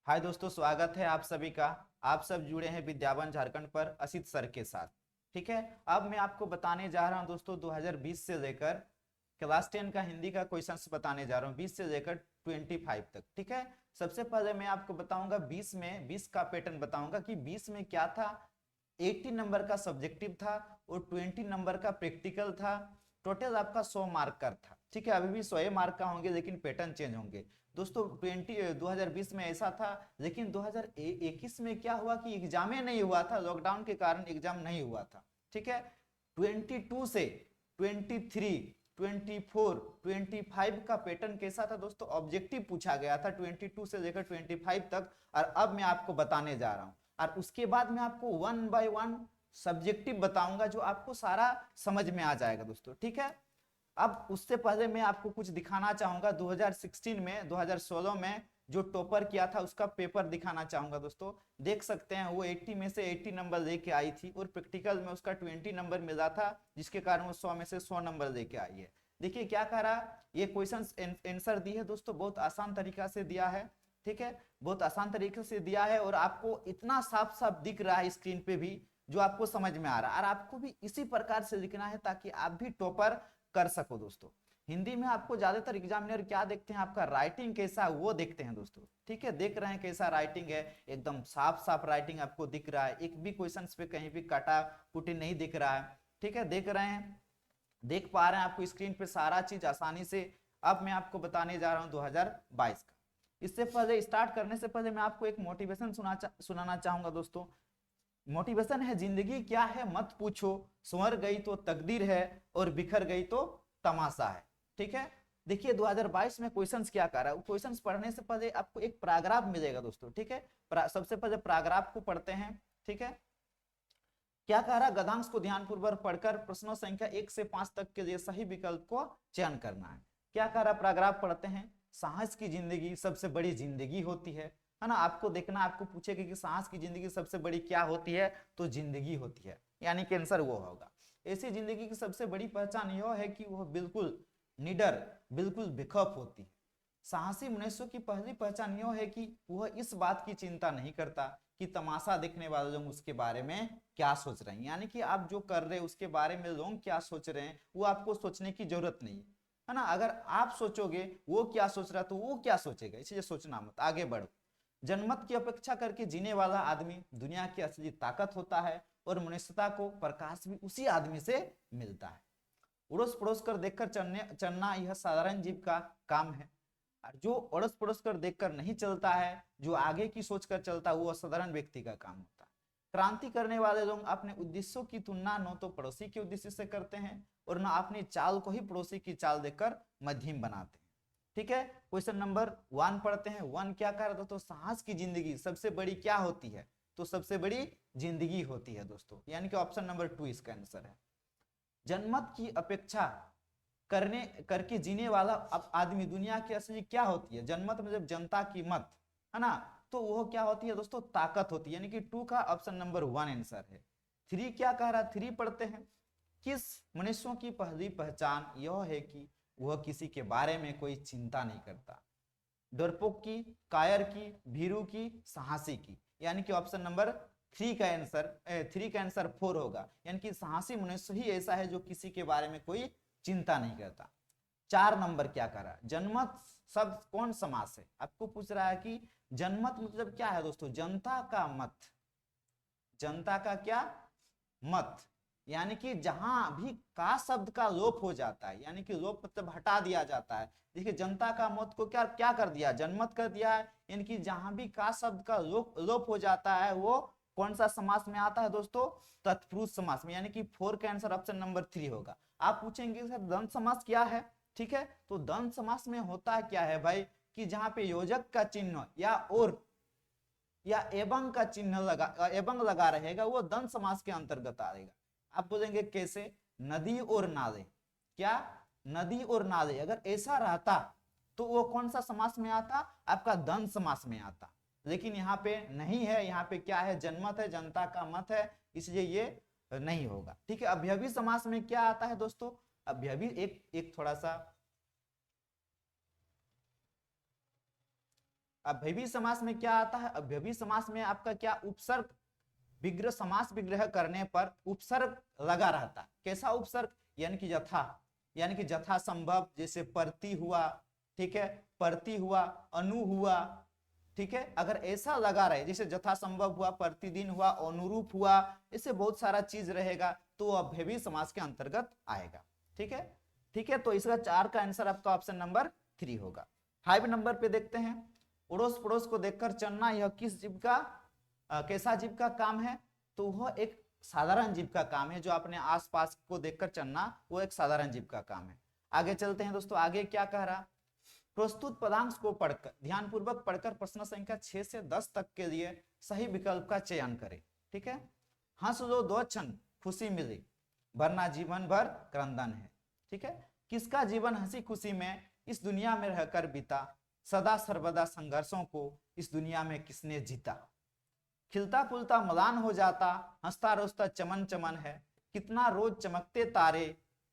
हाय दोस्तों, स्वागत है आप सभी का। आप सब जुड़े हैं विद्यावन झारखंड पर असित सर के साथ। ठीक है। अब मैं आपको बताने जा रहा हूं दोस्तों 2020 से लेकर क्लास 10 का हिंदी का क्वेश्चंस बताने जा रहा हूं, 20 से लेकर 25 तक। ठीक है। सबसे पहले मैं आपको बताऊंगा 20 का पैटर्न बताऊंगा कि 20 में क्या था। 80 नंबर का सब्जेक्टिव था और 20 नंबर का प्रैक्टिकल था। टोटल आपका 100 मार्क का था। ठीक है, अभी भी 100 मार्क का होंगे लेकिन पैटर्न चेंज होंगे दोस्तों। 2020 में ऐसा था, लेकिन 2021 में क्या हुआ कि एग्जाम नहीं हुआ था, लॉकडाउन के कारण एग्जाम नहीं हुआ था। ठीक है। 22 से 23, 24, 25 का पैटर्न कैसा था दोस्तों? ऑब्जेक्टिव पूछा गया था 22 से लेकर 25 तक, और अब मैं आपको बताने जा रहा हूं। और उसके बाद मैं आपको वन बाय वन सब्जेक्टिव बताऊंगा जो आपको सारा समझ में आ जाएगा दोस्तों। ठीक है। अब उससे पहले मैं आपको कुछ दिखाना चाहूंगा 2016 में 2016 में जो टॉपर किया था उसका पेपर दिखाना चाहूंगा दोस्तों। देख सकते हैं वो 80 में से 80 नंबर लेके आई थी और प्रैक्टिकल में उसका 20 नंबर मिला था, जिसके कारण वो 100 में से 100 नंबर लेके आई है। देखिए क्या कह रहा, ये क्वेश्चन आंसर दी है दोस्तों, बहुत आसान तरीका से दिया है। ठीक है, बहुत आसान तरीके से दिया है और आपको इतना साफ साफ दिख रहा है स्क्रीन पे भी, जो आपको समझ में आ रहा है। और आपको भी इसी प्रकार से लिखना है ताकि आप भी टॉपर कर सको दोस्तों। हिंदी में आपको ज्यादातर एग्जामिनर क्या देखते हैं, आपका राइटिंग कैसा है वो देखते हैं दोस्तों। ठीक है, देख रहे हैं कैसा राइटिंग है, एकदम साफ साफ राइटिंग आपको दिख रहा है, एक भी क्वेश्चन पे कहीं भी काटा कुटी नहीं दिख रहा है। ठीक है, देख रहे हैं, देख पा रहे हैं आपको स्क्रीन पे सारा चीज आसानी से। अब मैं आपको बताने जा रहा हूं 2022 का। इससे पहले स्टार्ट करने से पहले मैं आपको एक मोटिवेशन सुनाना चाहूंगा दोस्तों। मोटिवेशन है, जिंदगी क्या है मत पूछो, संवर गई तो तकदीर है और बिखर गई तो तमाशा है। ठीक है। देखिए 2022 में क्वेश्चंस क्या कर रहा है, क्वेश्चंस पढ़ने से पहले आपको एक पैराग्राफ मिलेगा दोस्तों। ठीक है, सबसे पहले पैराग्राफ को पढ़ते हैं। ठीक है, क्या कह रहा है, गद्यांश को ध्यानपूर्वक पढ़कर प्रश्नों संख्या 1 से 5 तक के लिए सही विकल्प को चयन करना है। क्या कह रहा है, पैराग्राफ पढ़ते हैं। साहस की जिंदगी सबसे बड़ी जिंदगी होती है ना। आपको देखना, आपको पूछेगा कि साहस की जिंदगी सबसे बड़ी क्या होती है, तो जिंदगी होती है, यानी कि आंसर वो होगा। ऐसी जिंदगी की सबसे बड़ी पहचान यह है कि वह बिल्कुल निडर, बिल्कुल बेखौफ होती है। साहसी मनुष्य की पहली पहचान यह है कि वह इस बात की चिंता नहीं करता कि तमाशा देखने वाले लोग उसके बारे में क्या सोच रहे हैं, यानी कि आप जो कर रहे हैं उसके बारे में लोग क्या सोच रहे हैं वो आपको सोचने की जरूरत नहीं है ना। अगर आप सोचोगे वो क्या सोच रहा है तो वो क्या सोचेगा, इसलिए सोचना मत, आगे बढ़ो। जनमत की अपेक्षा करके जीने वाला आदमी दुनिया की असली ताकत होता है और मनुष्यता को प्रकाश भी उसी आदमी से मिलता है। उड़ोस पड़ोस कर देखकर चलना यह साधारण जीव का काम है, और जो अड़ोस पड़ोस कर देखकर नहीं चलता है, जो आगे की सोच कर चलता है, वो असाधारण व्यक्ति का काम होता है। क्रांति करने वाले लोग अपने उद्देश्यों की तुलना न तो पड़ोसी के उद्देश्य से करते हैं और न अपनी चाल को ही पड़ोसी की चाल देखकर मध्यम बनाते हैं। ठीक है, क्वेश्चन नंबर 1 पढ़ते हैं। 1 क्या कर रहा था, तो साहस की जिंदगी सबसे बड़ी क्या होती है, तो सबसे बड़ी जिंदगी होती है दोस्तों, यानी कि ऑप्शन नंबर 2 इसका आंसर है। जनमत की अपेक्षा करने करके जीने वाला अब आदमी दुनिया की असली क्या होती है, जनमत मतलब जनता की मत, है ना। तो वो क्या होती है दोस्तों, ताकत होती है, यानी कि 2 का ऑप्शन नंबर 1 आंसर है। 3 क्या कह रहा है, 3 पढ़ते हैं। किस मनुष्यों की पहली पहचान यह है कि वह किसी के बारे में कोई चिंता नहीं करता, डरपोक की, कायर की, भीरू की, साहसी की, यानी कि ऑप्शन नंबर 3 का आंसर 3 का आंसर 4 होगा, यानी कि साहसी मनुष्य ही ऐसा है जो किसी के बारे में कोई चिंता नहीं करता। 4 नंबर क्या कर रहा है, जनमत शब्द कौन समास है, आपको पूछ रहा है कि जनमत मतलब क्या है दोस्तों, जनता का मत, जनता का क्या मत, यानी कि जहां भी का शब्द का लोप हो जाता है, यानी कि लोप मतलब हटा दिया जाता है। देखिए जनता का मत को क्या क्या कर दिया, जनमत कर दिया है, यानी कि जहां भी का शब्द का लोप हो जाता है वो कौन सा समास में आता है दोस्तों, तत्पुरुष समास में, यानी कि 4 का आंसर ऑप्शन नंबर 3 होगा। आप पूछेंगे सर द्वंद्व समास क्या है, ठीक है, तो द्वंद्व समास में होता क्या है भाई, कि जहां पे योजक का चिन्ह या और या एवं का चिन्ह लगा, एवं लगा रहेगा, वो द्वंद्व समास के अंतर्गत आएगा। आप बोलेंगे कैसे, नदी और नाले, क्या नदी और नाले अगर ऐसा रहता तो वो कौन सा समास में आता, आपका द्वंद्व समास में आता, लेकिन यहाँ पे नहीं है, यहाँ पे क्या है, जनमत है, जनता का मत है, इसलिए ये नहीं होगा। ठीक है, अभ्यवी समास में क्या आता है दोस्तों, अभ्यवी एक एक थोड़ा सा अव्ययी समास में क्या आता है? अव्ययी समास में आपका क्या उपसर्ग विग्रह, समास विग्रह करने पर उपसर्ग लगा रहता है। कैसा उपसर्ग? यानी कि यथा, यानी कि यथा संभव, जैसे परति हुआ, ठीक है, परति हुआ, अनु हुआ, ठीक है, अगर ऐसा लगा रहे, जैसे यथा संभव हुआ, प्रतिदिन हुआ, अनुरूप हुआ, इससे बहुत सारा चीज रहेगा, तो अव्ययी समास के अंतर्गत आएगा। ठीक है, ठीक है, तो इसका 4 का आंसर आपका ऑप्शन नंबर 3 होगा। 5 नंबर पे देखते हैं, अड़ोस पड़ोस को देखकर चलना, यह किस जीव का कैसा जीव का काम है? तो वह एक साधारण जीव का काम है। जो अपने आसपास को देखकर चलना, वो एक साधारण जीव का काम है। आगे चलते हैं दोस्तों, आगे क्या कह रहा? प्रस्तुत पदांश को पढ़कर, ध्यानपूर्वक पढ़कर प्रश्न संख्या 6 से 10 तक के लिए सही विकल्प का चयन करें। ठीक है, हंस लो 2 क्षण खुशी मिली, वरना जीवन भर क्रंदन है। ठीक है, किसका जीवन हंसी खुशी में इस दुनिया में रहकर बीता, सदा सर्वदा संघर्षों को इस दुनिया में किसने जीता। खिलता फूलता मलान हो जाता, हंसता रोसता चमन चमन है, कितना रोज चमकते तारे,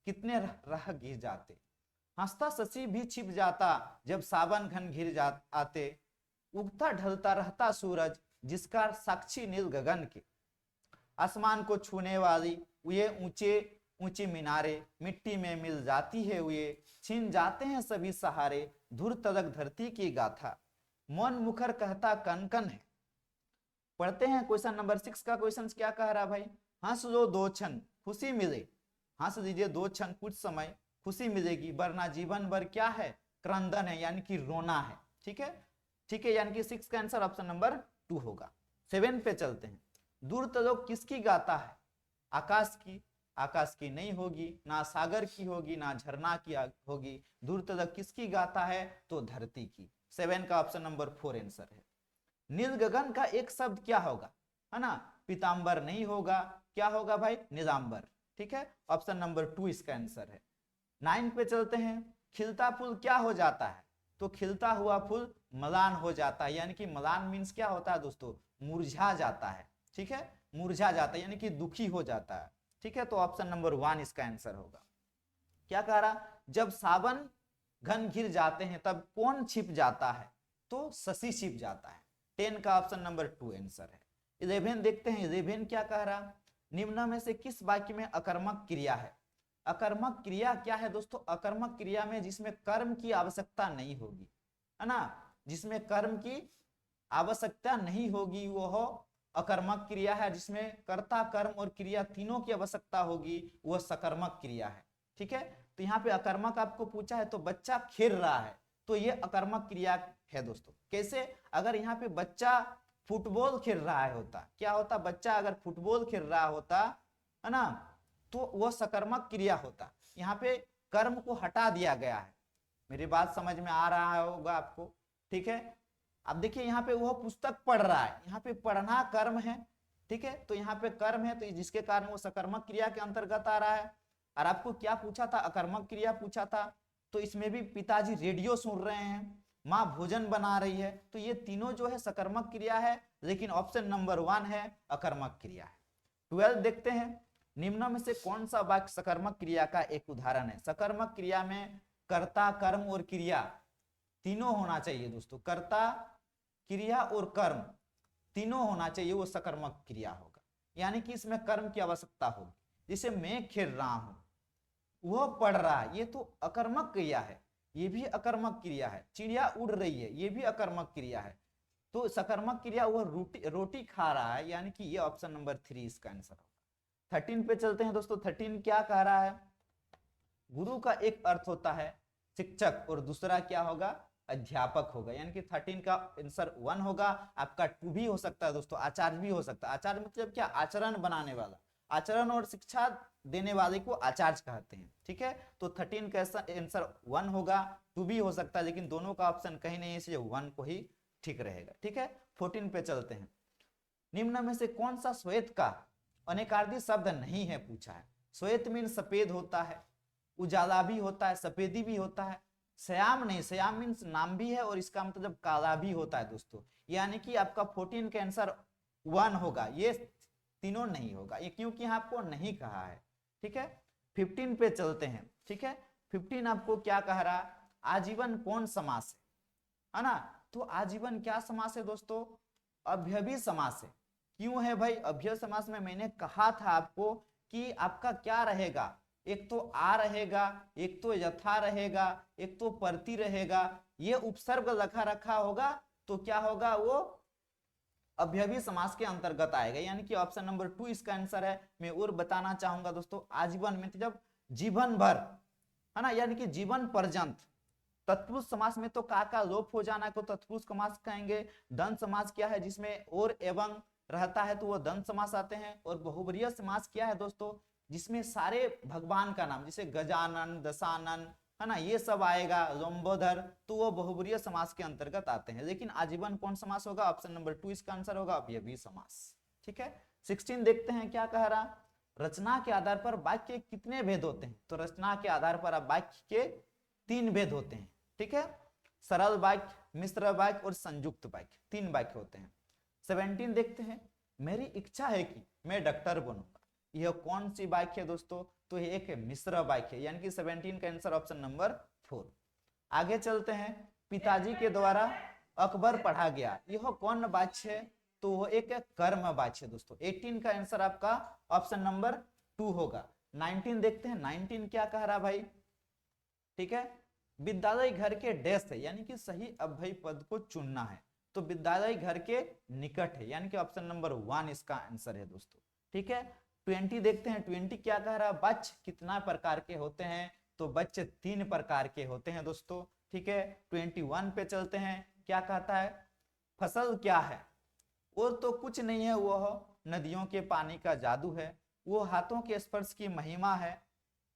कितने रह गिर जाते। हंसता शशि भी छिप जाता, जब सावन घन घिर जा आते, उगता ढलता रहता सूरज, जिसका साक्षी नील गगन के। आसमान को छूने वाली ये ऊंचे ऊंची मीनारे, मिट्टी में मिल जाती है ये, छीन जाते हैं सभी सहारे, धुर तलक धरती की गाथा। मन मुखर कहता कन कन है। पढ़ते हैं क्वेश्चन नंबर 6 का। क्वेश्चन क्या कह रहा भाई? हंस लो 2 क्षण खुशी मिले, हंस लीजिए 2 क्षण, कुछ समय खुशी मिलेगी, वरना जीवन भर क्या है? क्रंदन है, यानी कि रोना है। ठीक है, ठीक है, यानी कि 6 का आंसर ऑप्शन नंबर 2 होगा। 7 पे चलते हैं, दूर तलोक किसकी गाता है? आकाश की, आकाश की नहीं होगी, ना सागर की होगी, ना झरना की होगी, दूर तलक किसकी गाता है? तो धरती की। 7 का ऑप्शन नंबर 4 आंसर है। नील गगन का एक शब्द क्या होगा? है ना, पीतांबर नहीं होगा, क्या होगा भाई? नीलांबर। ठीक है, ऑप्शन नंबर 2 इसका आंसर है। 9 पे चलते हैं, खिलता फूल क्या हो जाता है? तो खिलता हुआ फूल मलान हो जाता है, यानी कि मलान मीन्स क्या होता है दोस्तों? मुरझा जाता है। ठीक है, मुरझा जाता है, यानी कि दुखी हो जाता है। ठीक है, तो ऑप्शन नंबर 1 इसका आंसर होगा। क्या कह रहा? जब सावन घन घिर जाते हैं तब कौन छिप जाता है? तो शशि छिप जाता है। 10 का ऑप्शन नंबर 2 आंसर है। 11 देखते हैं, 11 क्या कह रहा? निम्न में से किस वाक्य में अकर्मक क्रिया है? अकर्मक क्रिया क्या है दोस्तों? अकर्मक क्रिया में जिसमें कर्म की आवश्यकता नहीं होगी, है ना, जिसमें कर्म की आवश्यकता नहीं होगी वो अकर्मक क्रिया है। जिसमें कर्ता, कर्म और क्रिया तीनों की आवश्यकता होगी, वह सकर्मक क्रिया है। ठीक है, तो यहाँ पे अकर्मक आपको पूछा है, तो बच्चा खेल रहा है, तो ये अकर्मक क्रिया है दोस्तों। कैसे? अगर यहाँ पे बच्चा फुटबॉल खेल रहा है होता, क्या होता? बच्चा अगर फुटबॉल खेल रहा होता, है ना, तो वह सकर्मक क्रिया होता। यहाँ पे कर्म को हटा दिया गया है। मेरी बात समझ में आ रहा होगा आपको? ठीक है, अब देखिए यहाँ पे वह पुस्तक पढ़ रहा है, यहाँ पे पढ़ना कर्म है। ठीक है, तो यहाँ पे कर्म है, तो जिसके कारण वो सकर्मक क्रिया के अंतर्गत आ रहा है। और आपको क्या पूछा था? अकर्मक क्रिया पूछा था। तो इसमें भी पिताजी रेडियो सुन रहे हैं, माँ भोजन बना रही है, तो ये तीनों जो है सकर्मक क्रिया है, लेकिन ऑप्शन नंबर 1 है अकर्मक क्रिया है। 12 देखते हैं, निम्न में से कौन सा वाक्य सकर्मक क्रिया का एक उदाहरण है? सकर्मक क्रिया में कर्ता, कर्म और क्रिया तीनों होना चाहिए दोस्तों। कर्ता, क्रिया और कर्म तीनों होना चाहिए, वो सकर्मक क्रिया होगा। यानी कि इसमें कर्म की आवश्यकता होगी। जैसे मैं खेल रहा हूं, वह पढ़ रहा है, ये तो अकर्मक क्रिया है, ये भी अकर्मक क्रिया है। चिड़िया उड़ रही है, ये भी अकर्मक क्रिया है। तो सकर्मक क्रिया वह रोटी खा रहा है, यानी कि ये ऑप्शन नंबर 3 इसका आंसर होगा। 13 पे चलते हैं दोस्तों। 13 क्या कह रहा है? गुरु का एक अर्थ होता है शिक्षक और दूसरा क्या होगा? अध्यापक होगा। यानी कि 13 का आंसर 1 होगा। आपका 2 भी हो सकता है दोस्तों, आचार्य भी हो सकता है। आचार्य मतलब क्या? आचरण बनाने वाला, आचरण और शिक्षा देने वाले को आचार्य कहते हैं। ठीक है, तो 13 का आंसर 1 होगा, 2 भी हो सकता है, लेकिन दोनों का ऑप्शन कहीं नहीं, इसलिए 1 को ही ठीक रहेगा। ठीक है, 14 पे चलते हैं, निम्न में से कौन सा श्वेत का अनेकार्थी शब्द नहीं है? पूछा है। श्वेत मीन सफेद होता है, उजाला भी होता है, सफेदी भी होता है। श्याम नहीं, श्याम मीन्स नाम भी है और इसका मतलब काला भी होता है दोस्तों। यानी कि आपका 14 का आंसर 1 होगा, ये तीनों नहीं होगा, ये क्योंकि आपको नहीं कहा है। ठीक है, 15 पे चलते हैं। ठीक है, 15 आपको क्या कह रहा है? आजीवन कौन समास है ना? तो आजीवन क्या समास है दोस्तों? अव्ययी समास है। क्यों है भाई अव्यय समास में? मैंने कहा था आपको कि आपका क्या रहेगा, एक तो आ रहेगा, एक तो यथा रहेगा, एक तो परती रहेगा, ये उपसर्ग लखा रखा होगा तो क्या होगा, वो अव्ययी समास के अंतर्गत आएगा, यानी कि ऑप्शन नंबर 2 इसका आंसर है। मैं और बताना चाहूंगा दोस्तों, आजीवन में जब जीवन भर, है ना, यानी कि जीवन पर्यंत। तत्पुरुष समास में तो का लोप हो जाना को तत्पुरुष समास कहेंगे। द्वंद्व समास क्या है, जिसमें और एवं रहता है तो वो द्वंद्व समास आते हैं। और बहुब्रीहि समास क्या है दोस्तों, जिसमें सारे भगवान का नाम, जैसे गजानन, दशानन, है ना, ये सब आएगा, लंबोदर, तो वो बहुब्रीहि समास के अंतर्गत आते हैं। लेकिन आजीवन कौन समास होगा? ऑप्शन नंबर 2 इसका आंसर होगा, अव्ययी समास। ठीक है, 16 देखते हैं क्या कह रहा। रचना के आधार पर वाक्य के कितने भेद होते हैं? तो रचना के आधार पर अब वाक्य के 3 भेद होते हैं। ठीक है, सरल वाक्य, मिश्र वाक्य और संयुक्त वाक्य, 3 वाक्य होते हैं। 17 देखते हैं, मेरी इच्छा है कि मैं डॉक्टर बनूंगा। यह कौन सी वाक्य है दोस्तों? तो यह एक मिश्र वाक्य है, यानी कि 17 का आंसर ऑप्शन नंबर 4। आगे चलते हैं, पिताजी के द्वारा अकबर पढ़ा गया, यह कौन वाक्य है? तो वह एक कर्म वाक्य है दोस्तों। 18 का आंसर आपका ऑप्शन नंबर 2 होगा। 19 देखते हैं, 19 क्या कह रहा भाई? ठीक है, विद्यालय घर के डैश है, यानी कि सही अव्ययी पद को चुनना है। तो विद्यालय घर के निकट है, यानी कि ऑप्शन नंबर 1 इसका आंसर है दोस्तों। ठीक है, 20 देखते हैं, 20 क्या कह रहा है? बच्चे कितना प्रकार के होते हैं? तो बच्चे 3 प्रकार के होते हैं दोस्तों। ठीक है, 21 पे चलते हैं, क्या कहता है? फसल क्या है? वो तो कुछ नहीं है, वह नदियों के पानी का जादू है, वो हाथों के स्पर्श की महिमा है,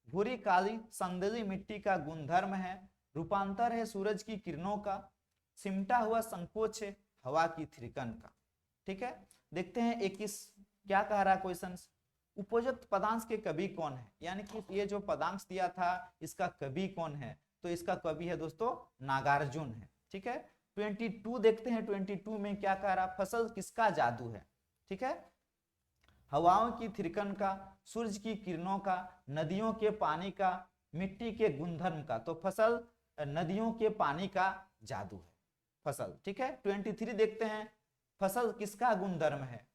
भूरी काली संदली मिट्टी का गुणधर्म है, रूपांतर है सूरज की किरणों का, सिमटा हुआ संकोच है हवा की थिरकन का। ठीक है, देखते हैं 21 क्या कह रहा है क्वेश्चन। उपयुक्त पदांश के कवि कौन है? यानी कि ये जो पदांश दिया था इसका कवि कौन है? तो इसका कवि है दोस्तों नागार्जुन है। ठीक है, 22 देखते हैं, 22 में क्या कह रहा? फसल किसका जादू है? ठीक है, हवाओं की थिरकन का, सूरज की किरणों का, नदियों के पानी का, मिट्टी के गुणधर्म का। तो फसल नदियों के पानी का जादू है फसल। ठीक है, 23 देखते हैं, फसल किसका गुणधर्म है?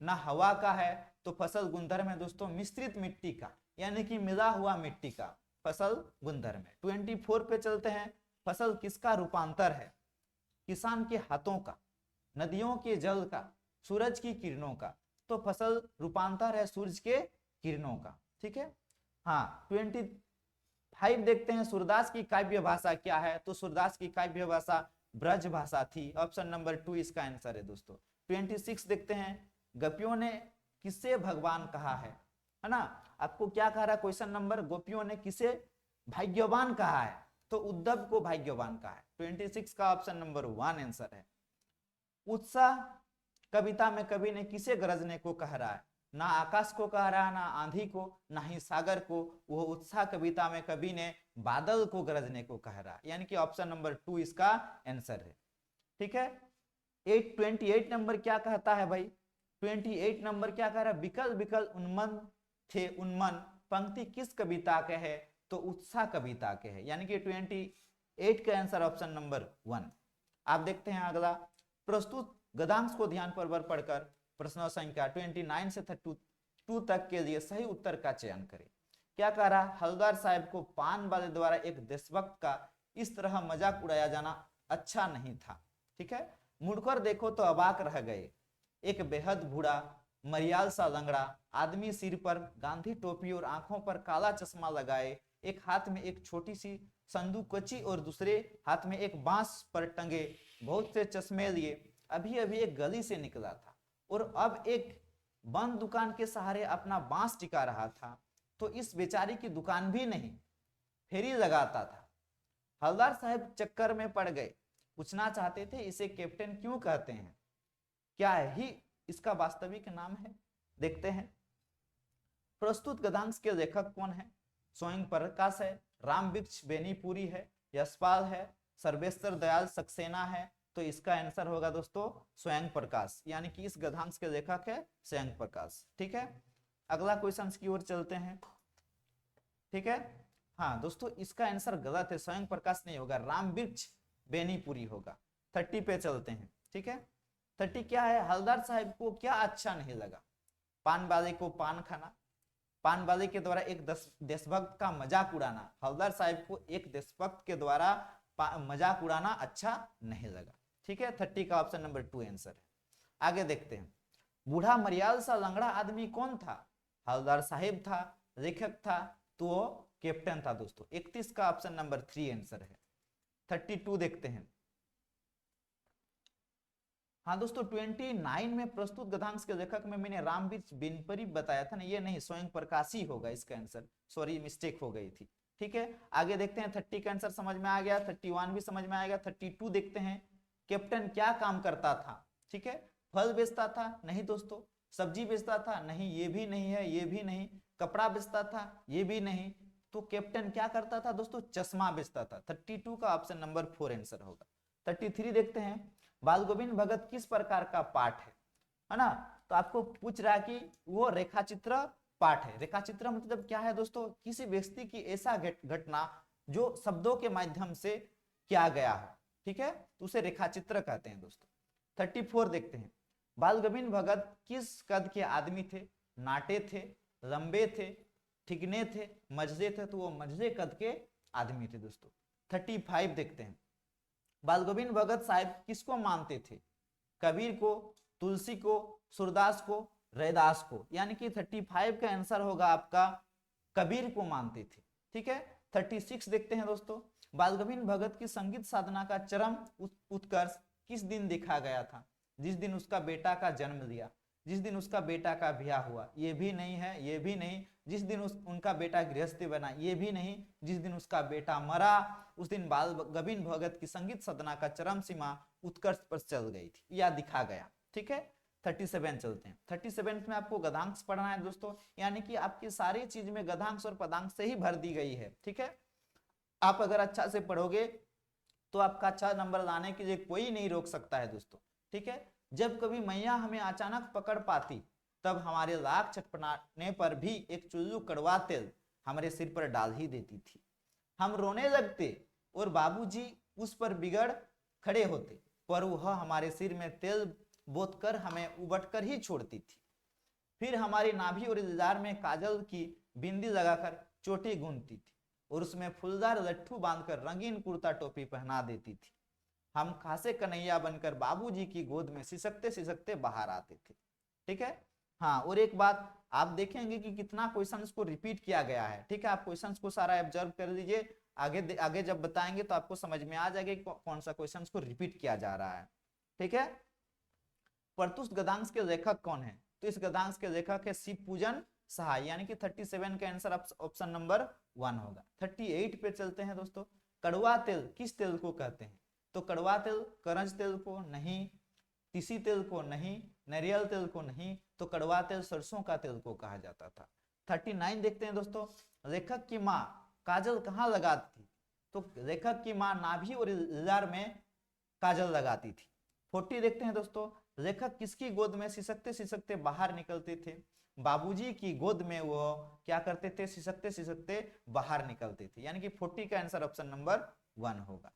ना हवा का है, तो फसल गुणधर्म है दोस्तों मिश्रित मिट्टी का, यानी कि मिला हुआ मिट्टी का फसल गुणधर्म है। 24 पे चलते हैं, फसल किसका रूपांतर है? किसान के हाथों का, नदियों के जल का, सूरज की किरणों का। तो फसल रूपांतर है सूरज के किरणों का। ठीक है, हाँ 25 देखते हैं, सूरदास की काव्य भाषा क्या है? तो सूरदास की काव्य भाषा ब्रज भाषा थी, ऑप्शन नंबर 2 इसका आंसर है दोस्तों। 26 देखते हैं, गोपियों ने किसे भगवान कहा है ना? आपको क्या कह रहा है क्वेश्चन नंबर? गोपियों ने किसे भाग्यवान कहा है? तो उद्धव को भाग्यवान कहा है। 26 का ऑप्शन नंबर 1 आंसर है। उत्साह कविता में कवि ने किसे गरजने को कह रहा है? ना आकाश को कह रहा है, ना आंधी को, ना ही सागर को। वो उत्साह कविता में कवि ने बादल को गरजने को कह रहा है, यानी कि ऑप्शन नंबर 2 इसका आंसर है। ठीक है, 28 नंबर क्या कहता है भाई? 28 नंबर क्या कह रहा है? विकल विकल उन्मन थे उन्मन, पंक्ति किस कविता के है? तो उत्साह कविता के है, यानी कि 28 का आंसर ऑप्शन नंबर 1। आप देखते हैं अगला, प्रस्तुत गद्यांश को ध्यानपूर्वक पढ़कर प्रश्न संख्या 29 से 32 तक के लिए सही उत्तर का चयन करें। क्या कह रहा? हलदार साहब को पान वाले द्वारा एक देशभक्त का इस तरह मजाक उड़ाया जाना अच्छा नहीं था। ठीक है, मुड़कर देखो तो अबाक रह गए। एक बेहद बूढ़ा मरियाल सा लंगड़ा आदमी, सिर पर गांधी टोपी और आंखों पर काला चश्मा लगाए, एक हाथ में एक छोटी सी संदूकची और दूसरे हाथ में एक बांस पर टंगे बहुत से चश्मे लिए अभी अभी एक गली से निकला था और अब एक बंद दुकान के सहारे अपना बांस टिका रहा था। तो इस बेचारी की दुकान भी नहीं, फेरी लगाता था। हलदार साहब चक्कर में पड़ गए, पूछना चाहते थे इसे कैप्टन क्यों कहते हैं, क्या ही इसका वास्तविक नाम है? देखते हैं, प्रस्तुत गद्यांश के लेखक कौन है? स्वयं प्रकाश है, राम वृक्ष बेनीपुरी है, यशपाल है, सर्वेश्वर दयाल सक्सेना है। तो इसका आंसर होगा दोस्तों स्वयं प्रकाश, यानी कि इस गद्यांश के लेखक है स्वयं प्रकाश। ठीक है, अगला क्वेश्चन की ओर चलते हैं। ठीक है, हाँ दोस्तों इसका आंसर गलत है, स्वयं प्रकाश नहीं होगा, राम वृक्ष बेनीपुरी होगा। 30 पे चलते हैं। ठीक है, 30 क्या है, हवलदार साहब को क्या अच्छा नहीं लगा, पान वाले को पान खाना, पान वाले के द्वारा एक देशभक्त का मजाक उड़ाना, हवलदार साहब को एक देशभक्त के द्वारा मजाक उड़ाना अच्छा नहीं लगा। ठीक है, 30 का ऑप्शन नंबर 2 आंसर है। आगे देखते हैं, बूढ़ा मरियाल सा लंगड़ा आदमी कौन था, हवलदार साहिब था, लेखक था, तो वो कैप्टन था दोस्तों। 31 का ऑप्शन नंबर 3 आंसर है। 32 देखते हैं। हाँ दोस्तों, 29 में प्रस्तुत गद्यांश के लेखक में मैंने रामबीर बिनपरी बताया था ना, ये नहीं, स्वयं प्रकाश ही होगा इसका आंसर, सॉरी मिस्टेक हो गई थी। ठीक है, आगे देखते हैं, 30 का आंसर समझ में आ गया, 31 भी समझ में आएगा। 32 देखते हैं, कैप्टन क्या काम करता था। ठीक है, फल बेचता था, नहीं दोस्तों। सब्जी बेचता था, नहीं, ये भी नहीं है, ये भी नहीं। कपड़ा बेचता था, ये भी नहीं। तो कैप्टन क्या करता था दोस्तों, चश्मा बेचता था। 32 का ऑप्शन नंबर 4 आंसर होगा। 33 देखते हैं, बाल गोविंद भगत किस प्रकार का पाठ है ना, तो आपको पूछ रहा है कि वो रेखाचित्र पाठ है। रेखाचित्र मतलब क्या है दोस्तों, किसी व्यक्ति की ऐसा घटना जो शब्दों के माध्यम से किया गया है। ठीक है, तो उसे रेखाचित्र कहते हैं दोस्तों। 34 देखते हैं, बाल गोविंद भगत किस कद के आदमी थे, नाटे थे, लंबे थे, ठिकने थे, मजले थे, तो वो मजले कद के आदमी थे दोस्तों। 35 देखते हैं, बाल गोविंद भगत साहब किसको मानते थे, कबीर को, तुलसी को, सूरदास को, रैदास को, यानी कि 35 का आंसर होगा आपका कबीर को मानते थे। ठीक है, 36 देखते हैं दोस्तों, बाल गोविंद भगत की संगीत साधना का चरम उत्कर्ष किस दिन देखा गया था, जिस दिन उसका बेटा का जन्म लिया, जिस दिन उसका बेटा का ब्याह हुआ, ये भी नहीं है, ये भी नहीं, जिस दिन उनका बेटा गृहस्थी बना, ये भी नहीं, जिस दिन उसका बेटा मरा, उस दिन बाल गोविंद भगत की संगीत साधना का चरम सीमा उत्कर्ष पर चल गई थी, या दिखा गया। ठीक है, 37 चलते हैं। 37 में आपको गद्यांश पढ़ना है दोस्तों, यानी कि आपकी सारी चीज में गद्यांश और पदांश से ही भर दी गई है। ठीक है, आप अगर अच्छा से पढ़ोगे तो आपका अच्छा नंबर लाने के लिए कोई नहीं रोक सकता है दोस्तों। ठीक है, जब कभी मैया हमें अचानक पकड़ पाती, तब हमारे लाख छटपटाने पर भी एक चुल्लू कड़वा तेल हमारे सिर पर डाल ही देती थी। हम रोने लगते और बाबूजी उस पर बिगड़ खड़े होते, पर वह हमारे सिर में तेल बोत कर हमें उबट कर ही छोड़ती थी। फिर हमारी नाभि और इल्जार में काजल की बिंदी लगाकर चोटी गूंथती थी और उसमें फूलदार लट्ठू बांधकर रंगीन कुर्ता टोपी पहना देती थी। हम खासे कन्हैया बनकर बाबूजी की गोद में सिसकते सिसकते बाहर आते थे। ठीक है, हाँ, और एक बात आप देखेंगे कि कितना क्वेश्चंस को रिपीट किया गया है। ठीक है, आप क्वेश्चंस को सारा ऑब्जर्व कर लीजिए, आगे आगे जब बताएंगे तो आपको समझ में आ जाएगा कि कौन सा क्वेश्चंस को रिपीट किया जा रहा है। ठीक है, प्रस्तुत गद्यांश के लेखक कौन है, तो इस गद्यांश के लेखक है शिव पूजन सहाय, यानी कि 37 का आंसर ऑप्शन नंबर 1 होगा। 38 पे चलते हैं दोस्तों, कड़वा तेल किस तेल को कहते हैं, तो कड़वा तेल करंज तेल को नहीं, तीसी तेल को नहीं, नारियल तेल को नहीं, तो कड़वा तेल सरसों का तेल को कहा जाता था। 39 देखते हैं दोस्तों, लेखक की माँ काजल कहाँ लगाती थी, तो लेखक की माँ नाभि और इल्जार में काजल लगाती थी। 40 देखते हैं दोस्तों, लेखक किसकी गोद में सिसकते सिसकते बाहर निकलते थे, बाबूजी की गोद में वो क्या करते थे, सिसकते सिसकते बाहर निकलते थे, यानी कि 40 का आंसर ऑप्शन नंबर 1 होगा।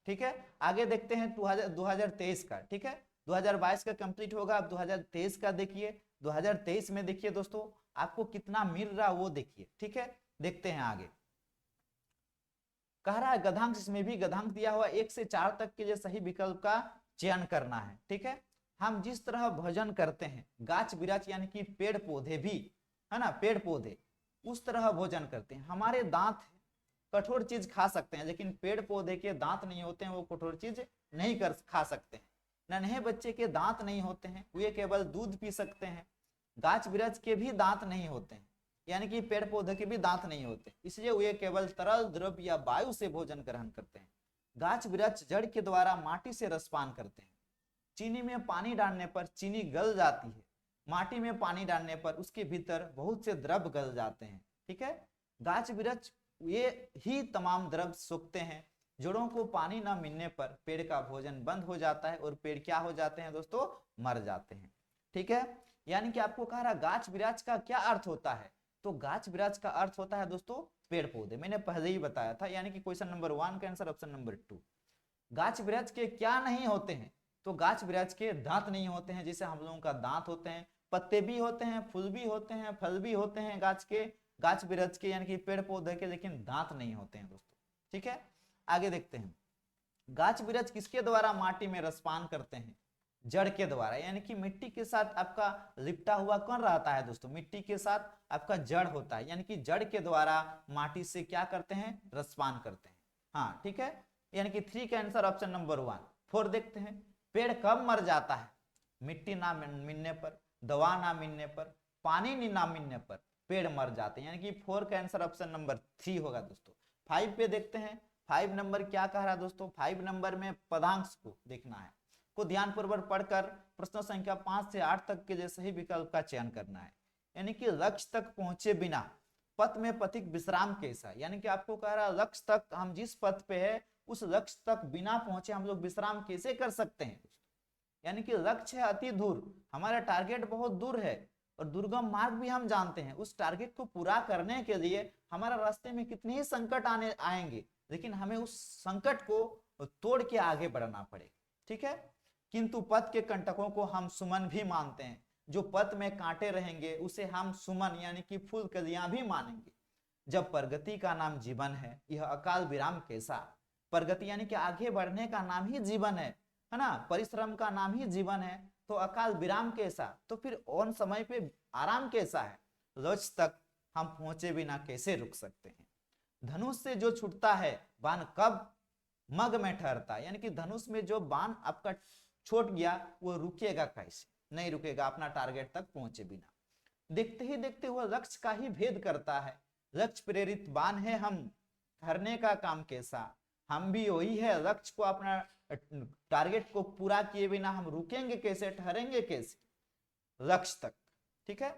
ठीक है, आगे देखते हैं 2023 का। ठीक है, 2022 का कंप्लीट होगा, अब 2023 का देखिए। 2023 में देखिए दोस्तों, आपको कितना मिल रहा वो देखिए। ठीक है, देखते हैं आगे। कह रहा है गद्यांश, इसमें भी गद्यांश दिया हुआ 1 से 4 तक के लिए सही विकल्प का चयन करना है। ठीक है, हम जिस तरह भोजन करते हैं, गाछ बिराछ यानी कि पेड़ पौधे भी, है ना, पेड़ पौधे उस तरह भोजन करते हैं। हमारे दांत कठोर चीज खा सकते हैं, लेकिन पेड़ पौधे के दांत नहीं होते हैं, वो कठोर चीज नहीं कर खा सकते हैं। नन्हे बच्चे के दांत नहीं होते हैं, वे केवल दूध पी सकते हैं। गाछ बिराछ के भी दांत नहीं होते हैं, यानी कि पेड़ पौधे के भी दांत नहीं होते, इसलिए वे केवल तरल द्रव्य या वायु से भोजन ग्रहण करते हैं। गाछ बिराछ जड़ के द्वारा माटी से रसपान करते हैं। चीनी में पानी डालने पर चीनी गल जाती है, माटी में पानी डालने पर उसके भीतर बहुत से द्रव्य गल जाते हैं। ठीक है, गाछ बिराछ ये ही तमाम द्रव्य सोखते हैं। जड़ों को पानी न मिलने पर पेड़ का भोजन बंद हो जाता है और पेड़ क्या हो जाते हैं दोस्तों, मर जाते हैं। ठीक है, यानी कि आपको कह रहा गाछ बिराछ का क्या अर्थ होता है, तो गाछ बिराछ का अर्थ होता है दोस्तों पेड़ पौधे, मैंने पहले ही बताया था, यानी कि क्वेश्चन नंबर 1 का आंसर ऑप्शन नंबर 2। गाछ वृक्ष के क्या नहीं होते हैं? तो गाछ वृक्ष के दांत नहीं होते हैं, जैसे हम लोगों का दांत होते हैं, पत्ते भी होते हैं, फूल भी होते हैं, फल भी होते हैं गाछ के, गाछ वृक्ष के यानी कि पेड़ पौधे के, लेकिन दांत नहीं होते हैं दोस्तों। ठीक है, आगे देखते हैं। गाछ वृक्ष किसके द्वारा माटी में रसपान करते हैं? जड़ के द्वारा, यानी कि मिट्टी के साथ आपका लिपटा हुआ कौन रहता है दोस्तों? मिट्टी के साथ आपका जड़ होता है, यानी कि जड़ के द्वारा माटी से क्या करते हैं? रसपान करते हैं। हाँ ठीक है, यानी कि 3 का आंसर ऑप्शन नंबर 1। 4 देखते हैं। पेड़ कब मर जाता है? मिट्टी ना मिलने पर, दवा ना मिलने पर, पानी ना मिलने पर पेड़ मर जाते हैं, यानी कि 4 का आंसर ऑप्शन नंबर 3 होगा दोस्तों। 5 पे देखते हैं। 5 नंबर क्या कह रहा है दोस्तों? 5 नंबर में पदांश को देखना है, को ध्यानपूर्वक पढ़कर प्रश्न संख्या 5 से 8 तक के लिए सही विकल्प का चयन करना है। यानी कि लक्ष्य तक पहुंचे बिना पथ में पथिक विश्राम कैसा? यानी कि आपको कह रहा है लक्ष्य तक, हम जिस पथ पे है उस लक्ष्य तक बिना पहुंचे हम लोग विश्राम कैसे कर सकते हैं? यानी कि लक्ष्य है अति दूर, हमारा टारगेट बहुत दूर है और दुर्गम मार्ग भी हम जानते हैं। उस टारगेट को पूरा करने के लिए हमारा रास्ते में कितने ही संकट आएंगे, लेकिन हमें उस संकट को तोड़ के आगे बढ़ना पड़ेगा। ठीक है, किंतु पथ के कंटकों को हम सुमन भी मानते हैं। जो पथ में कांटे रहेंगे उसे हम सुमन यानी कि फूल कलियां भी मानेंगे। जब प्रगति का नाम जीवन है, यह अकाल विराम कैसा? प्रगति यानी कि आगे बढ़ने का नाम ही जीवन है ना? परिश्रम का नाम ही जीवन है, तो अकाल विराम कैसा? तो फिर ऑन समय पे आराम कैसा है? लक्ष्य तक हम पहुंचे बिना कैसे रुक सकते हैं? धनुष से जो छूटता है बाण कब मग में ठहरता है? यानी कि धनुष में जो बाण आपका छोट गया वो रुकेगा कैसे? नहीं रुकेगा अपना टारगेट तक पहुंचे बिना। देखते ही देखते हुआ लक्ष्य का ही भेद करता है। लक्ष्य प्रेरित बाण है हम, ठहरने का काम कैसा? हम भी वही है, लक्ष्य को अपना टारगेट को पूरा किए बिना हम रुकेंगे कैसे, ठहरेंगे कैसे? लक्ष्य तक। ठीक है,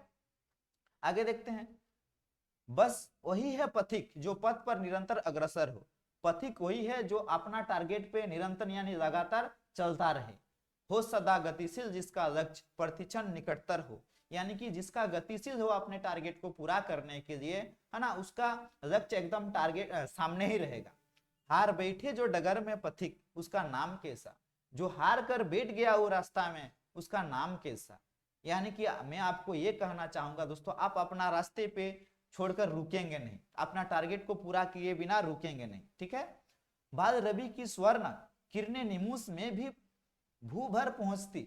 आगे देखते हैं। बस वही है पथिक जो पथ पर निरंतर अग्रसर हो। पथिक वही है जो अपना टारगेट पे निरंतर यानी लगातार चलता रहे। हो सदा गतिशील जिसका लक्ष्य प्रतिक्षण निकटतर हो, यानी कि जिसका गतिशील हो अपने टारगेट को पूरा करने के लिए, है ना, उसका लक्ष्य एकदम टारगेट सामने ही रहेगा। हार बैठे जो डगर में पथिक, उसका नाम कैसा? जो हार कर बैठ गया वो रास्ता में, उसका नाम कैसा? यानी कि मैं आपको ये कहना चाहूंगा दोस्तों, आप अपना रास्ते पे छोड़कर रुकेंगे नहीं, अपना टारगेट को पूरा किए बिना रुकेंगे नहीं। ठीक है, बाल रवि की स्वर्ण किरणें निमुष में भी भू भर पहुंचती,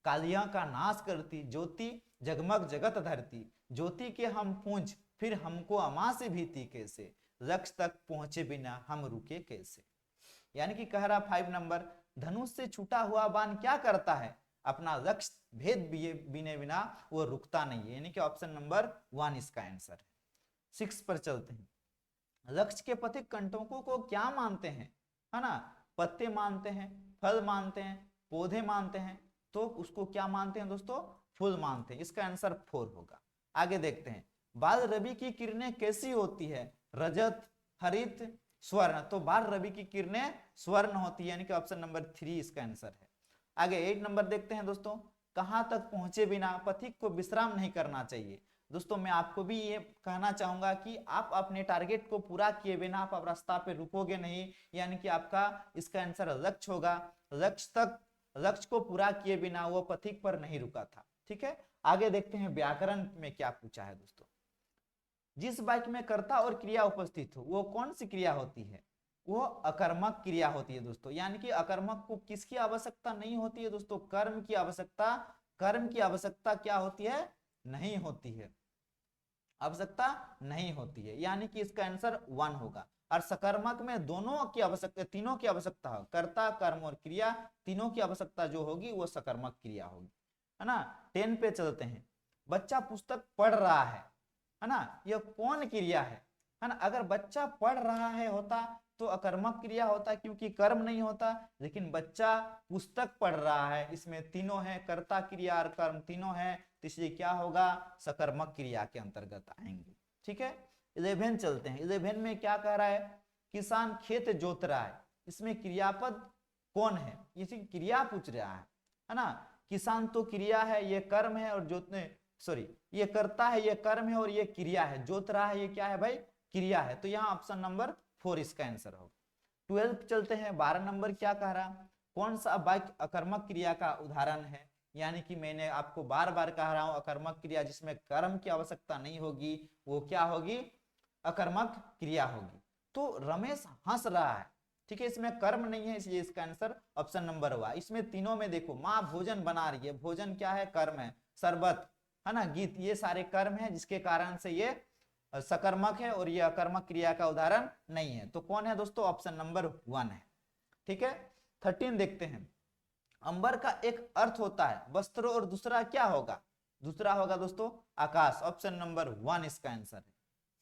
कालिया का नाश करती, ज्योति जगमग जगत धरती। ज्योति के हम पूंज, फिर हमको अमा से भीती कैसे? लक्ष्य तक पहुंचे बिना हम रुके कैसे? यानी कि कह रहा 5 नंबर, धनुष से छूटा हुआ बाण क्या करता है? अपना लक्ष्य भेद बिने बिना वो रुकता नहीं है, यानी कि ऑप्शन नंबर 1 इसका आंसर है। 6 पर चलते हैं। लक्ष्य के पथिक कंटकों को क्या मानते हैं? है ना, पत्ते मानते हैं, फल मानते हैं, पौधे मानते हैं, तो उसको क्या मानते हैं दोस्तों? फूल मानते हैं। इसका आंसर 4 होगा। आगे देखते हैं। बाल रवि की किरणें कैसी होती है? रजत, हरित, स्वर्ण। तो बाल रवि की किरणें स्वर्ण होती है, यानी कि ऑप्शन नंबर 3 इसका आंसर है। आगे 8 नंबर देखते हैं दोस्तों। कहां तक पहुंचे बिना पथिक को विश्राम नहीं करना चाहिए? दोस्तों मैं आपको भी ये कहना चाहूंगा कि आप अपने टारगेट को पूरा किए बिना आप रास्ता पे रुकोगे नहीं, यानी कि आपका इसका आंसर लक्ष्य होगा। लक्ष्य को पूरा किए बिना वो पथिक पर नहीं रुका था। ठीक है, आगे देखते हैं व्याकरण में क्या पूछा है दोस्तों। जिस वाक्य में कर्ता और क्रिया उपस्थित हो वो कौन सी क्रिया होती है? वो अकर्मक क्रिया होती है दोस्तों। यानी कि अकर्मक को किसकी आवश्यकता नहीं होती है दोस्तों? कर्म की आवश्यकता। कर्म की आवश्यकता क्या होती है? नहीं होती है, आवश्यकता नहीं होती है, यानी कि इसका आंसर 1 होगा। और सकर्मक में दोनों की आवश्यकता, तीनों की आवश्यकता हो, कर्ता, कर्म और क्रिया, तीनों की आवश्यकता जो होगी वो सकर्मक क्रिया होगी, है ना। 10 पे चलते हैं। बच्चा पुस्तक पढ़ रहा है ना, यह कौन क्रिया है ना? अगर बच्चा पढ़ रहा है होता तो अकर्मक क्रिया होता क्योंकि कर्म नहीं होता, लेकिन बच्चा पुस्तक पढ़ रहा है, इसमें तीनों है, कर्ता, क्रिया और कर्म तीनों है, तो इसलिए क्या होगा? सकर्मक क्रिया के अंतर्गत आएंगे। ठीक है, 11 चलते हैं। 11 में क्या कह रहा है? किसान खेत जोत रहा है, इसमें क्रियापद कौन है? इसी क्रिया पूछ रहा है ना। किसान तो क्रिया है, ये कर्म है, और जोतने सॉरी ये करता है, ये कर्म है, और ये क्रिया है। जोत रहा है, ये क्या है भाई? क्रिया है। तो यहाँ ऑप्शन नंबर 4 इसका आंसर होगा। 12 चलते हैं, 12 नंबर क्या कह रहा, कौन सा वाक्य अकर्मक क्रिया का उदाहरण है। यानी कि मैंने आपको बार बार कह रहा हूं अकर्मक क्रिया जिसमें कर्म की आवश्यकता नहीं होगी वो क्या होगी, अकर्मक क्रिया होगी। तो रमेश हंस रहा है, ठीक है, इसमें कर्म नहीं है इसलिए इसका आंसर ऑप्शन नंबर हुआ। इसमें तीनों में देखो, माँ भोजन बना रही है, भोजन क्या है, कर्म है, शरबत है ना, गीत, ये सारे कर्म है जिसके कारण से ये सकर्मक है और ये अकर्मक क्रिया का उदाहरण नहीं है। तो कौन है दोस्तों, ऑप्शन नंबर 1 है। ठीक है, 13 देखते हैं। अंबर का एक अर्थ होता है वस्त्र और दूसरा क्या होगा, दूसरा होगा दोस्तों आकाश, ऑप्शन नंबर 1 इसका आंसर है।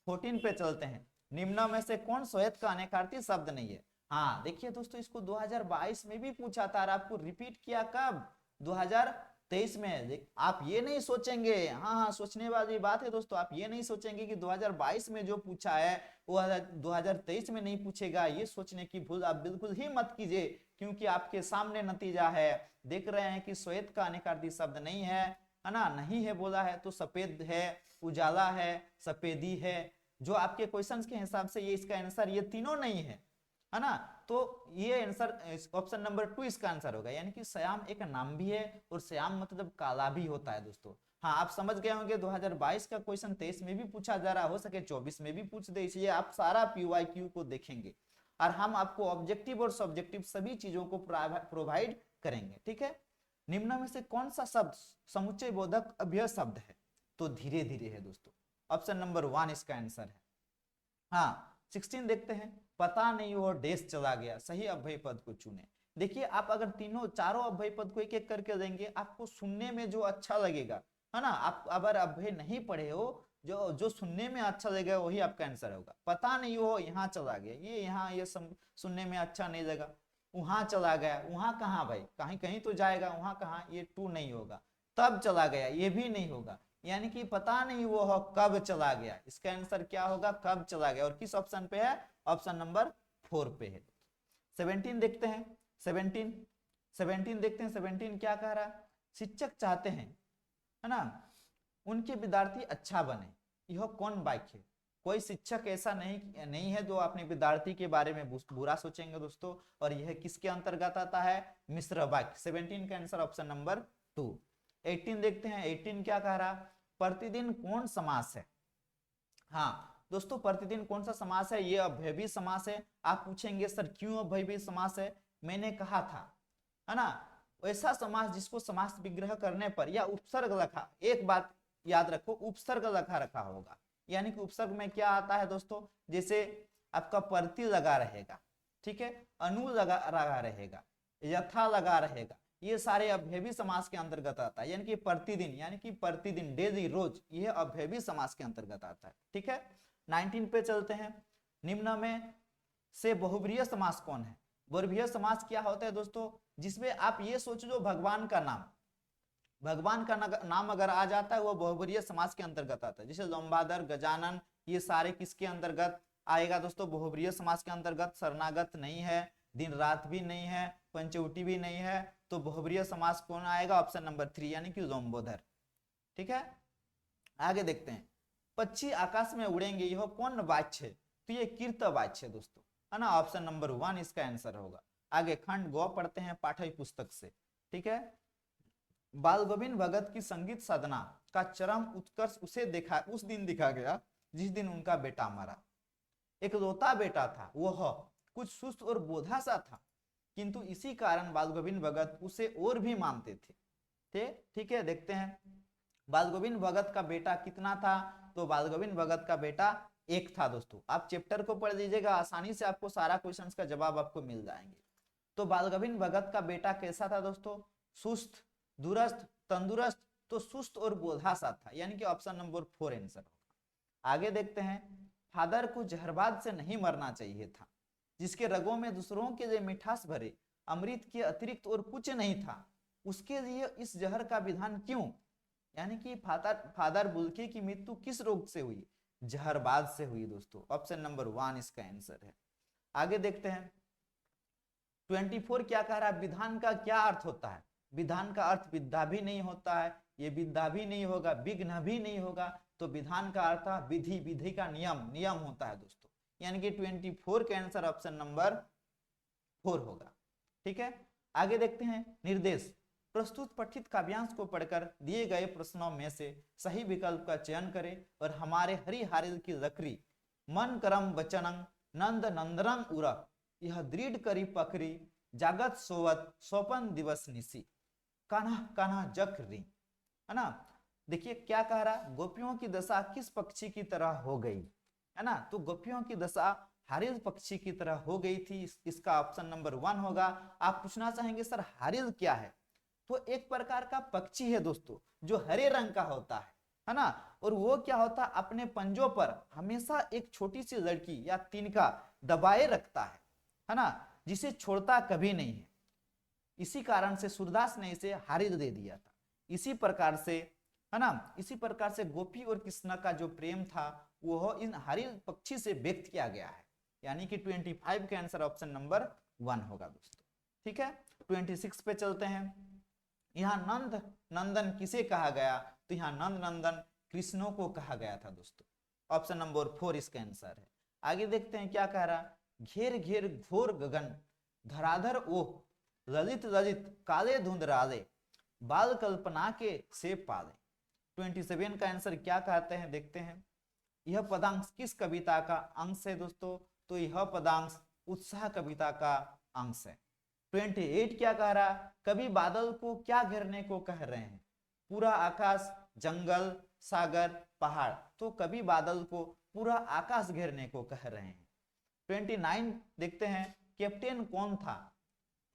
14 पे चलते हैं, निम्न में से कौन श्वेत का अनेकार्थी शब्द नहीं है। हाँ देखिए दोस्तों, इसको 2022 में भी पूछा था और आपको रिपीट किया कब, 2023 में। आप ये नहीं सोचेंगे, हाँ हाँ सोचने वाली बात है दोस्तों, आप ये नहीं सोचेंगे कि 2022 में जो पूछा है वो 2023 में नहीं पूछेगा, ये सोचने की भूल आप बिल्कुल ही मत कीजिए, क्योंकि आपके सामने नतीजा है, देख रहे हैं कि श्वेत का अनेकार्थी शब्द नहीं है ना, नहीं है बोला है तो सफेद है, उजाला है, सफेदी है, जो आपके क्वेश्चंस के हिसाब से ये इसका आंसर ये तीनों नहीं है ना, तो ये आंसर ऑप्शन नंबर 2 इसका आंसर होगा। यानी कि श्याम एक नाम भी है और श्याम मतलब काला भी होता है दोस्तों। हाँ आप समझ गए होंगे 2022 का क्वेश्चन 23 में भी पूछा जा रहा, हो सके 24 में भी पूछ दे, इसलिए आप सारा PYQ को देखेंगे और हम आपको ऑब्जेक्टिव और सब्जेक्टिव सभी चीजों को प्रोवाइड करेंगे। ठीक है, निम्न में से कौन सा शब्द समुच्चय बोधक अव्यय शब्द है, तो धीरे धीरे है दोस्तों, ऑप्शन नंबर 1 इसका आंसर है। हाँ 16 देखते हैं, पता नहीं वो डैश चला गया, सही अव्यय पद को चुने। देखिए आप अगर तीनों चारों अव्यय पद को एक एक करके देंगे आपको सुनने में जो अच्छा लगेगा है ना, आप अगर अव्यय नहीं पढ़े हो जो जो सुनने में अच्छा लगेगा वही आपका आंसर होगा। पता नहीं वो यहाँ चला गया, ये यहाँ ये सुनने में अच्छा नहीं लगा, वहां चला गया, वहां कहाँ भाई, कहीं कहीं तो जाएगा, वहां कहाँ, ये 2 नहीं होगा। तब चला गया ये भी नहीं होगा, यानी कि पता नहीं वो कब चला गया, इसका आंसर क्या होगा, कब चला गया, और किस ऑप्शन पे है, ऑप्शन नंबर 4 पे है। 17 देखते हैं, 17 देखते हैं, 17 क्या कह रहा है, शिक्षक चाहते हैं है ना उनके विद्यार्थी अच्छा बने, यह कौन वाक्य है। कोई शिक्षक ऐसा नहीं है जो अपने विद्यार्थी के बारे में बुरा सोचेंगे दोस्तों, और यह किसके अंतर्गत आता है, मिश्र वाक्य। 17 का आंसर ऑप्शन नंबर 2। 18 देखते हैं, 18 क्या कह रहा, प्रतिदिन कौन समास है। हाँ दोस्तों प्रतिदिन कौन सा समास है, ये अव्ययी समास है। आप पूछेंगे सर क्यों अव्ययी समास है, मैंने कहा था है ना, ऐसा समास जिसको समास विग्रह करने पर या उपसर्ग लखा, एक बात याद रखो उपसर्ग लखा रखा होगा, यानी कि उपसर्ग में क्या आता है दोस्तों, जैसे आपका प्रति लगा रहेगा, ठीक है, अनु लगा रहेगा, यथा लगा रहेगा, ये सारे अव्ययी समास के अंतर्गत आता है। यानी कि प्रतिदिन, यानी कि प्रतिदिन डेली रोज, यह अव्ययी समास के अंतर्गत आता है। ठीक है, 19 पे चलते हैं, निम्न में से बहुब्रीहि समास कौन है। बहुब्रीहि समास क्या होता है दोस्तों, जिसमें आप ये सोच लो भगवान का नाम, भगवान का नाम अगर आ जाता है वो बहुब्रीहि समास के अंतर्गत आता है। जैसे लंबादर, गजानन, ये सारे किसके अंतर्गत आएगा दोस्तों, बहुब्रीहि समास के अंतर्गत। शरणागत नहीं है, दिन रात भी नहीं है, पंचवटी भी नहीं है, तो बहुब्रीहि समास कौन आएगा, ऑप्शन नंबर 3 यानी कि लंबोदर। ठीक है, आगे देखते हैं, पक्षी आकाश में उड़ेंगे, यह कौन वाच्य है, तो ये कीर्त वाच्य है दोस्तों, है ना, ऑप्शन नंबर 1 इसका आंसर होगा। आगे खंड गौ पढ़ते हैं पाठ्य पुस्तक से। ठीक है, बाल गोविंद भगत की संगीत साधना का चरम उत्कर्ष उस दिन दिखा गया जिस दिन उनका बेटा मरा। एक लौता बेटा था, वह कुछ सुस्त और बोधा सा था, किंतु इसी कारण बाल गोविंद भगत उसे और भी मानते थे। ठीक है, देखते हैं बाल गोविंद भगत का बेटा कितना था, तो बाल गोविंद भगत का बेटा 1 था दोस्तों। आप चैप्टर को पढ़ लीजिएगा, आसानी से आपको सारा क्वेश्चंस का जवाब आपको मिल जाएंगे। तो बाल गोविंद भगत का बेटा कैसा था दोस्तों, सुस्त, दूरस्थ, तंदुरुस्त, तो सुस्त और बोधा सा था, यानी कि ऑप्शन नंबर 4 आंसर होगा। आगे देखते हैं, फादर को जहरबाद से नहीं मरना चाहिए था, जिसके रगों में दूसरों के लिए मिठास भरे अमृत के अतिरिक्त और कुछ नहीं था, उसके लिए इस जहर का विधान क्यों। यानी कि फादर बुल्के की मृत्यु किस रोग से हुई, जहरबाद से हुई दोस्तों, ऑप्शन नंबर 1 इसका आंसर है। आगे देखते हैं 24 क्या कह रहा है, विधान का क्या अर्थ होता है। विधान का अर्थ विद्या भी नहीं होता है, ये विद्या भी नहीं होगा, विघ्न भी नहीं होगा, तो विधान का अर्थ विधि, विधि का नियम, नियम होता है दोस्तों। यानी कि 24 का आंसर ऑप्शन नंबर 4 होगा। ठीक है, आगे देखते हैं निर्देश। प्रस्तुत पठित काव्यांश को पढ़कर दिए गए प्रश्नों में से सही विकल्प का चयन करें और हमारे हरि हारिल की लकड़ी मन करम वचनंग नंद नंदरंग उरक यह दृढ़ करी पकड़ी जागत सोवत सोपन दिवस निसी कान्हा कान्हा जक री, है ना। देखिए क्या कह रहा, गोपियों की दशा किस पक्षी की तरह हो गई, है ना। तो गोपियों की दशा हारिल पक्षी की तरह हो गई थी, इसका ऑप्शन नंबर 1 होगा। आप पूछना चाहेंगे सर हारिल क्या है, तो एक प्रकार का पक्षी है दोस्तों जो हरे रंग का होता है ना। और वो क्या होता है, अपने पंजों पर हमेशा एक छोटी सी लड़की या तिनका दबाए रखता है ना, जिसे छोड़ता कभी नहीं है। इसी कारण से सूरदास ने इसे हारिल दे दिया था। इसी प्रकार से, है ना, इसी प्रकार से गोपी और कृष्ण का जो प्रेम था वो इन हारिल पक्षी से व्यक्त किया गया है, यानी कि 25 का आंसर ऑप्शन नंबर 1 होगा दोस्तों। ठीक है, 26 पे चलते हैं। यहाँ नंद नंदन किसे कहा गया, तो यहाँ नंद नंदन कृष्णों को कहा गया था दोस्तों। ऑप्शन नंबर 4 इसका आंसर है। आगे देखते हैं क्या कह रहा, घेर घेर घोर गगन धराधर ओह ललित ललित काले धुंध राले बाल कल्पना के से पाले। 27 का आंसर क्या कहते हैं, देखते हैं। यह पदांश किस कविता का अंश है दोस्तों, तो यह पदांश उत्साह कविता का अंश है। 28 क्या कह रहा, कवि बादल को क्या घेरने को कह रहे हैं, पूरा आकाश जंगल सागर पहाड़, तो कवि बादल को पूरा आकाश घेरने को कह रहे हैं। 29 देखते हैं, कैप्टन कौन था,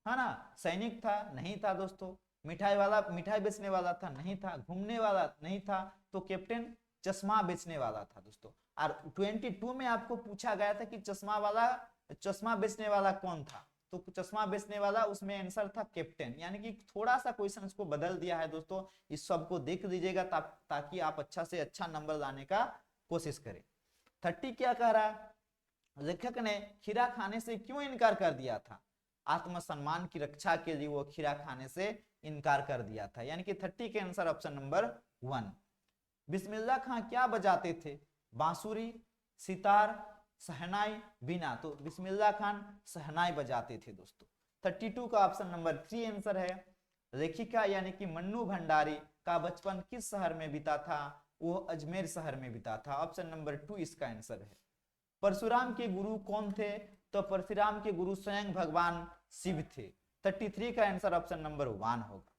है ना, सैनिक था, नहीं था दोस्तों। मिठाई वाला, मिठाई बेचने वाला था, नहीं था। घूमने वाला नहीं था, तो कैप्टन चश्मा बेचने वाला था दोस्तों। और 22 में आपको पूछा गया था कि चश्मा बेचने वाला कौन था, तो चश्मा बेचने वाला उसमें आंसर था कैप्टन, यानी कि थोड़ा सा क्वेश्चन को बदल दिया है दोस्तों। इस सब को देख लीजिएगा ताकि आप अच्छा से अच्छा नंबर लाने का कोशिश करें। 30 क्या कह रहा है, लेखक ने खीरा खाने से क्यों इनकार कर दिया था, आत्मसम्मान की रक्षा के लिए वो खीरा खाने से इनकार कर दिया था, यानी कि 30 के आंसर ऑप्शन नंबर 1। बिस्मिल्लाह खां क्या बजाते थे, बांसुरी सितार सहनाई बीना, तो बिस्मिल्लाह खान सहनाई बजाते थे दोस्तों। 32 का ऑप्शन नंबर 3 आंसर है। लेखिका यानी कि मन्नू भंडारी का बचपन किस शहर में बीता था, वो अजमेर शहर में बीता था। ऑप्शन नंबर 2 इसका आंसर है। परशुराम के गुरु कौन थे, तो परशुराम के गुरु स्वयं भगवान शिव थे। 33 का आंसर ऑप्शन नंबर 1 होगा।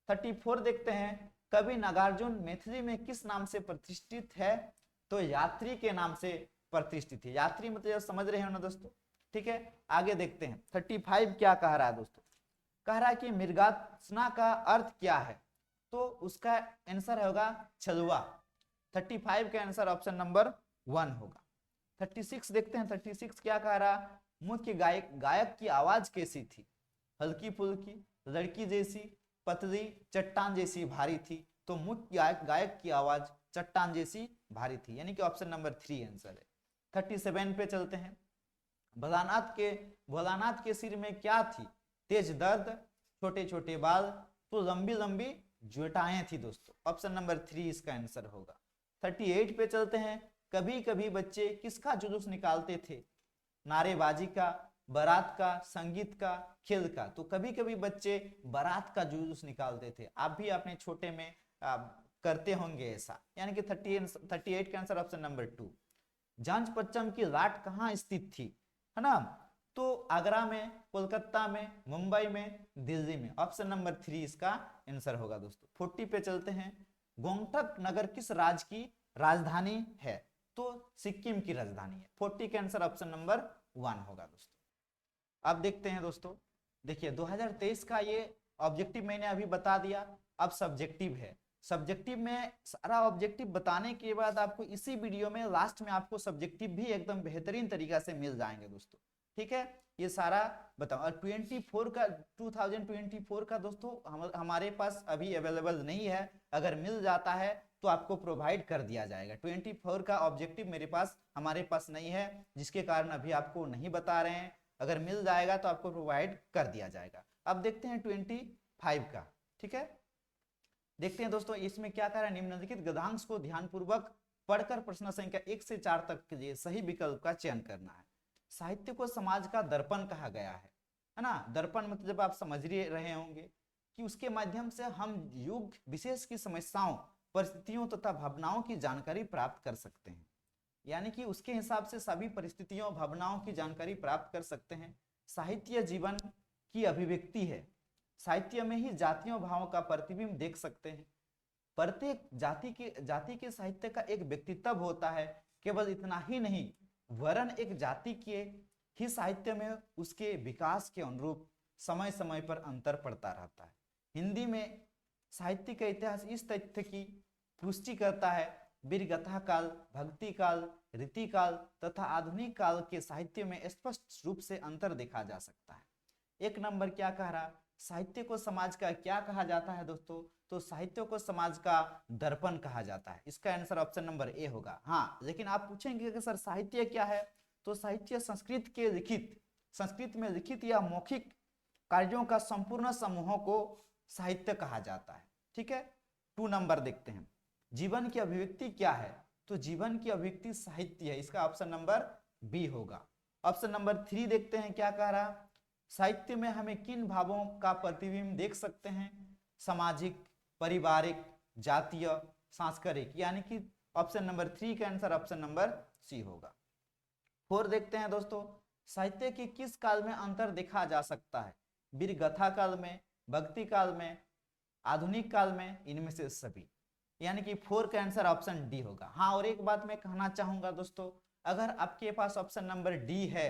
34 देखते हैं, कवि नागार्जुन मैथिली में किस नाम से प्रतिष्ठित है, तो यात्री के नाम से प्रतिष्ठित है। यात्री मतलब समझ रहे हो ना दोस्तों। ठीक है, आगे देखते हैं 35 क्या कह रहा है दोस्तों, कह रहा है कि मृगात्सना का अर्थ क्या है, तो उसका आंसर होगा छलुआ। 35 का आंसर ऑप्शन नंबर 1 होगा। 36 देखते हैं, 36 क्या कह रहा, मुख्य गायक की आवाज कैसी थी, हल्की फुल्की लड़की जैसी पतली चट्टान जैसी भारी थी, तो मुख्य गायक की आवाज चट्टान जैसी भारी थी, यानी कि ऑप्शन नंबर 3 आंसर है। 37 पे चलते हैं, भोलानाथ के सिर में क्या थी, तेज दर्द छोटे छोटे बाल, तो लंबी लंबी जटाएं थी दोस्तों। ऑप्शन नंबर 3 इसका आंसर होगा। 38 पे चलते हैं, कभी कभी बच्चे किसका जुलूस निकालते थे, नारेबाजी का, बारात का, संगीत का, खेल का, तो कभी कभी बच्चे बारात का जुलूस निकालते थे। आप भी अपने छोटे में करते होंगे ऐसा, यानी कि 38 का आंसर ऑप्शन नंबर 2। जांच पच्चम की लाट कहाँ स्थित थी, है ना, तो आगरा में, कोलकाता में, मुंबई में, दिल्ली में। ऑप्शन नंबर 3 इसका आंसर होगा दोस्तों। 40 पे चलते हैं, गोंगटक नगर किस राज्य की राजधानी है, तो सिक्किम की राजधानी है। 40 का आंसर ऑप्शन नंबर 1 होगा दोस्तों। अब देखते हैं दोस्तों, देखिए 2023 का ये ऑब्जेक्टिव मैंने अभी बता दिया, अब सब्जेक्टिव है। सब्जेक्टिव में सारा ऑब्जेक्टिव बताने के बाद आपको इसी वीडियो में लास्ट में आपको सब्जेक्टिव भी एकदम बेहतरीन तरीका से मिल जाएंगे दोस्तों। ठीक है, ये सारा बताओ। और 2024 का दोस्तों हमारे पास अभी अवेलेबल नहीं है, अगर मिल जाता है तो आपको प्रोवाइड कर दिया जाएगा। 24 का ऑब्जेक्टिव मेरे पास, हमारे पास नहीं है, जिसके कारण अभी आपको नहीं बता रहे हैं। अगर मिल जाएगा तो आपको प्रोवाइड कर दिया जाएगा। अब देखते हैं 25 का। ठीक है, देखते हैं दोस्तों इसमें क्या कह रहा है, निम्नलिखित गद्यांश को ध्यानपूर्वक पढ़कर प्रश्न संख्या 1 से 4 तक के लिए सही विकल्प का चयन करना है। साहित्य को समाज का दर्पण कहा गया है, है ना। दर्पण मतलब जब आप समझ रहे होंगे कि उसके माध्यम से हम युग विशेष की समस्याओं, परिस्थितियों तथा भावनाओं की जानकारी प्राप्त कर सकते हैं। यानी कि उसके हिसाब से सभी परिस्थितियों भावनाओं की जानकारी प्राप्त कर सकते हैं। साहित्य जीवन की अभिव्यक्ति है। साहित्य में ही जातियों भावों का प्रतिबिंब देख सकते हैं। प्रत्येक जाति के साहित्य का एक व्यक्तित्व होता है। केवल इतना ही नहीं, वरन एक जाति के ही साहित्य में उसके विकास के अनुरूप समय समय पर अंतर पड़ता रहता है। हिंदी में साहित्य का इतिहास इस तथ्य की पुष्टि करता है। वीरगाथा काल, भक्ति काल, रीति काल तथा आधुनिक काल के साहित्य में स्पष्ट रूप से अंतर देखा जा सकता है। एक नंबर क्या कह रहा, साहित्य को समाज का क्या कहा जाता है दोस्तों? तो साहित्य को समाज का दर्पण कहा जाता है। इसका आंसर ऑप्शन नंबर ए होगा। हाँ, लेकिन आप पूछेंगे कि सर साहित्य क्या है? तो साहित्य संस्कृत में लिखित या मौखिक कार्यों का संपूर्ण समूहों को साहित्य कहा जाता है। ठीक है, 2 नंबर देखते हैं। जीवन की अभिव्यक्ति क्या है? तो जीवन की अभिव्यक्ति साहित्य है। इसका ऑप्शन नंबर बी होगा। ऑप्शन नंबर 3 देखते हैं क्या कह रहा, साहित्य में हमें किन भावों का प्रतिबिंब देख सकते हैं? सामाजिक, पारिवारिक, जातीय, सांस्कृतिक। यानी कि ऑप्शन नंबर 3 का आंसर ऑप्शन नंबर सी होगा। 4 देखते हैं दोस्तों, साहित्य के किस काल में अंतर देखा जा सकता है? वीरगाथा काल में, भक्ति काल में, आधुनिक काल में, इनमें से सभी। यानी कि 4 का आंसर ऑप्शन डी होगा। हाँ, और एक बात मैं कहना चाहूंगा दोस्तों, अगर आपके पास ऑप्शन नंबर डी है,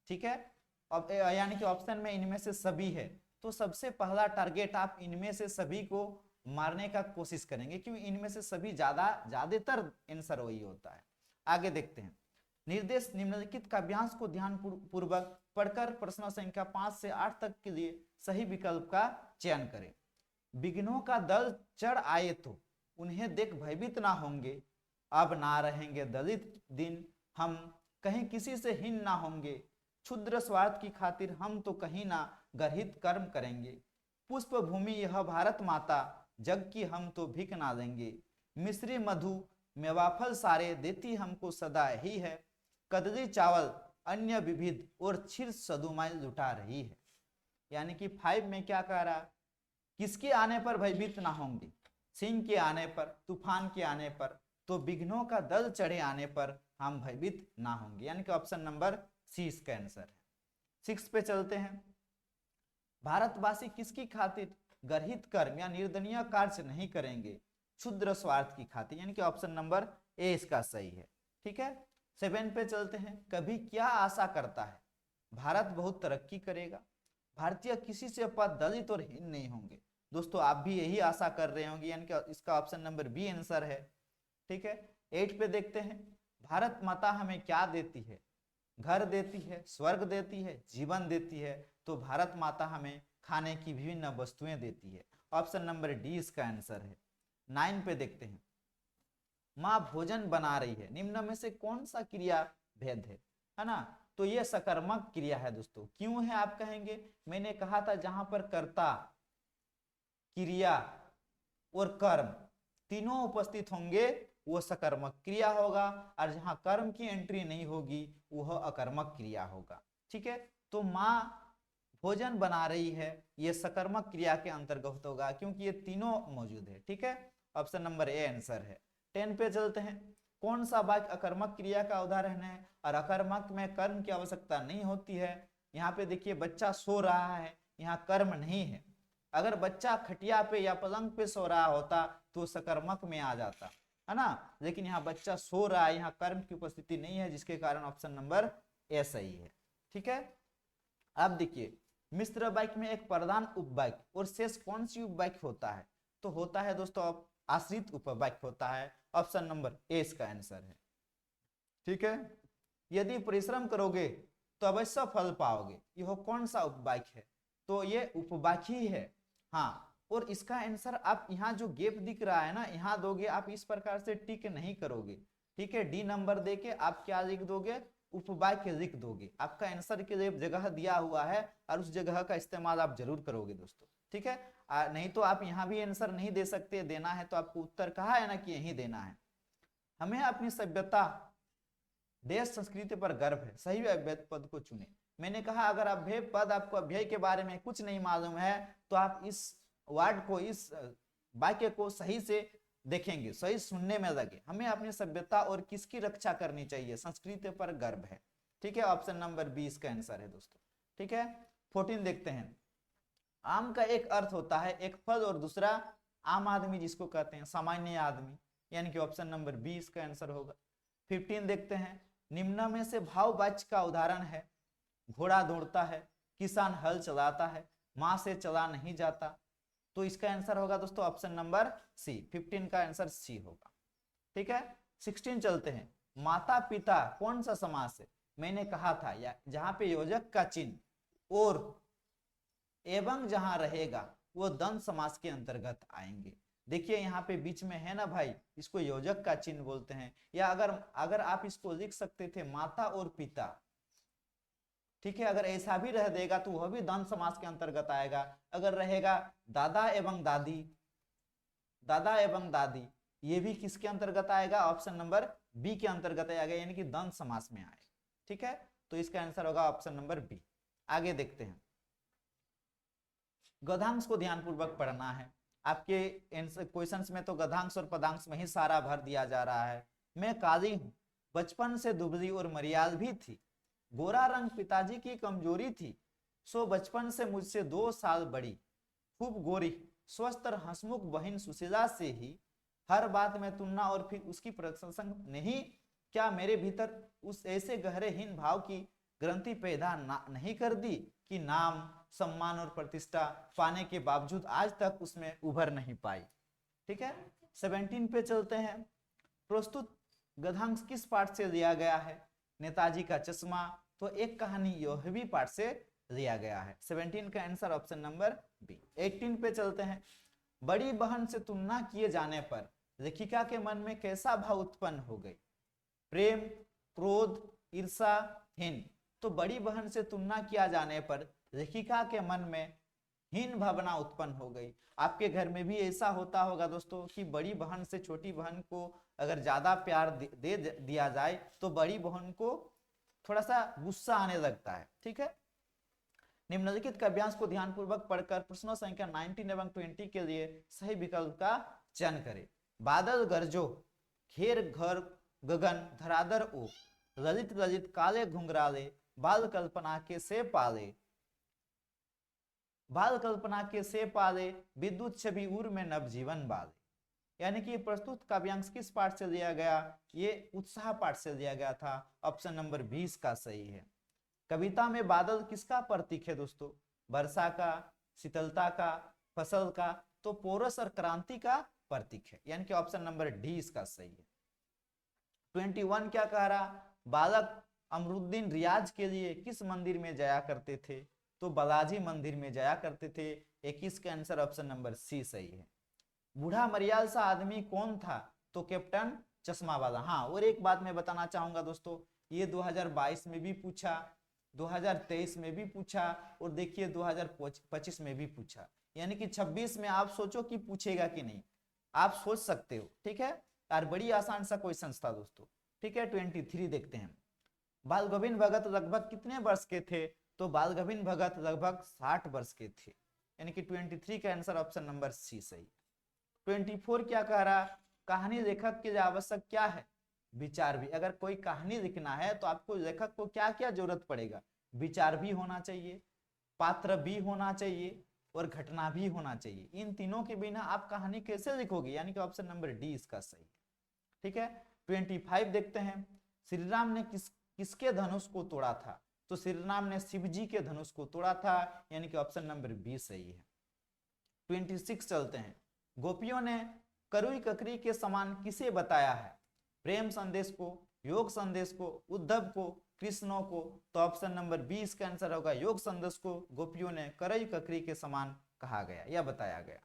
ठीक है, यानी कि ऑप्शन में इनमें से सभी है, तो सबसे पहला टारगेट आप इनमें से सभी को मारने का कोशिश करेंगे, क्योंकि इनमें से सभी ज्यादातर आंसर वही होता है। आगे देखते हैं, निर्देश निम्नलिखित काव्यांश को ध्यान पूर्वक पढ़कर प्रश्न संख्या 5 से 8 तक के लिए सही विकल्प का चयन करें। विघ्नों का दल चढ़ आए तो उन्हें देख भयभीत ना होंगे, अब ना रहेंगे दलित दिन, हम कहीं किसी से हीन ना होंगे, क्षुद्र स्वार्थ की खातिर हम तो कहीं ना गर्हित कर्म करेंगे, पुष्प भूमि यह भारत माता, जग की हम तो भीख ना देंगे, मिश्री मधु मेवाफल सारे देती हमको सदा ही है, कदली चावल अन्य विविध और क्षीर सदुमाई लुटा रही है। यानी कि 5 में क्या कह रहा, किसके आने पर भयभीत ना होंगे? सिंह के आने पर, तूफान के आने पर, तो विघ्नों का दल चढ़े आने पर हम भयभीत ना होंगे। यानी कि ऑप्शन नंबर सी इसका आंसर है। 6 पे चलते हैं, भारतवासी किसकी खातिर गर्हित कर्म या निर्दनीय कार्य नहीं करेंगे? क्षुद्र स्वार्थ की खातिर। यानी कि ऑप्शन नंबर ए इसका सही है। ठीक है, 7 पे चलते हैं, कभी क्या आशा करता है? भारत बहुत तरक्की करेगा, भारतीय किसी से दलित और हीन नहीं होंगे। दोस्तों आप भी यही आशा कर रहे होंगे, यानी कि इसका ऑप्शन नंबर बी आंसर है। ठीक है, 8 पे देखते हैं, भारत माता हमें क्या देती है? घर देती है, स्वर्ग देती है, जीवन देती है, तो भारत माता हमें खाने की विभिन्न वस्तुएं देती है। ऑप्शन नंबर डी इसका आंसर है। 9 पे देखते हैं, माँ भोजन बना रही है, निम्न में से कौन सा क्रिया भेद है ना? तो ये सकर्मक क्रिया है दोस्तों। क्यों है आप कहेंगे? मैंने कहा था जहां पर कर्ता, क्रिया और कर्म तीनों उपस्थित होंगे वो सकर्मक क्रिया होगा, और जहां कर्म की एंट्री नहीं होगी वह अकर्मक क्रिया होगा। ठीक है, तो माँ भोजन बना रही है, ये सकर्मक क्रिया के अंतर्गत होगा, क्योंकि ये तीनों मौजूद है। ठीक है, ऑप्शन नंबर ए आंसर है। 10 पे चलते हैं, कौन सा वाक्य अकर्मक क्रिया का उदाहरण है और अकर्मक में कर्म की आवश्यकता नहीं होती है? यहाँ पे देखिए, बच्चा सो रहा है, यहाँ कर्म नहीं है। अगर बच्चा खटिया पे या पलंग पे सो रहा होता तो सकर्मक में आ जाता, है ना, लेकिन यहाँ बच्चा सो रहा है, यहाँ कर्म की उपस्थिति नहीं है, जिसके कारण ऑप्शन नंबर ए सही है। ठीक है, अब देखिए, मिश्र वाक्य में एक प्रधान उपवाक्य और शेष कौन सी उपवाक्य होता है? तो होता है दोस्तों आश्रित उपवाक्य होता है। ऑप्शन नंबर ए इसका आंसर है। ठीक है, यदि परिश्रम करोगे तो अवश्य फल पाओगे, यह कौन सा उपवाक्य है? तो ये उपवाक्य ही है। हाँ, और इसका आंसर आप यहाँ जो गैप दिख रहा है ना, यहाँ दोगे, आप इस प्रकार से टिक नहीं करोगे। ठीक है, डी नंबर देके आप क्या लिख दोगे? उपवाक्य लिख दोगे। आपका आंसर के लिए जगह दिया हुआ है और उस जगह का इस्तेमाल आप जरूर करोगे दोस्तों। ठीक है, नहीं तो आप यहाँ भी आंसर नहीं दे सकते, देना है तो आपको उत्तर कहा है ना कि यही देना है। हमें अपनी सभ्यता, देश, संस्कृति पर गर्व है, सही अव्यक्त पद को चुने। मैंने कहा अगर अव्यय पद, आपको अव्यय के बारे में कुछ नहीं मालूम है तो आप इस वर्ड को, इस वाक्य को सही से देखेंगे, सही सुनने में लगे। हमें अपनी सभ्यता और किसकी रक्षा करनी चाहिए? संस्कृति पर गर्व है। ठीक है, ऑप्शन नंबर 20 का आंसर है दोस्तों। ठीक है, 14 देखते हैं। आम का एक अर्थ होता है एक फल और दूसरा आम आदमी, जिसको कहते हैं सामान्य आदमी, यानी कि ऑप्शन नंबर 20 का आंसर होगा। 15 देखते हैं। निम्न में से भाववाच्य का उदाहरण है। घोड़ा दौड़ता है, किसान हल चलाता है, मां से चला नहीं जाता। तो इसका आंसर होगा दोस्तों ऑप्शन नंबर सी। 15 का आंसर सी होगा। ठीक है, 16 चलते हैं। माता पिता कौन सा समास है? मैंने कहा था या जहां पे योजक का चिन्ह और एवं जहां रहेगा वो द्वंद्व समास के अंतर्गत आएंगे। देखिए यहाँ पे बीच में है ना भाई, इसको योजक का चिन्ह बोलते हैं। या अगर आप इसको लिख सकते थे माता और पिता, ठीक है, अगर ऐसा भी रह देगा तो वह भी द्वंद्व समास के अंतर्गत आएगा। अगर रहेगा दादा एवं दादी, दादा एवं दादी, ये भी किसके अंतर्गत आएगा? ऑप्शन नंबर बी के अंतर्गत आएगा, यानी कि द्वंद्व समास में आए। ठीक है, तो इसका आंसर होगा ऑप्शन नंबर बी। आगे देखते हैं। गद्यांश को ध्यानपूर्वक पढ़ना है। आपके क्वेश्चंस में तो गद्यांश और पदांश में ही सारा भर दिया जा रहा है। मैं काली हूं, बचपन से दुबली और मरियाल भी थी। गोरा रंग पिताजी की कमजोरी थी, सो बचपन से मुझसे 2 साल बड़ी। खूब गोरी, स्वस्थ और हंसमुख बहन सुशीला से ही हर बात में तुलना और फिर उसकी प्रशंसा नहीं, क्या मेरे भीतर उस ऐसे गहरे हीन भाव की ग्रंथि पैदा नहीं कर दी कि नाम, सम्मान और प्रतिष्ठा पाने के बावजूद आज तक उसमें उभर नहीं पाई। ठीक है, 17 पे चलते हैं। प्रस्तुत गद्यांश किस पाठ से लिया गया है? नेताजी का चश्मा, तो एक कहानी यह भी पाठ से लिया गया है। 17 का आंसर ऑप्शन नंबर बी। 18 पे चलते हैं। बड़ी बहन से तुलना किए जाने पर लेखिका के मन में कैसा भाव उत्पन्न हो गई? प्रेम, क्रोध, ईर्षा, हीन। तो बड़ी बहन से तुलना किया जाने पर लेखिका के मन में हीन भावना उत्पन्न हो गई। आपके घर में भी ऐसा होता होगा दोस्तों कि बड़ी बहन से छोटी बहन को अगर ज्यादा प्यार दे दिया जाए तो बड़ी बहन को थोड़ा सा गुस्सा आने लगता है। ठीक है, निम्नलिखित काव्यांश को ध्यानपूर्वक पढ़कर प्रश्नों संख्या 19 एवं 20 के लिए सही विकल्प का चयन करें। बादल गरजो, घेर घर गगन, धराधर ओ, ललित ललित काले घुंघराले, बाल कल्पना के से पाले, बाल कल्पना के से पाले, विद्युत छवि उर में नवजीवन बाले। यानी कि प्रस्तुत काव्यांश किस पाठ से लिया गया? ये उत्साह पाठ से लिया गया था। ऑप्शन नंबर 20 का सही है। कविता में बादल किसका प्रतीक है दोस्तों? वर्षा का, शीतलता का, फसल का। तो पोरस और क्रांति का प्रतीक है, यानी कि ऑप्शन नंबर डी इसका सही है। 21 क्या कह रहा? बालक अमरुद्दीन रियाज के लिए किस मंदिर में जाया करते थे? तो बालाजी मंदिर में जाया करते थे। 21 का आंसर ऑप्शन नंबर सी सही है। बूढ़ा मरियाल सा आदमी कौन था? तो कैप्टन चश्मा वाला। हाँ, और एक बात मैं बताना चाहूंगा दोस्तों, ये 2022 में भी पूछा, 2023 में भी पूछा और देखिए 2025 में भी पूछा। यानी कि 26 में आप सोचो कि पूछेगा कि नहीं, आप सोच सकते हो। ठीक है यार, बड़ी आसान सा क्वेश्चन था दोस्तों। ठीक है, 23 देखते हैं। बाल गोविंद भगत लगभग कितने वर्ष के थे? तो बाल गोविंद भगत लगभग 60 वर्ष के थे, यानी कि 23 का आंसर ऑप्शन नंबर सी सही। 24 क्या कह रहा? कहानी लेखक के लिए आवश्यक क्या है? विचार भी। अगर कोई कहानी लिखना है तो आपको लेखक को क्या क्या जरूरत पड़ेगा? विचार भी होना चाहिए, पात्र भी होना चाहिए और घटना भी होना चाहिए। इन तीनों के बिना आप कहानी कैसे लिखोगे? यानी कि ऑप्शन नंबर डी इसका सही है। ठीक है, 25 देखते हैं। श्री राम ने किसके धनुष को तोड़ा था? तो श्री राम ने शिव जी के धनुष को तोड़ा था, यानी कि ऑप्शन नंबर बी सही है। 26 चलते हैं। गोपियों ने करुई ककरी के समान किसे बताया है? प्रेम संदेश को, योग संदेश को, उद्धव को, कृष्णों को। तो ऑप्शन नंबर 20 का आंसर होगा योग संदेश को गोपियों ने करई ककरी के समान कहा गया या बताया गया।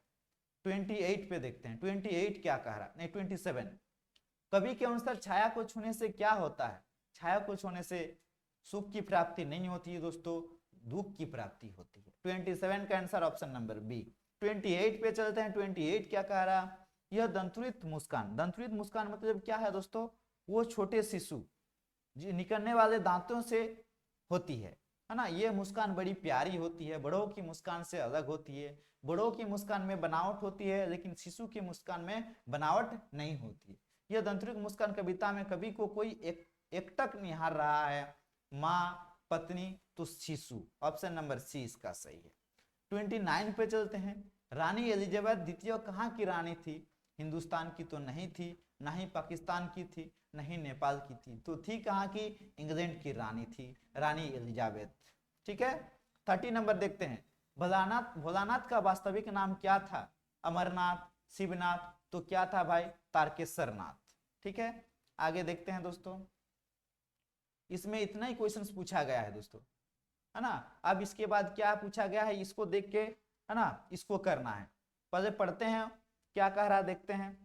28 पे देखते हैं। 28 क्या कह रहा? नहीं, 27। कवि के अनुसार छाया को छूने से क्या होता है? छाया को छूने से सुख की प्राप्ति नहीं होती है दोस्तों, दुख की प्राप्ति होती है। 27 का आंसर ऑप्शन नंबर बी। 28 पे चलते हैं। 28 क्या कह रहा? यह दंतुरित मुस्कान। दंतुरित मुस्कान मतलब क्या है दोस्तों? वो छोटे शिशु निकलने वाले दांतों से होती है। है ना। ये मुस्कान बड़ी प्यारी होती है, बड़ों की मुस्कान से अलग होती है। बड़ों की मुस्कान में बनावट होती है, लेकिन शिशु की मुस्कान में बनावट नहीं होती। यह दंतरिक मुस्कान कविता में कवि को कोई एकटक निहार रहा है, माँ, पत्नी तो शिशु। ऑप्शन नंबर सी इसका सही है। 29 पे चलते हैं। रानी एलिजाबेथ द्वितीय कहाँ की रानी थी? हिंदुस्तान की तो नहीं थी, ना ही पाकिस्तान की थी, ना ही नेपाल की थी, तो थी कहाँ की? इंग्लैंड की रानी थी, रानी एलिजाबेथ। ठीक है। 30 नंबर देखते हैं। भोलानाथ, भोलानाथ का वास्तविक नाम क्या था? अमरनाथ, शिवनाथ, तो क्या था भाई? तारकेश्वर नाथ। ठीक है। आगे देखते हैं दोस्तों। इसमें इतना ही क्वेश्चंस पूछा गया है दोस्तों, है ना। अब इसके बाद क्या पूछा गया है, इसको देख के, है ना, इसको करना है। पहले पढ़ते हैं क्या कह रहा, देखते हैं।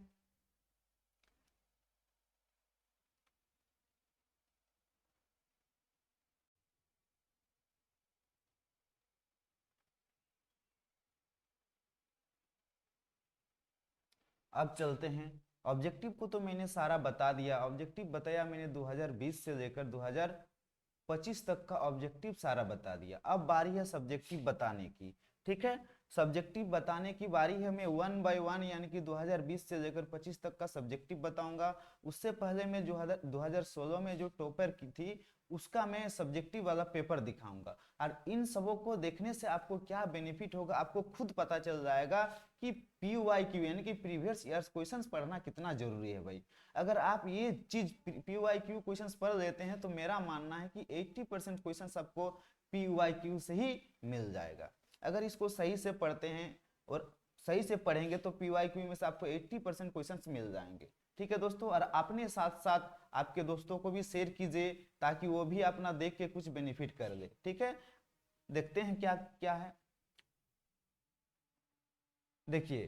अब चलते हैं। ऑब्जेक्टिव को तो मैंने सारा बता दिया, ऑब्जेक्टिव बताया मैंने 2020 से लेकर 2025 तक का ऑब्जेक्टिव सारा बता दिया। अब बारी है सब्जेक्टिव बताने की। ठीक है। सब्जेक्टिव बताने की बारी है। मैं 1 बाय 1 यानी कि 2020 से लेकर 25 तक का सब्जेक्टिव बताऊंगा। उससे पहले मैं जो 2016 में जो टॉपर की थी उसका मैं सब्जेक्टिव वाला पेपर दिखाऊंगा। और इन सबों को देखने से आपको क्या बेनिफिट होगा, आपको खुद पता चल जाएगा कि PYQ यानी कि प्रीवियस ईयर्स क्वेश्चंस पढ़ना कितना जरूरी है भाई। अगर आप ये चीज PYQ क्वेश्चंस पढ़ लेते हैं तो मेरा मानना है कि 80% क्वेश्चंस आपको PYQ से ही मिल जाएगा। अगर इसको सही से पढ़ते हैं और सही से पढ़ेंगे तो PYQ में से आपको 80% क्वेश्चंस मिल जाएंगे। ठीक है दोस्तों। और अपने साथ साथ आपके दोस्तों को भी शेयर कीजिए ताकि वो भी अपना देख के कुछ बेनिफिट कर ले। ठीक है। देखते हैं क्या क्या है। देखिए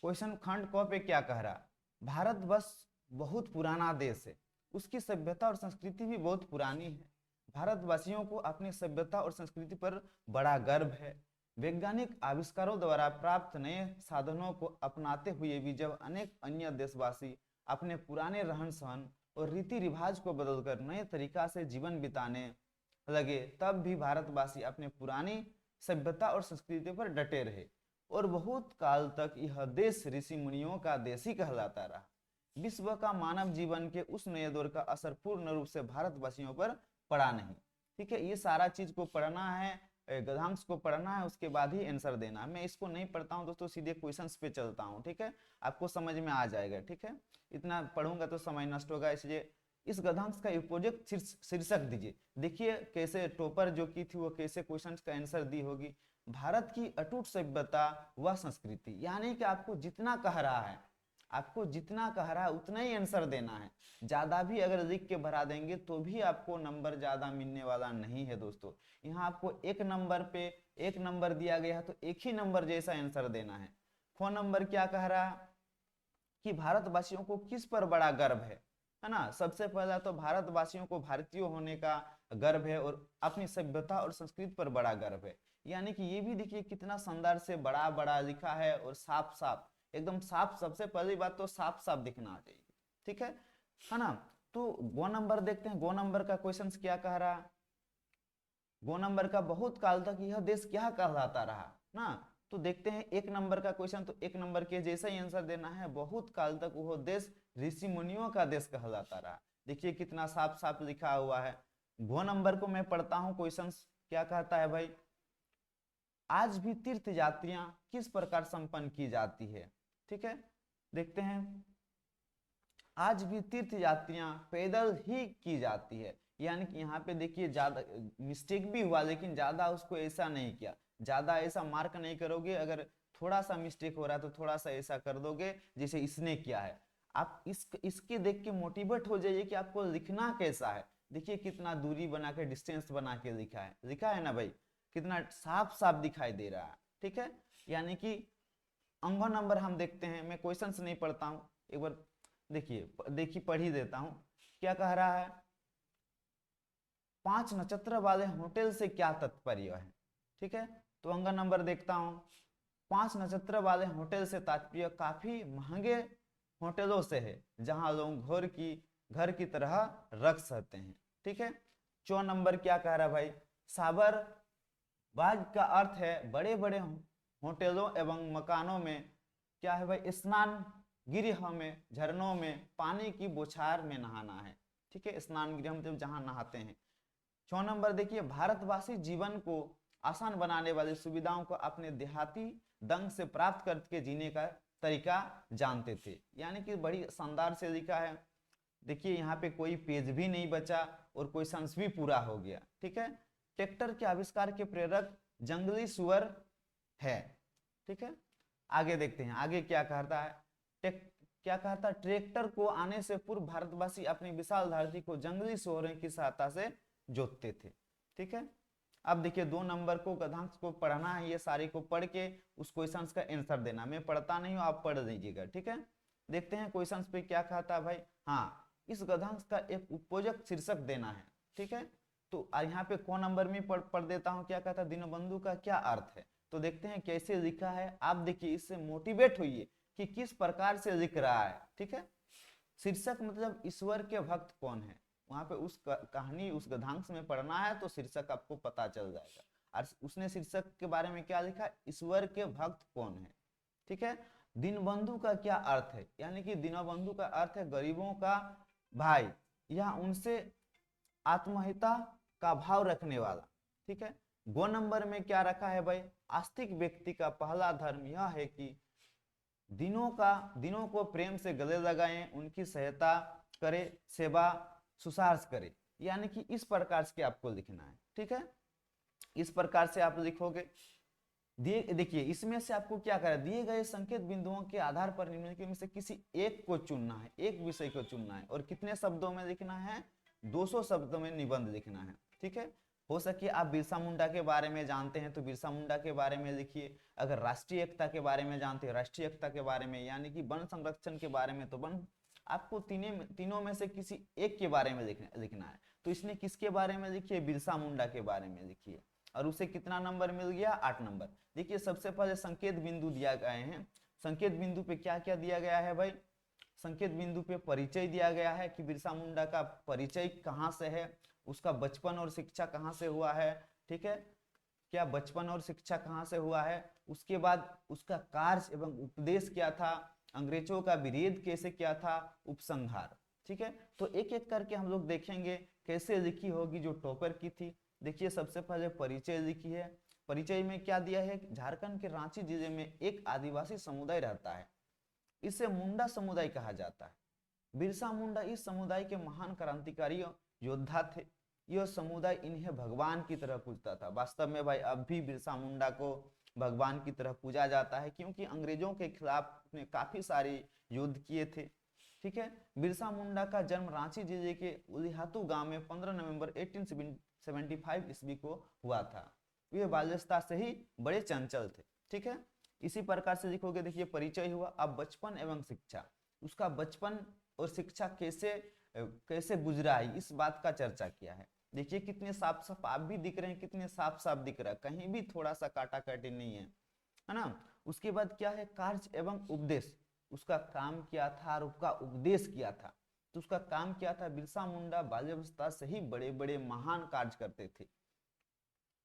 क्वेश्चन खंड क पे क्या कह रहा। भारत बस बहुत पुराना देश है, उसकी सभ्यता और संस्कृति भी बहुत पुरानी है। भारतवासियों को अपनी सभ्यता और संस्कृति पर बड़ा गर्व है। वैज्ञानिक आविष्कारों द्वारा प्राप्त नए साधनों को अपनाते हुए भी जब अनेक अन्य देशवासी अपने पुराने रहन सहन और रीति रिवाज को बदलकर नए तरीका से जीवन बिताने लगे, तब भी भारतवासी अपने पुरानी सभ्यता और संस्कृति पर डटे रहे और बहुत काल तक यह देश ऋषि मुनियों का देश ही कहलाता रहा। विश्व का मानव जीवन के उस नए दौर का असर पूर्ण रूप से भारतवासियों पर पड़ा नहीं। ठीक है। ये सारा चीज को पढ़ना है, गद्यांश को पढ़ना है, उसके बाद ही आंसर देना है। मैं इसको नहीं पढ़ता हूँ दोस्तों, सीधे क्वेश्चंस पे चलता हूँ। ठीक है। आपको समझ में आ जाएगा। ठीक है। इतना पढ़ूंगा तो समय नष्ट होगा, इसलिए इस गद्यांश का उपयोजक शीर्षक दीजिए। देखिए कैसे टॉपर जो की थी वो कैसे क्वेश्चन का आंसर दी होगी। भारत की अटूट सभ्यता व संस्कृति, यानी कि आपको जितना कह रहा है, आपको जितना कह रहा है उतना ही आंसर देना है। ज्यादा भी अगर लिख के भरा देंगे तो भी आपको नंबर ज्यादा मिलने वाला नहीं है दोस्तों। यहाँ आपको एक नंबर पे एक नंबर दिया गया है तो एक ही नंबर जैसा आंसर देना है। फोन नंबर क्या कह रहा है कि भारतवासियों को किस पर बड़ा गर्व है ना। सबसे पहला तो भारतवासियों को भारतीय होने का गर्व है और अपनी सभ्यता और संस्कृति पर बड़ा गर्व है। यानी कि ये भी देखिए कितना शानदार से बड़ा बड़ा लिखा है और साफ साफ, एकदम साफ। सबसे पहली बात तो साफ साफ दिखना चाहिए। ठीक है ना। तो गो नंबर देखते हैं, गो नंबर का क्वेश्चन क्या कह रहा। गो नंबर का बहुत काल तक यह देश क्या कहलाता रहा ना। तो देखते हैं एक नंबर का क्वेश्चन, तो एक नंबर के जैसा ही आंसर देना है। बहुत काल तक वह देश ऋषि मुनियों का देश कहलाता रहा। देखिए कितना साफ साफ लिखा हुआ है। गो नंबर को मैं पढ़ता हूं, क्वेश्चन क्या कहता है भाई। आज भी तीर्थ यात्रियां किस प्रकार संपन्न की जाती है। ठीक है। देखते हैं। आज भी तीर्थ यात्रियां पैदल ही की जाती है। यानी कि यहाँ पे देखिए ज्यादा मिस्टेक भी हुआ, लेकिन ज्यादा उसको ऐसा नहीं किया, ज्यादा ऐसा मार्क नहीं करोगे। अगर थोड़ा सा मिस्टेक हो रहा है तो थोड़ा सा ऐसा कर दोगे जैसे इसने किया है। आप इसके देख के मोटिवेट हो जाइए कि आपको लिखना कैसा है। देखिए कितना दूरी बना के डिस्टेंस बना के लिखा है ना भाई, कितना साफ साफ दिखाई दे रहा है। ठीक है। यानी कि अंगों नंबर हम देखते हैं, मैं क्वेश्चंस नहीं पढ़ता हूं, एक बार देखिए पढ़ ही देता हूं। क्या कह रहा है, 5 नक्षत्र वाले होटल से क्या तात्पर्य है। ठीक है। तो अंगन नंबर देखता हूं। 5 नक्षत्र वाले होटल से तात्पर्य काफी महंगे होटलों से है जहां लोग घर की तरह रख सकते हैं। ठीक है। 4 नंबर क्या कह रहा है भाई, साबरबाज का अर्थ है बड़े बड़े होटलों एवं मकानों में क्या है भाई, स्नान गृह में, झरनों में पानी की बौछार में नहाना है। ठीक है, स्नान गृह मतलब जहां नहाते हैं। 6 नंबर देखिए, भारतवासी जीवन को आसान बनाने वाली सुविधाओं को अपने देहाती दंग से प्राप्त करके जीने का तरीका जानते थे। यानी कि बड़ी शानदार से लिखा है। देखिए यहाँ पे कोई पेज भी नहीं बचा और क्वेश्चन भी पूरा हो गया। ठीक है, ट्रैक्टर के आविष्कार के प्रेरक जंगली सुअर है। ठीक है, आगे देखते हैं आगे क्या कहता है। क्या कहता है, ट्रैक्टर को आने से पूर्व भारतवासी अपनी विशाल धरती को जंगली सुअरों की सहायता से जोतते थे। ठीक है, अब देखिए 2 नंबर को गद्यांश को पढ़ना है, ये सारे को पढ़ के उस क्वेश्चन का आंसर देना। मैं पढ़ता नहीं हूं, आप पढ़ लीजिएगा। ठीक है, देखते हैं क्वेश्चन पे क्या कहता है भाई। हाँ, इस गद्यांश का एक उपयोजक शीर्षक देना है। ठीक है, तो यहाँ पे कौन नंबर में पढ़ देता हूँ। क्या कहता है, दीनबंधु का क्या अर्थ है। तो देखते हैं कैसे लिखा है। आप देखिए इससे मोटिवेट होइए कि किस प्रकार से लिख रहा है। ठीक है, शीर्षक मतलब ईश्वर के भक्त कौन है, वहां पे उस कहानी उस गद्यांश में पढ़ना है तो शीर्षक आपको पता चल जाएगा। और उसने शीर्षक के बारे में क्या लिखा, ईश्वर के भक्त कौन है। ठीक है, दीनबंधु का क्या अर्थ है, यानी कि दीनबंधु का अर्थ है गरीबों का भाई या उनसे आत्महिता का भाव रखने वाला। ठीक है, 2 नंबर में क्या रखा है भाई, आस्तिक व्यक्ति का पहला धर्म यह है कि दिनों को प्रेम से गले लगाएं, उनकी सहायता करे, सेवा सुसार्स करे। यानी कि इस प्रकार से आपको लिखना है। ठीक है, इस प्रकार से आप लिखोगे। देखिए इसमें से आपको क्या करना, दिए गए संकेत बिंदुओं के आधार पर निम्नलिखित में से किसी एक को चुनना है, एक विषय को चुनना है। और कितने शब्दों में लिखना है, 200 शब्दों में निबंध लिखना है। ठीक है, हो सके आप बिरसा मुंडा के बारे में जानते हैं तो बिरसा मुंडा के बारे में लिखिए। अगर राष्ट्रीय एकता के बारे में जानते हैं, राष्ट्रीय एकता के बारे में, यानी कि वन संरक्षण के बारे में, तो वन आपको तीनों में से किसी एक के बारे में लिखना है। तो इसने किसके बारे में लिखिए, बिरसा मुंडा के बारे में लिखिए। और उसे कितना नंबर मिल गया, 8 नंबर। देखिए सबसे पहले संकेत बिंदु दिया गए हैं। संकेत बिंदु पे क्या क्या दिया गया है भाई, संकेत बिंदु पे परिचय दिया गया है कि बिरसा मुंडा का परिचय कहाँ से है, उसका बचपन और शिक्षा कहाँ से हुआ है। ठीक है, क्या बचपन और शिक्षा कहाँ से हुआ है, उसके बाद उसका कार्य एवं उपदेश क्या था, अंग्रेजों का विरोध कैसे किया था, उपसंहार। ठीक है, तो एक एक करके हम लोग देखेंगे कैसे लिखी होगी जो टॉपर की थी। देखिए सबसे पहले परिचय लिखी है। परिचय में क्या दिया है, झारखंड के रांची जिले में एक आदिवासी समुदाय रहता है, इसे मुंडा समुदाय कहा जाता है। बिरसा मुंडा इस समुदाय के महान क्रांतिकारी योद्धा थे। यह समुदाय इन्हें भगवान की तरह पूजता था। वास्तव में भाई अब भी बिरसा मुंडा को भगवान की तरह पूजा जाता है, क्योंकि अंग्रेजों के खिलाफ ने काफी सारे युद्ध किए थे। ठीक है, बिरसा मुंडा का जन्म रांची जिले के उलिहातू गांव में 15 नवंबर 1875 ईस्वी को हुआ था। वे बाल्यवस्था से ही बड़े चंचल थे। ठीक है, इसी प्रकार से लिखोगे। देखिए परिचय हुआ, अब बचपन एवं शिक्षा, उसका बचपन और शिक्षा कैसे गुजरा है, इस बात का चर्चा किया है। देखिए कितने साफ साफ आप भी दिख रहे हैं, कितने साफ साफ दिख रहा है, कहीं भी थोड़ा सा काटा काटी नहीं है ना। उसके बाद क्या है, कार्य एवं उपदेश, उसका काम क्या था और उसका उपदेश क्या था। तो उसका काम क्या था, बिरसा मुंडा बाल्यावस्था से ही बड़े बड़े महान कार्य करते थे।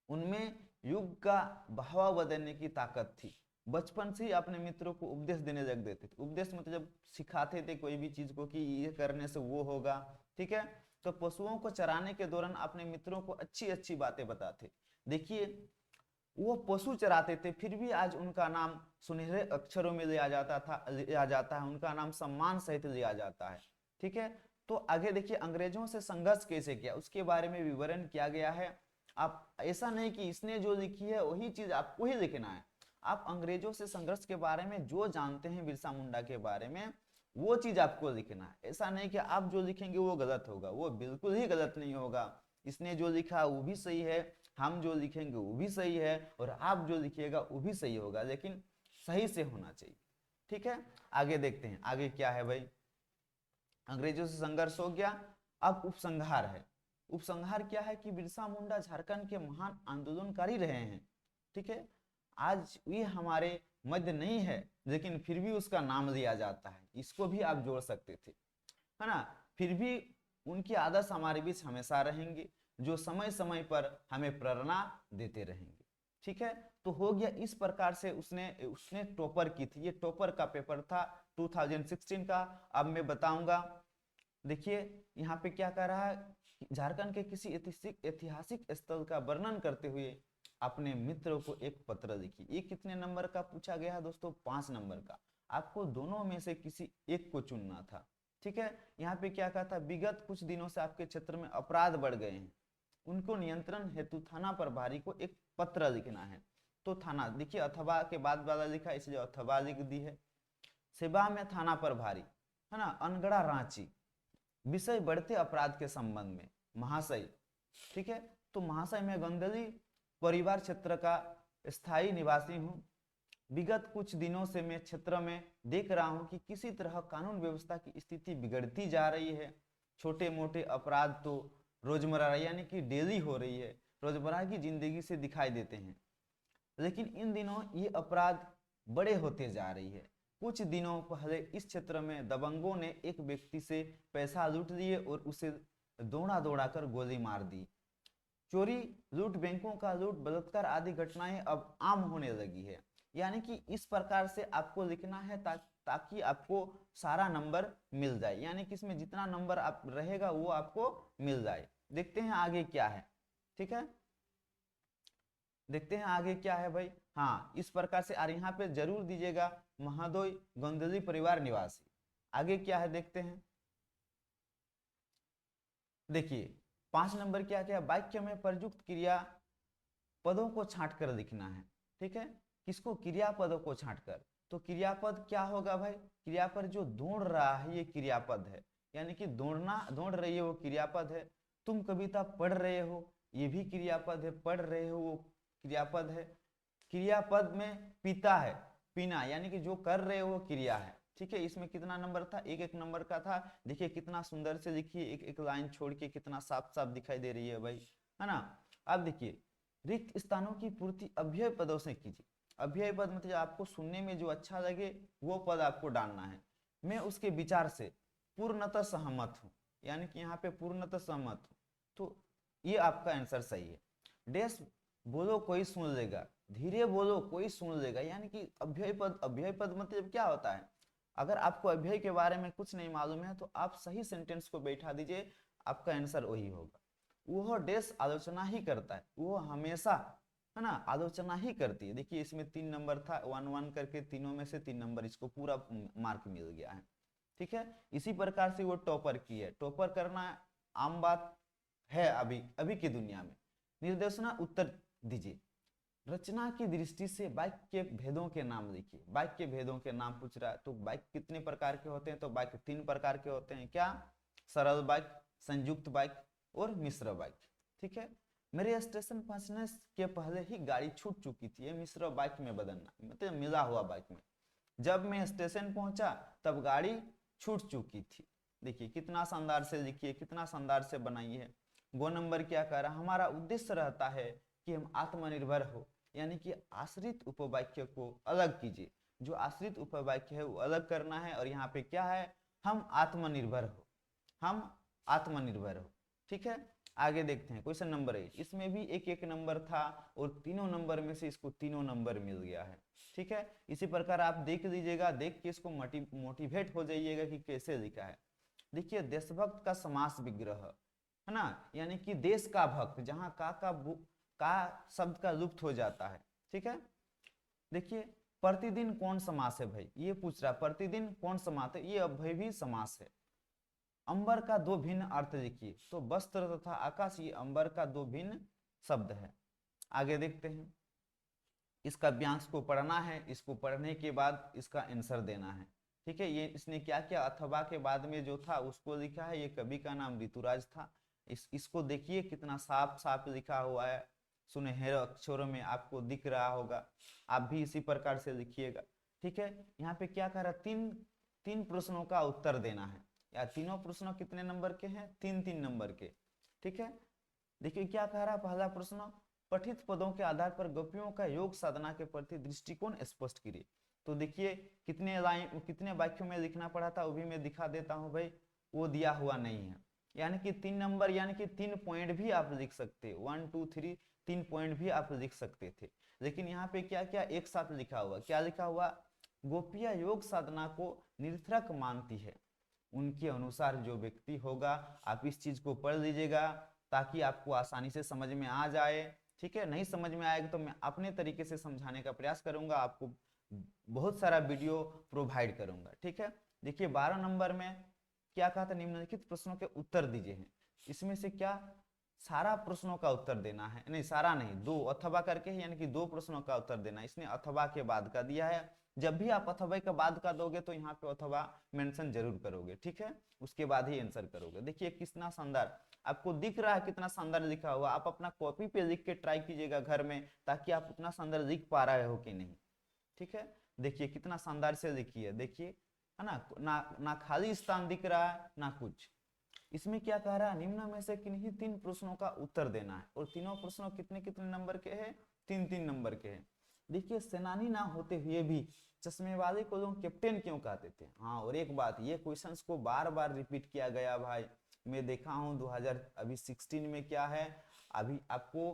उनमें युग का बहाव बदलने की ताकत थी। बचपन से ही अपने मित्रों को उपदेश देने लग देते थे। उपदेश मतलब सिखाते थे कोई भी चीज को कि ये करने से वो होगा। ठीक है, तो पशुओं को चराने के दौरान अपने मित्रों को अच्छी अच्छी बातें बताते। देखिए वो पशु चराते थे, फिर भी आज उनका नाम सुनहरे अक्षरों में लिया जाता है, उनका नाम सम्मान सहित लिया जाता है। ठीक है, तो आगे देखिए अंग्रेजों से संघर्ष कैसे किया, उसके बारे में विवरण किया गया है। आप ऐसा नहीं कि इसने जो लिखी है वही चीज आपको ही लिखना है। आप अंग्रेजों से संघर्ष के बारे में जो जानते हैं बिरसा मुंडा के बारे में, वो चीज आपको लिखना है। ऐसा नहीं कि आप जो लिखेंगे वो गलत होगा, वो बिल्कुल ही गलत नहीं होगा। इसने जो लिखा वो भी सही है, हम जो लिखेंगे वो भी सही है, और आप जो लिखिएगा वो भी सही होगा, लेकिन सही से होना चाहिए। ठीक है, आगे देखते हैं आगे क्या है भाई। अंग्रेजों से संघर्ष हो गया, अब उपसंहार है। उपसंहार क्या है कि बिरसा मुंडा झारखंड के महान आंदोलनकारी रहे हैं। ठीक है, आज ये हमारे मध्य नहीं है, लेकिन फिर भी उसका नाम लिया जाता है, इसको भी आप जोड़ सकते थे, है ना। फिर भी उनकी आदर्श हमारे बीच हमेशा रहेंगे। जो समय समय पर हमें प्रेरणा देते रहेंगे। ठीक है, तो हो गया इस प्रकार से उसने उसने टॉपर की थी। ये टॉपर का पेपर था 2016 का। अब मैं बताऊंगा, देखिए यहाँ पे क्या कह रहा है, झारखंड के किसी ऐतिहासिक स्थल का वर्णन करते हुए अपने मित्र को एक पत्र लिखी। ये कितने नंबर का पूछा गया है दोस्तों? 5 नंबर का। आपको दोनों में से किसी एक को चुनना था। ठीक है, यहाँ पे क्या कहा था, विगत कुछ दिनों से आपके क्षेत्र में अपराध बढ़ गए हैं, उनको नियंत्रण हेतु थाना प्रभारी को एक पत्र लिखना है। तो थाना, देखिए अथवा के बाद वाला लिखा इसलिए अथवा लिख दी है। सेवा में थाना प्रभारी, है ना, अनगढ़ा रांची, विषय बढ़ते अपराध के संबंध में महाशय। ठीक है, तो महाशय मैं गंदली परिवार क्षेत्र का स्थायी निवासी हूँ। विगत कुछ दिनों से मैं क्षेत्र में देख रहा हूँ कि किसी तरह कानून व्यवस्था की स्थिति बिगड़ती जा रही है। छोटे मोटे अपराध तो रोजमर्रा यानी कि डेली हो रही है, रोजमर्रा की जिंदगी से दिखाई देते हैं, लेकिन इन दिनों ये अपराध बड़े होते जा रही है। कुछ दिनों पहले इस क्षेत्र में दबंगों ने एक व्यक्ति से पैसा लूट लिए और उसे दौड़ा दौड़ा कर गोली मार दी। चोरी, लूट, बैंकों का लूट, बलात्कार आदि घटनाएं अब आम होने लगी है। यानी कि इस प्रकार से आपको लिखना है ताकि आपको सारा नंबर मिल जाए, यानी कि इसमें जितना नंबर आप रहेगा वो आपको मिल जाए। देखते हैं आगे क्या है। ठीक है, देखते हैं आगे क्या है भाई। हाँ, इस प्रकार से, और यहाँ पे जरूर दीजिएगा महादोई गोंदली परिवार निवासी। आगे क्या है देखते हैं। देखिए 5 नंबर क्या क्या, वाक्य में प्रयुक्त क्रिया पदों को छांटकर लिखना है। ठीक है, किसको? क्रियापदों को छांटकर। तो क्रियापद क्या होगा भाई? क्रियापद जो दौड़ रहा है ये क्रियापद है, यानी कि दौड़ना, दौड़ रही है वो क्रियापद है। तुम कविता पढ़ रहे हो ये भी क्रियापद है, पढ़ रहे हो वो क्रियापद है। क्रियापद में पीता है, पीना, यानी कि जो कर रहे हो वो क्रिया है। ठीक है, इसमें कितना नंबर था? एक एक नंबर का था। देखिए कितना सुंदर से लिखिए, एक एक लाइन छोड़ के कितना साफ साफ दिखाई दे रही है भाई, है ना। अब देखिए, रिक्त स्थानों की पूर्ति अव्यय पदों से कीजिए। अव्यय पद मतलब आपको सुनने में जो अच्छा लगे वो पद आपको डालना है। मैं उसके विचार से पूर्णतः सहमत हूँ, यानी कि यहाँ पे पूर्णतः सहमत हूँ, तो ये आपका आंसर सही है। डैश बोलो कोई सुन लेगा, धीरे बोलो कोई सुन लेगा, यानी कि अव्यय पद, अव्यय पद मतलब क्या होता है? अगर आपको अव्यय के बारे में कुछ नहीं मालूम है तो आप सही सेंटेंस को बैठा दीजिए, आपका आंसर वही होगा। वो डैश आलोचना ही करता है, वो हमेशा, है ना, आलोचना ही करती है। देखिए इसमें 3 नंबर था, 1 1 करके तीनों में से 3 नंबर इसको पूरा मार्क मिल गया है। ठीक है, इसी प्रकार से वो टॉपर की है। टॉपर करना आम बात है अभी अभी की दुनिया में। निर्देशना उत्तर दीजिए। रचना की दृष्टि से वाक्य के भेदों के नाम लिखिए। वाक्य के भेदों के नाम पूछ रहा है, तो वाक्य कितने प्रकार के होते हैं? तो वाक्य 3 प्रकार के होते हैं। क्या? सरल वाक्य, संयुक्त वाक्य और मिश्र वाक्य। ठीक है, मेरे स्टेशन पहुंचने के पहले ही गाड़ी छूट चुकी थी, ये मिश्र वाक्य में बदलना, मतलब मिला हुआ वाक्य में। जब मैं स्टेशन पहुंचा तब गाड़ी छूट चुकी थी। देखिए कितना शानदार से लिखिए, कितना शानदार से बनाइए। 2 नंबर क्या कह रहा है, हमारा उद्देश्य रहता है कि हम आत्मनिर्भर हो, यानी कि आश्रित उपवाक्य को अलग कीजिए। जो आश्रित उपवाक्य है वो अलग करना है, और यहाँ पे क्या है, हम आत्मनिर्भर हो, हम आत्मनिर्भर हो। ठीक है, आगे देखते हैं क्वेश्चन नंबर 8। इसमें भी एक एक नंबर था और तीनों नंबर में से इसको तीनों नंबर मिल गया है। ठीक है, इसी प्रकार आप देख लीजिएगा, देख के इसको मोटिवेट हो जाइएगा कि कैसे लिखा है। देखिए देशभक्त का समास विग्रह, है ना, यानी कि देश का भक्त, जहां का शब्द का लुप्त हो जाता है। ठीक है, देखिए प्रतिदिन कौन समास है भाई, ये पूछ रहा है प्रतिदिन कौन समास है, ये अव्ययी समास है। अंबर का 2 भिन्न अर्थ लिखिए। तो वस्त्र तथा आकाश, ये अंबर का 2 भिन्न शब्द है। आगे देखते हैं, इसका व्यांश को पढ़ना है, इसको पढ़ने के बाद इसका आंसर देना है। ठीक है, ये इसने क्या किया, अथवा के बाद में जो था उसको लिखा है। ये कवि का नाम ऋतुराज था। इसको देखिए कितना साफ साफ लिखा हुआ है, सुनहरे अक्षरों में आपको दिख रहा होगा। आप भी इसी प्रकार से लिखिएगा। ठीक है, यहाँ पे क्या कह रहा है, तीन प्रश्नों का उत्तर देना है। या तीनों प्रश्न कितने नंबर के हैं? 3 नंबर के। ठीक है, देखिए क्या कह रहा है पहला प्रश्न, पठित पदों के आधार पर गप्यों का योग साधना के प्रति दृष्टिकोण स्पष्ट कीजिए। तो देखिए कितने लाइन, कितने वाक्यों में लिखना पड़ा था वो भी मैं दिखा देता हूं भाई, वो दिया हुआ नहीं है। यानी कि 3 नंबर यानी कि 3 पॉइंट भी आप लिख सकते, 1 2 3 3 पॉइंट भी आप लिख सकते थे। लेकिन यहाँ पे क्या क्या एक साथ लिखा हुआ, क्या लिखा हुआ, गोपियां योग साधना को निरर्थक मानती है, उनके अनुसार जो व्यक्ति होगा। आप इस चीज को पढ़ लीजिएगा ताकि आपको आसानी से समझ में आ जाए। ठीक है, नहीं समझ में आएगा तो मैं अपने तरीके से समझाने का प्रयास करूंगा, आपको बहुत सारा वीडियो प्रोवाइड करूंगा। ठीक है, देखिए 12 नंबर में क्या कहा था, निम्नलिखित प्रश्नों के उत्तर दीजिए हैं। इसमें से क्या सारा प्रश्नों का उत्तर देना है, नहीं सारा नहीं, दो अथवा करके, यानी कि 2 प्रश्नों का उत्तर देना है। इसने अथवा के बाद का दिया है, जब भी आप अथवा के बाद का दोगे तो यहाँ पे अथवा मेंशन जरूर करोगे। ठीक है, उसके बाद ही आंसर करोगे। देखिए कितना शानदार आपको दिख रहा है, कितना शानदार लिखा हुआ। आप अपना कॉपी पे लिख के ट्राई कीजिएगा घर में, ताकि आप उतना शानदार लिख पा रहे हो कि नहीं। ठीक है, देखिए कितना शानदार से लिखिए, देखिए है ना खाली स्थान दिख रहा है ना कुछ। इसमें क्या कह रहा है, निम्न में से किन्हीं 3 प्रश्नों का उत्तर देना है, और तीनों प्रश्नों कितने कितने नंबर के हैं, 3-3 नंबर के हैं। देखिए सेनानी ना होते हुए भी चश्मे वाले को लोग कैप्टन क्यों कहते थे। हाँ, और एक बात, ये क्वेश्चंस को बार बार रिपीट किया गया भाई, मैं देखा हूँ 2016 में क्या है, अभी आपको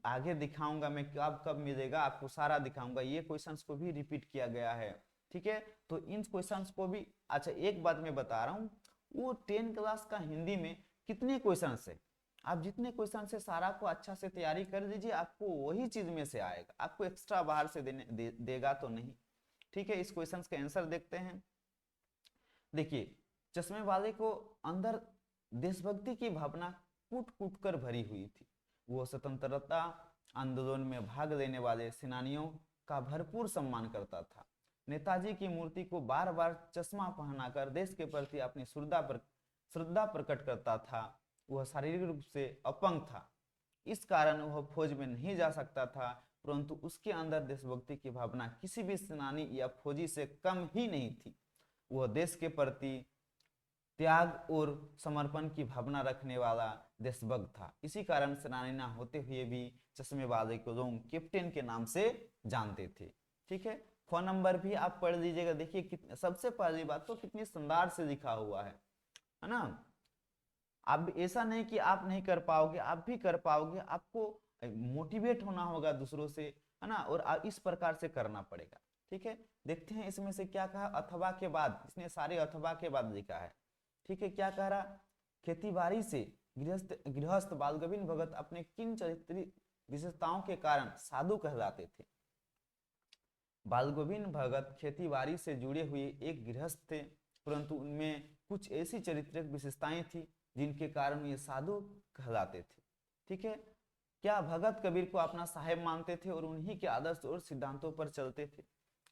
आगे दिखाऊंगा मैं, कब कब मिलेगा आपको सारा दिखाऊंगा। ये क्वेश्चंस को भी रिपीट किया गया है। ठीक है, तो इन क्वेश्चंस को भी, अच्छा एक बात मैं बता रहा हूँ, वो 10 क्लास का हिंदी में कितने क्वेश्चन है, आप जितने क्वेश्चन से सारा को अच्छा से तैयारी कर लीजिए, आपको वही चीज में से आएगा, आपको एक्स्ट्रा बाहर से देगा तो नहीं। ठीक है, इस क्वेश्चन का आंसर देखते हैं। देखिए चश्मे वाले को अंदर देशभक्ति की भावना कूट कूट कर भरी हुई थी। वो स्वतंत्रता आंदोलन में भाग लेने वाले सेनानियों का भरपूर सम्मान करता था। नेताजी की मूर्ति को बार बार चश्मा पहनाकर देश के प्रति अपनी श्रद्धा प्रकट करता था। वह शारीरिक रूप से अपंग था, इस कारण वह फौज में नहीं जा सकता था, परंतु उसके अंदर देशभक्ति की भावना किसी भी सेनानी या फौजी से कम ही नहीं थी। वह देश के प्रति त्याग और समर्पण की भावना रखने वाला देशभक्त था। इसी कारण सेनानी ना होते हुए भी चश्मे वाले को लोग कैप्टन के नाम से जानते थे। ठीक है, फोन नंबर भी आप पढ़ लीजिएगा। देखिए सबसे पहली बात तो कितनी शानदार से लिखा हुआ है ना। आप ऐसा नहीं कि आप नहीं कर पाओगे, आप भी कर पाओगे, आपको मोटिवेट होना होगा दूसरों से, है ना, और इस प्रकार से करना पड़ेगा। ठीक है, देखते हैं इसमें से क्या कहा, अथवा के बाद, इसने सारे अथवा के बाद लिखा है। ठीक है, क्या कह रहा, खेती बाड़ी से गृहस्थ बाल गोविंद भगत अपने किन चरित्रीय विशेषताओं के कारण साधु कहलाते थे। बाल गोविंद भगत खेती बाड़ी से जुड़े हुए एक गृहस्थ थे, परंतु उनमें कुछ ऐसी चारित्रिक विशेषताएं थी जिनके कारण ये साधु कहलाते थे। ठीक है, क्या भगत कबीर को अपना साहेब मानते थे और उन्हीं के आदर्श और सिद्धांतों पर चलते थे।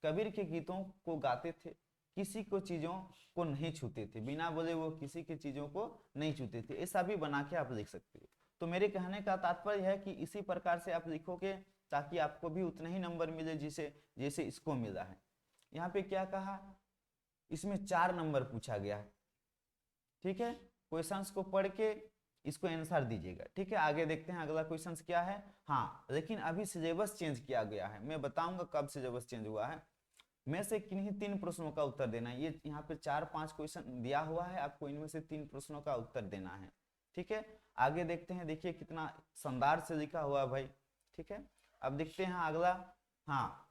कबीर के गीतों को गाते थे, किसी को चीजों को नहीं छूते थे, बिना बोले वो किसी की चीजों को नहीं छूते थे। ऐसा भी बना के आप लिख सकते हो। तो मेरे कहने का तात्पर्य है कि इसी प्रकार से आप लिखोगे ताकि आपको भी उतने ही नंबर मिले जैसे इसको मिला है। यहाँ पे क्या कहा, इसमें 4 नंबर पूछा गया है। ठीक है, क्वेश्चंस को पढ़ के इसको आंसर दीजिएगा। ठीक है, आगे देखते हैं अगला क्वेश्चन क्या है। हाँ, लेकिन अभी सिलेबस चेंज किया गया है, मैं बताऊंगा कब सिलेबस चेंज हुआ है। में से किन्हीं 3 प्रश्नों का उत्तर देना है। ये यहाँ पे 4-5 क्वेश्चन दिया हुआ है, आपको इनमें से 3 प्रश्नों का उत्तर देना है। ठीक है, आगे देखते हैं। देखिए कितना शानदार से लिखा हुआ है भाई। ठीक है, अब देखते हैं अगला। हाँ,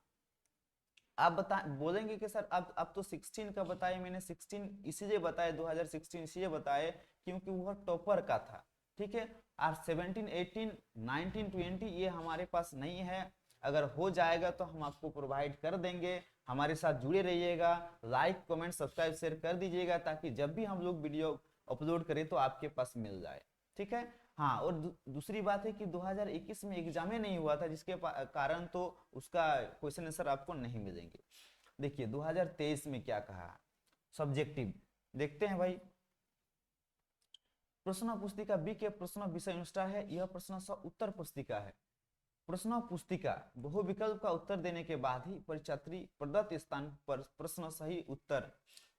आप बता बोलेंगे कि सर अब तो 16 का बताए, मैंने 16 इसीलिए बताया, 2016 इसलिए बताए क्योंकि वह टॉपर का था। ठीक है, और 17, 18, 19, 20 ये हमारे पास नहीं है। अगर हो जाएगा तो हम आपको प्रोवाइड कर देंगे। हमारे साथ जुड़े रहिएगा, लाइक कमेंट सब्सक्राइब शेयर कर दीजिएगा, ताकि जब भी हम लोग वीडियो अपलोड करें तो आपके पास मिल जाए। ठीक है, हाँ, और दूसरी बात है कि 2021 में एग्जाम ही नहीं हुआ था, जिसके कारण तो उसका क्वेश्चन आंसर आपको नहीं मिलेंगे। देखिए 2023 में क्या कहा, सब्जेक्टिव देखते हैं भाई। प्रश्न पुस्तिका बी के प्रश्न विषय अनुसार है, यह प्रश्न उत्तर पुस्तिका है। प्रश्न पुस्तिका बहुविकल्प का उत्तर देने के बाद ही परीक्षार्थी प्रदत्त स्थान पर प्रश्न सही उत्तर,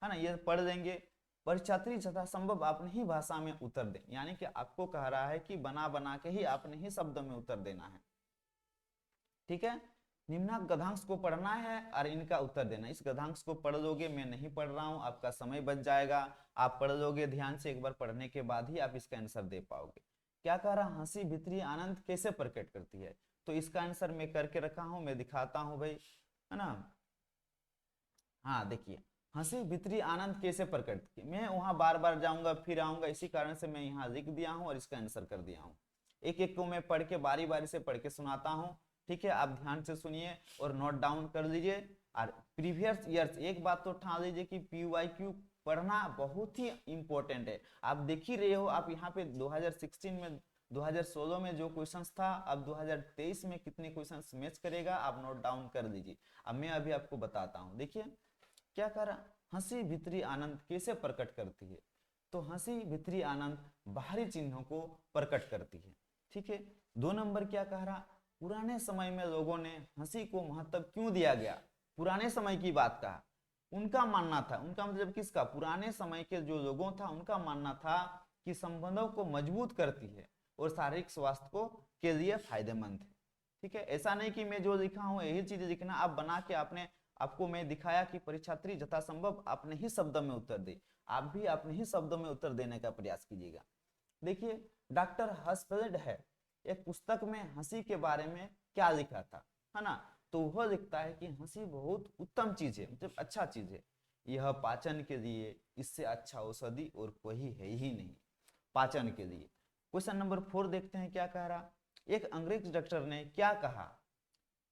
है ना, ये पढ़ लेंगे। परीक्षार्थी यथासंभव अपनी ही भाषा में उत्तर दें, यानी कि आपको कह रहा है कि बना बना के ही अपने ही शब्दों में उत्तर देना है। ठीक है, निम्नांक गधांश को पढ़ना है और इनका उत्तर देना। इस गधांश को पढ़ लोगे, मैं नहीं पढ़ रहा हूं, आपका समय बच जाएगा। आप पढ़ लोगे ध्यान से, एक बार पढ़ने के बाद ही आप इसका आंसर दे पाओगे। क्या कह रहा, हंसी भीतरी आनंद कैसे प्रकट करती है? तो इसका आंसर मैं करके रखा हूं, मैं दिखाता हूं भाई, है ना। हाँ देखिए, हंसी भीतरी आनंद कैसे प्रकट की, मैं वहां बार बार जाऊंगा फिर आऊंगा, इसी कारण से मैं यहाँ लिख दिया हूँ और इसका आंसर कर दिया हूँ। एक एक को मैं पढ़ के बारी बारी से पढ़ के सुनाता हूँ, ठीक है। आप ध्यान से सुनिए और नोट डाउन कर लीजिए। और प्रीवियस ईयर्स, एक बात तो ठान लीजिए कि PYQ पढ़ना बहुत ही इंपॉर्टेंट है। आप देख ही रहे हो, आप यहाँ पे 2016 में 2016 में जो क्वेश्चंस था, अब 2023 में कितने क्वेश्चंस मैच करेगा, आप नोट डाउन कर लीजिए। अब मैं अभी आपको बताता हूँ। देखिए क्या कह रहा, हंसी भीतरी आनंद कैसे प्रकट करती है? तो हंसी भीतरी आनंद बाहरी चिन्हों को प्रकट करती है, ठीक है। 2 नंबर क्या कह रहा, पुराने समय में लोगों ने हंसी को महत्व क्यों दिया गया? पुराने समय की बात कहा, उनका मानना था, उनका मतलब किसका, पुराने समय के जो लोगों था उनका मानना था कि संबंधों को मजबूत करती है और शारीरिक स्वास्थ्य को के लिए फायदेमंद है, ठीक है। ऐसा नहीं कि मैं जो लिखा हूं यही चीज लिखना, आप बना के आपने, आपको मैं दिखाया कि परीक्षार्थी यथासंभव अपने ही शब्दों में उत्तर दे, आप भी अपने ही शब्दों में उत्तर देने का प्रयास कीजिएगा। देखिए डॉक्टर हर्षफील्ड है, एक पुस्तक में हंसी के बारे में क्या लिखा था, है ना। तो वह लिखता है कि हंसी बहुत उत्तम चीज है, मतलब अच्छा चीज है, यह पाचन के लिए इससे अच्छा औषधि और कोई है ही नहीं, पाचन के लिए। क्वेश्चन नंबर 4 देखते हैं क्या कह रहा, एक अंग्रेज डॉक्टर ने क्या कहा?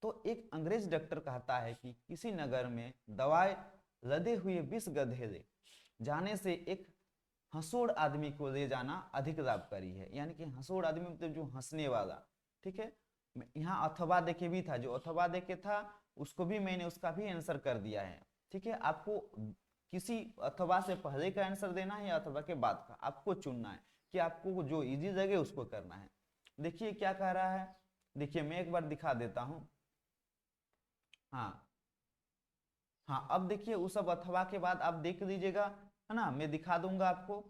तो एक अंग्रेज डॉक्टर कहता है कि किसी नगर में दवाई लदे हुए 20 गधे ले जाने से एक हंसोड़ आदमी को ले जाना अधिक लाभकारी है। यानी कि हंसोड़ आदमी मतलब जो हंसने वाला, ठीक है। यहाँ अथवा देखे भी था, जो अथवा देखे था उसको भी मैंने उसका भी आंसर कर दिया है, ठीक है। आपको किसी अथवा से पहले का आंसर देना है या अथवा के बाद का, आपको चुनना है कि आपको जो इजी लगे उसको करना है। देखिए क्या कह रहा है, देखिए मैं एक बार दिखा देता हूं। हाँ हाँ, अब देखिए उस सब अथवा के बाद आप देख लीजिएगा, है ना, मैं दिखा दूंगा आपको।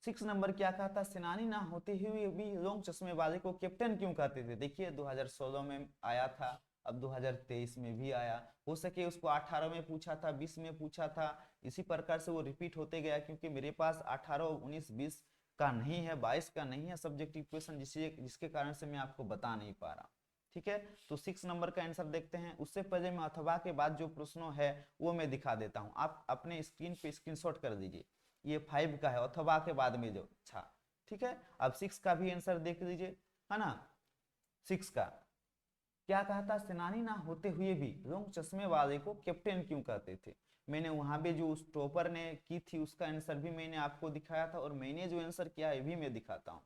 6 नंबर क्या कहा था, सेनानी ना होते हुए भी लोग चश्मे वाले को कैप्टन क्यों कहते थे? देखिए 2016 में आया था, अब 2023 में भी आया, हो सके उसको 18 में पूछा था, 20 में पूछा था, इसी प्रकार से वो रिपीट होते गया, क्योंकि मेरे पास 18, 19, 20 का नहीं है, 22 का नहीं है सब्जेक्टिव क्वेश्चन, जिसके कारण से मैं आपको बता नहीं पा रहा, ठीक है। तो 6 नंबर का आंसर देखते हैं। उससे पहले मैं अथवा के बाद जो प्रश्नों है वो मैं दिखा देता हूं, आप अपने स्क्रीन पे स्क्रीनशॉट कर दीजिए। ये 5 का है, अथवा के बाद में जो, अच्छा ठीक है। अब 6 का भी आंसर देख लीजिए, है ना। 6 का क्या कहा था, सेनानी ना होते हुए भी लोग चश्मे वाले को कैप्टन क्यों कहते थे? मैंने वहां पे जो उस टॉपर ने की थी उसका आंसर भी मैंने आपको दिखाया था, और मैंने जो आंसर किया है भी मैं दिखाता हूँ।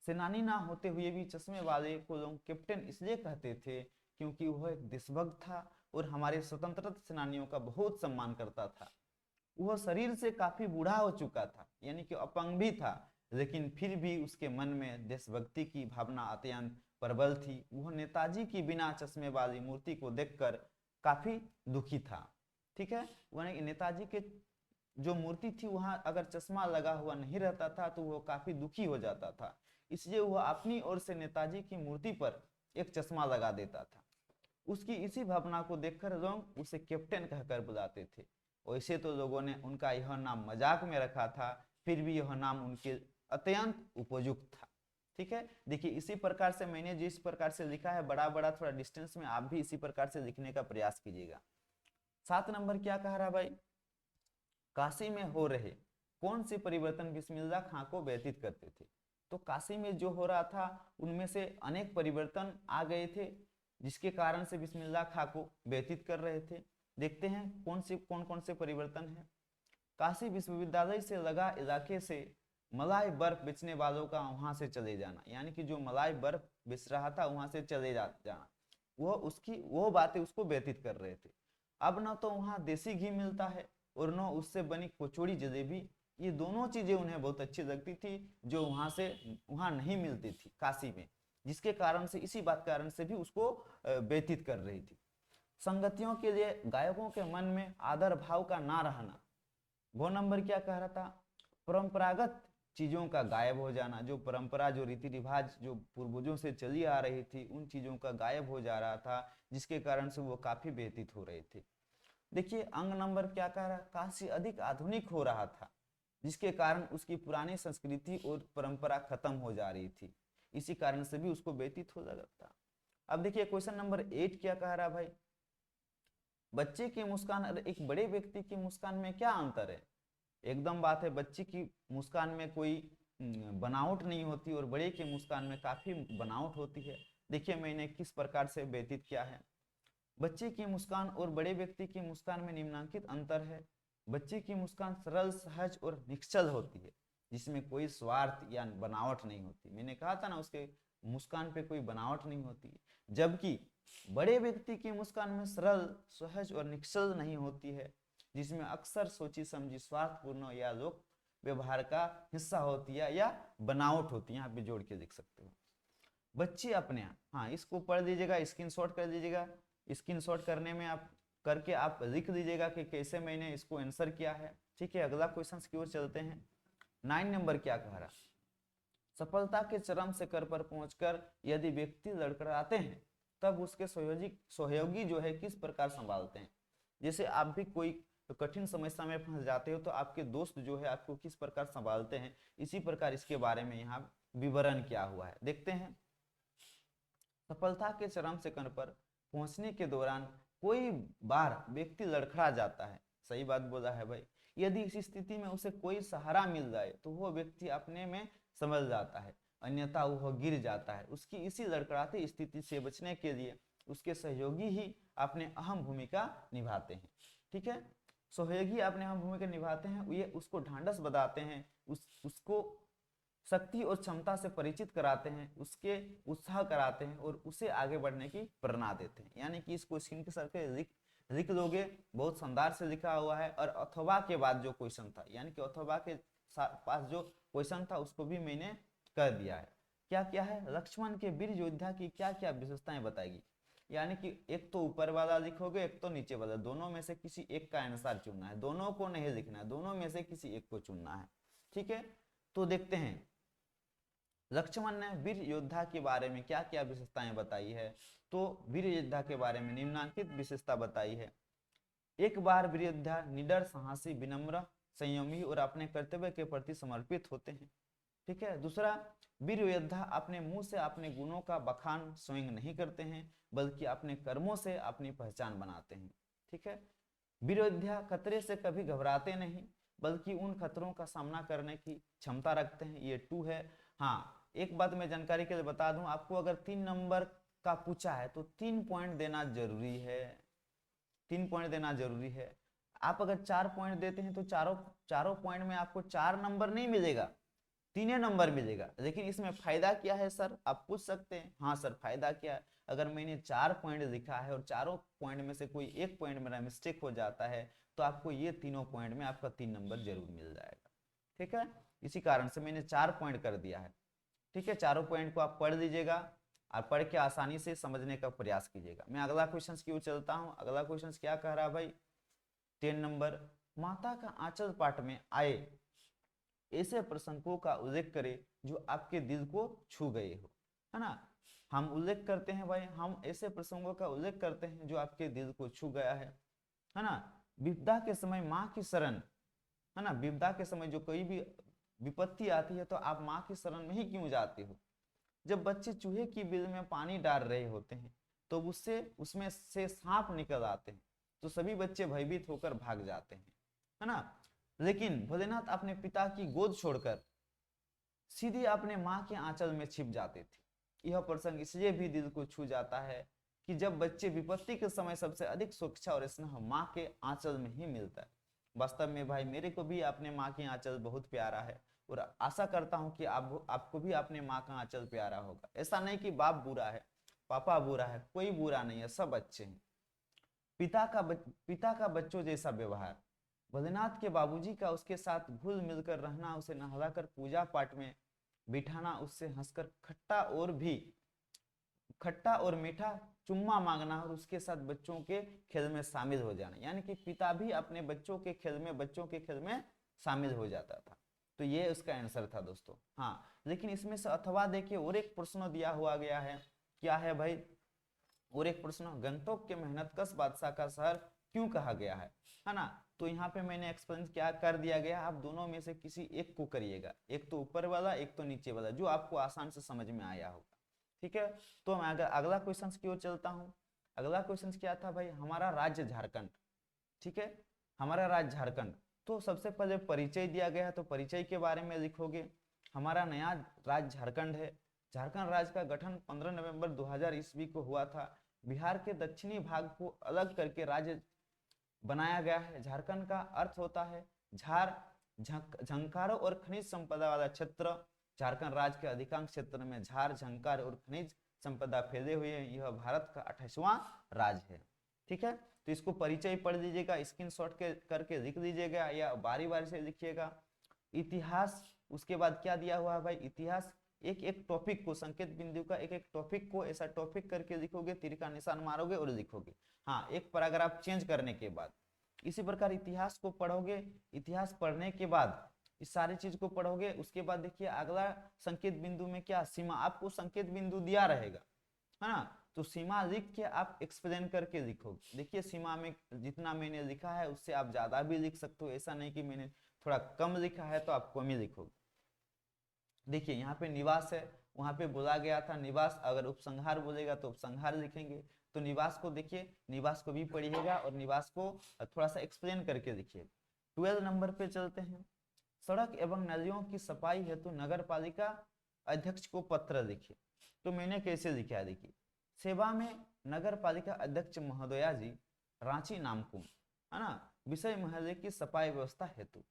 सेनानी ना होते हुए भी चश्मे वाले को लोग कैप्टन इसलिए कहते थे क्योंकि वह एक देशभक्त था और हमारे स्वतंत्रता सेनानियों का बहुत सम्मान करता था। वह शरीर से काफी बूढ़ा हो चुका था, यानी कि अपंग भी था, लेकिन फिर भी उसके मन में देशभक्ति की भावना अत्यंत प्रबल थी। वह नेताजी की बिना चश्मे वाली मूर्ति को देखकर काफी दुखी था, ठीक है। वह नेताजी के जो मूर्ति थी वहां अगर चश्मा लगा हुआ नहीं रहता था तो वह काफी दुखी हो जाता था, इसलिए वह अपनी ओर से नेताजी की मूर्ति पर एक चश्मा लगा देता था। उसकी इसी भावना को देखकर लोग उसे कैप्टन कहकर बुलाते थे। वैसे तो लोगों ने उनका यह नाम मजाक में रखा था, फिर भी यह नाम उनके अत्यंत उपयुक्त था, ठीक है। देखिए इसी प्रकार से मैंने जिस प्रकार से लिखा है बड़ा बड़ा थोड़ा डिस्टेंस में, आप भी इसी प्रकार से लिखने का प्रयास कीजिएगा। 7 नंबर क्या कह रहा भाई, काशी में हो रहे कौन से परिवर्तन बिस्मिल्लाह खां को व्यतीत करते थे? तो काशी में जो हो रहा था उनमें से अनेक परिवर्तन आ गए थे, जिसके कारण से बिस्मिल्लाह खां को व्यतीत कर रहे थे। देखते हैं कौन कौन से परिवर्तन है। काशी विश्वविद्यालय से लगा इलाके से मलाई बर्फ बेचने वालों का वहां से चले जाना, यानी कि जो मलाई बर्फ बेच रहा था वहां से चले जाना, वो बातें उसको व्यतीत कर रहे थे। अब ना तो वहां देसी घी मिलता है और न उससे बनी कचौड़ी जलेबी, ये दोनों चीजें उन्हें बहुत अच्छी लगती थी जो वहां नहीं मिलती थी काशी में, जिसके कारण से इसी बात कारण से भी उसको व्यतीत कर रही थी। संगतियों के लिए गायकों के मन में आदर भाव का ना रहना। 2 नंबर क्या कह रहा था, परंपरागत चीजों का गायब हो जाना, जो परंपरा, जो रीति रिवाज जो पूर्वजों से चली आ रही थी, उन चीजों का गायब हो जा रहा था, जिसके कारण से वो काफी व्यतीत हो रहे थे। देखिए अंग नंबर क्या कह रहा, काफी अधिक आधुनिक हो रहा था, जिसके कारण उसकी पुरानी संस्कृति और परंपरा खत्म हो जा रही थी, इसी कारण से भी उसको व्यतीत हो जाता था। अब देखिए क्वेश्चन नंबर 8 क्या कह रहा भाई, बच्चे की मुस्कान और एक बड़े व्यक्ति की मुस्कान में क्या अंतर है। एकदम बात है, बच्चे की मुस्कान में कोई बनावट नहीं होती और बड़े की मुस्कान में काफी बनावट होती है। देखिए मैंने किस प्रकार से व्यतीत किया है। बच्चे की मुस्कान और बड़े व्यक्ति की मुस्कान में निम्नलिखित अंतर है। बच्चे की मुस्कान सरल, सहज और निश्चल होती है, जिसमें कोई स्वार्थ या बनावट नहीं होती। मैंने कहा था ना, उसके मुस्कान पे कोई बनावट नहीं होती। जबकि बड़े व्यक्ति की मुस्कान में सरल, सहज और निश्चल नहीं होती है, जिसमें अक्सर सोची समझी, स्वार्थपूर्ण या लोक व्यवहार का हिस्सा होती है या बनावट होती है। यहाँ पे जोड़ के देख सकते हो। बच्चे अपने आप, हाँ इसको पढ़ लीजिएगा, स्क्रीनशॉट कर लीजिएगा। स्क्रीनशॉट करने में आप करके आप लिख दीजिएगा कि कैसे मैंने इसको आंसर किया है। ठीक है, अगला क्वेश्चन की ओर चलते हैं। 9 नंबर क्या कह रहा, सफलता के चरम शिखर पर पहुंचकर यदि व्यक्ति लड़खड़ाते हैं तब उसके सहयोगी जो है किस प्रकार संभालते हैं। जैसे आप भी कोई कठिन समस्या में फंस जाते हो तो आपके दोस्त जो है आपको किस प्रकार संभालते हैं, इसी प्रकार इसके बारे में यहाँ विवरण क्या हुआ है देखते हैं। सफलता के चरम शिखर पर पहुंचने के दौरान कोई बार व्यक्ति लड़खड़ा जाता है, सही बात बोला है भाई। यदि इस स्थिति में उसे कोई सहारा मिल जाए तो वह व्यक्ति अपने में समझ जाता है, अन्यथा वह गिर जाता है। उसकी इसी लड़खड़ाती स्थिति से बचने के लिए उसके सहयोगी ही अपने अहम भूमिका निभाते हैं। ठीक है, सहयोगी अपने अहम भूमिका निभाते हैं, ये उसको ढांढस बताते हैं, उसको शक्ति और क्षमता से परिचित कराते हैं, उसके उत्साह कराते हैं और उसे आगे बढ़ने की प्रेरणा देते हैं। यानी कि इस क्वेश्चन के सर पे लिख लोगे, बहुत शानदार से लिखा हुआ है। और अथवा के बाद जो क्वेश्चन था, यानी कि अथवा के पास जो क्वेश्चन था उसको भी मैंने कर दिया है। क्या क्या है, लक्ष्मण के वीर योद्धा की क्या क्या विशेषताएं बताएगी। यानी कि एक तो ऊपर वाला लिखोगे, एक तो नीचे वाला, दोनों में से किसी एक का आंसर चुनना है, दोनों को नहीं लिखना है, दोनों में से किसी एक को चुनना है। ठीक है, तो देखते हैं लक्ष्मण ने वीर योद्धा के बारे में क्या क्या विशेषताएं बताई है। तो वीर योद्धा के बारे में निम्नलिखित विशेषता बताई है। एक बार वीर योद्धा निडर, साहसी, विनम्र, संयमी और अपने कर्तव्य के प्रति समर्पित होते हैं। ठीक है, दूसरा, वीर योद्धा अपने मुंह से अपने गुणों का बखान स्वयं नहीं करते हैं, बल्कि अपने कर्मों से अपनी पहचान बनाते हैं। ठीक है, वीर योद्धा खतरे से कभी घबराते नहीं, बल्कि उन खतरों का सामना करने की क्षमता रखते हैं। ये 2 है। हाँ, एक बात मैं जानकारी के लिए बता दूं आपको, अगर 3 नंबर का पूछा है तो 3 पॉइंट देना जरूरी है, 3 पॉइंट देना जरूरी है। आप अगर 4 पॉइंट देते हैं तो चारों पॉइंट में आपको 4 नंबर नहीं मिलेगा, 3 नंबर मिलेगा। लेकिन इसमें फायदा क्या है सर, आप पूछ सकते हैं। हाँ सर, फायदा क्या है, अगर मैंने 4 पॉइंट लिखा है और चारों पॉइंट में से कोई एक पॉइंट मेरा मिस्टेक हो जाता है तो आपको ये तीनों पॉइंट में आपका 3 नंबर जरूर मिल जाएगा। ठीक है, इसी कारण से मैंने 4 पॉइंट कर दिया है। ठीक है, चारों पॉइंट को आप पढ़ लीजिएगा और पढ़ के आसानी से समझने का प्रयास कीजिएगा। मैं अगला क्वेश्चन की ओर चलता हूं। अगला क्वेश्चन क्या कह रहा है भाई, 10 नंबर, माता का आंचल पाठ में आए ऐसे प्रसंगों का उल्लेख करें जो आपके दिल को छू गए हो। है ना, हम उल्लेख करते हैं भाई, हम ऐसे प्रसंगों का उल्लेख करते हैं जो आपके दिल को छू गया है ना। विपदा के समय माँ की शरण, है ना, विपदा के समय जो कोई भी विपत्ति आती है तो आप माँ की शरण में ही क्यों जाते हो। जब बच्चे चूहे की बिल में पानी डाल रहे होते हैं तो उसमें से सांप निकल आते हैं तो सभी बच्चे भयभीत होकर भाग जाते हैं, है ना। लेकिन भोलेनाथ अपने पिता की गोद छोड़कर सीधे अपने माँ के आंचल में छिप जाते थे। यह प्रसंग इसलिए भी दिल को छू जाता है कि जब बच्चे विपत्ति के समय सबसे अधिक सुरक्षा और स्नेह माँ के आंचल में ही मिलता है। वास्तव में भाई मेरे को भी अपने माँ के आंचल बहुत प्यारा है और आशा करता हूँ कि आपको भी अपने माँ का आंचल प्यारा होगा। ऐसा नहीं कि बाप बुरा है, पापा बुरा है, कोई बुरा नहीं है, सब अच्छे हैं। पिता का बच्चों जैसा व्यवहार, भोलेनाथ के बाबूजी का उसके साथ घुल मिलकर रहना, उसे नहलाकर पूजा पाठ में बिठाना, उससे हंसकर खट्टा और मीठा चुम्मा मांगना और उसके साथ बच्चों के खेल में शामिल हो जाना। यानी कि पिता भी अपने बच्चों के खेल में शामिल हो जाता था। तो ये उसका आंसर था दोस्तों। हाँ, लेकिन इसमें से अथवा देखिए और एक प्रश्न दिया हुआ गया है, क्या है भाई, और एक प्रश्न, गंगटोक के मेहनतकश बादशाह का शहर क्यों कहा गया है ना। तो यहाँ पे मैंने एक्सप्लेन क्या कर दिया गया, आप दोनों में से किसी एक को करिएगा, एक तो ऊपर वाला एक तो नीचे वाला, जो आपको आसान से समझ में आया होगा। ठीक है, तो मैं अगला क्वेश्चन की ओर चलता हूँ। अगला क्वेश्चन क्या था भाई, हमारा राज्य झारखंड, ठीक है, हमारा राज्य झारखंड। तो सबसे पहले परिचय दिया गया है, तो परिचय के बारे में लिखोगे। हमारा नया राज्य झारखंड है। झारखंड राज्य का गठन 15 नवंबर 2000 ईस्वी को हुआ था। बिहार के दक्षिणी भाग को अलग करके राज्य बनाया गया है। झारखंड का अर्थ होता है झार, झंकारों और खनिज संपदा वाला क्षेत्र। झारखंड राज्य के अधिकांश क्षेत्र में झार, झंकार और खनिज संपदा फैले हुए हैं। यह भारत का 28वां राज्य है। ठीक है, तो इसको परिचय पढ़ लीजिएगा, स्क्रीनशॉट करके लिख लीजिएगा या बारी बारी से लिखिएगा। इतिहास, उसके बाद क्या दिया हुआ है भाई, इतिहास एक एक टॉपिक को, संकेत बिंदु का एक एक टॉपिक को ऐसा टॉपिक करके लिखोगे, तीर का निशान मारोगे और लिखोगे। हाँ, एक पैराग्राफ चेंज करने के बाद। इसी प्रकार इतिहास को पढ़ोगे, इतिहास पढ़ने के बाद इस सारी चीज को पढ़ोगे। उसके बाद देखिए अगला संकेत बिंदु में क्या, सीमा, आपको संकेत बिंदु दिया रहेगा, है ना, तो सीमा लिख के आप एक्सप्लेन करके लिखोगे। देखिए सीमा में जितना मैंने लिखा है उससे आप ज्यादा भी लिख सकते हो, ऐसा नहीं कि मैंने थोड़ा कम लिखा है तो आप कम ही लिखोगे। देखिए यहाँ पे निवास है, वहां पे बोला गया था निवास, अगर उपसंहार बोलेगा तो उपसंहार लिखेंगे। तो निवास को देखिए, निवास को भी पढ़िएगा और निवास को थोड़ा सा एक्सप्लेन करके लिखिए। 12 नंबर पे चलते हैं। सड़क एवं नदियों की सफाई हेतु नगर पालिका अध्यक्ष को पत्र लिखे। तो मैंने कैसे लिखा है, देखिए, सेवा में नगर पालिका अध्यक्ष महोदया जी, रांची नामकुम, है ना, विषय महल्ले की सफाई व्यवस्था हेतु।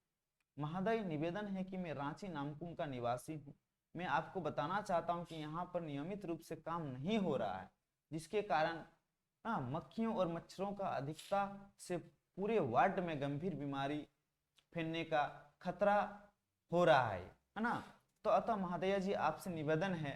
महोदय, निवेदन है कि मैं रांची नामकुम का निवासी हूँ। मैं आपको बताना चाहता हूँ कि यहाँ पर नियमित रूप से काम नहीं हो रहा है, जिसके कारण मक्खियों और मच्छरों का अधिकता से पूरे वार्ड में गंभीर बीमारी फैलने का खतरा हो रहा है ना। तो अतः महोदय जी आपसे निवेदन है,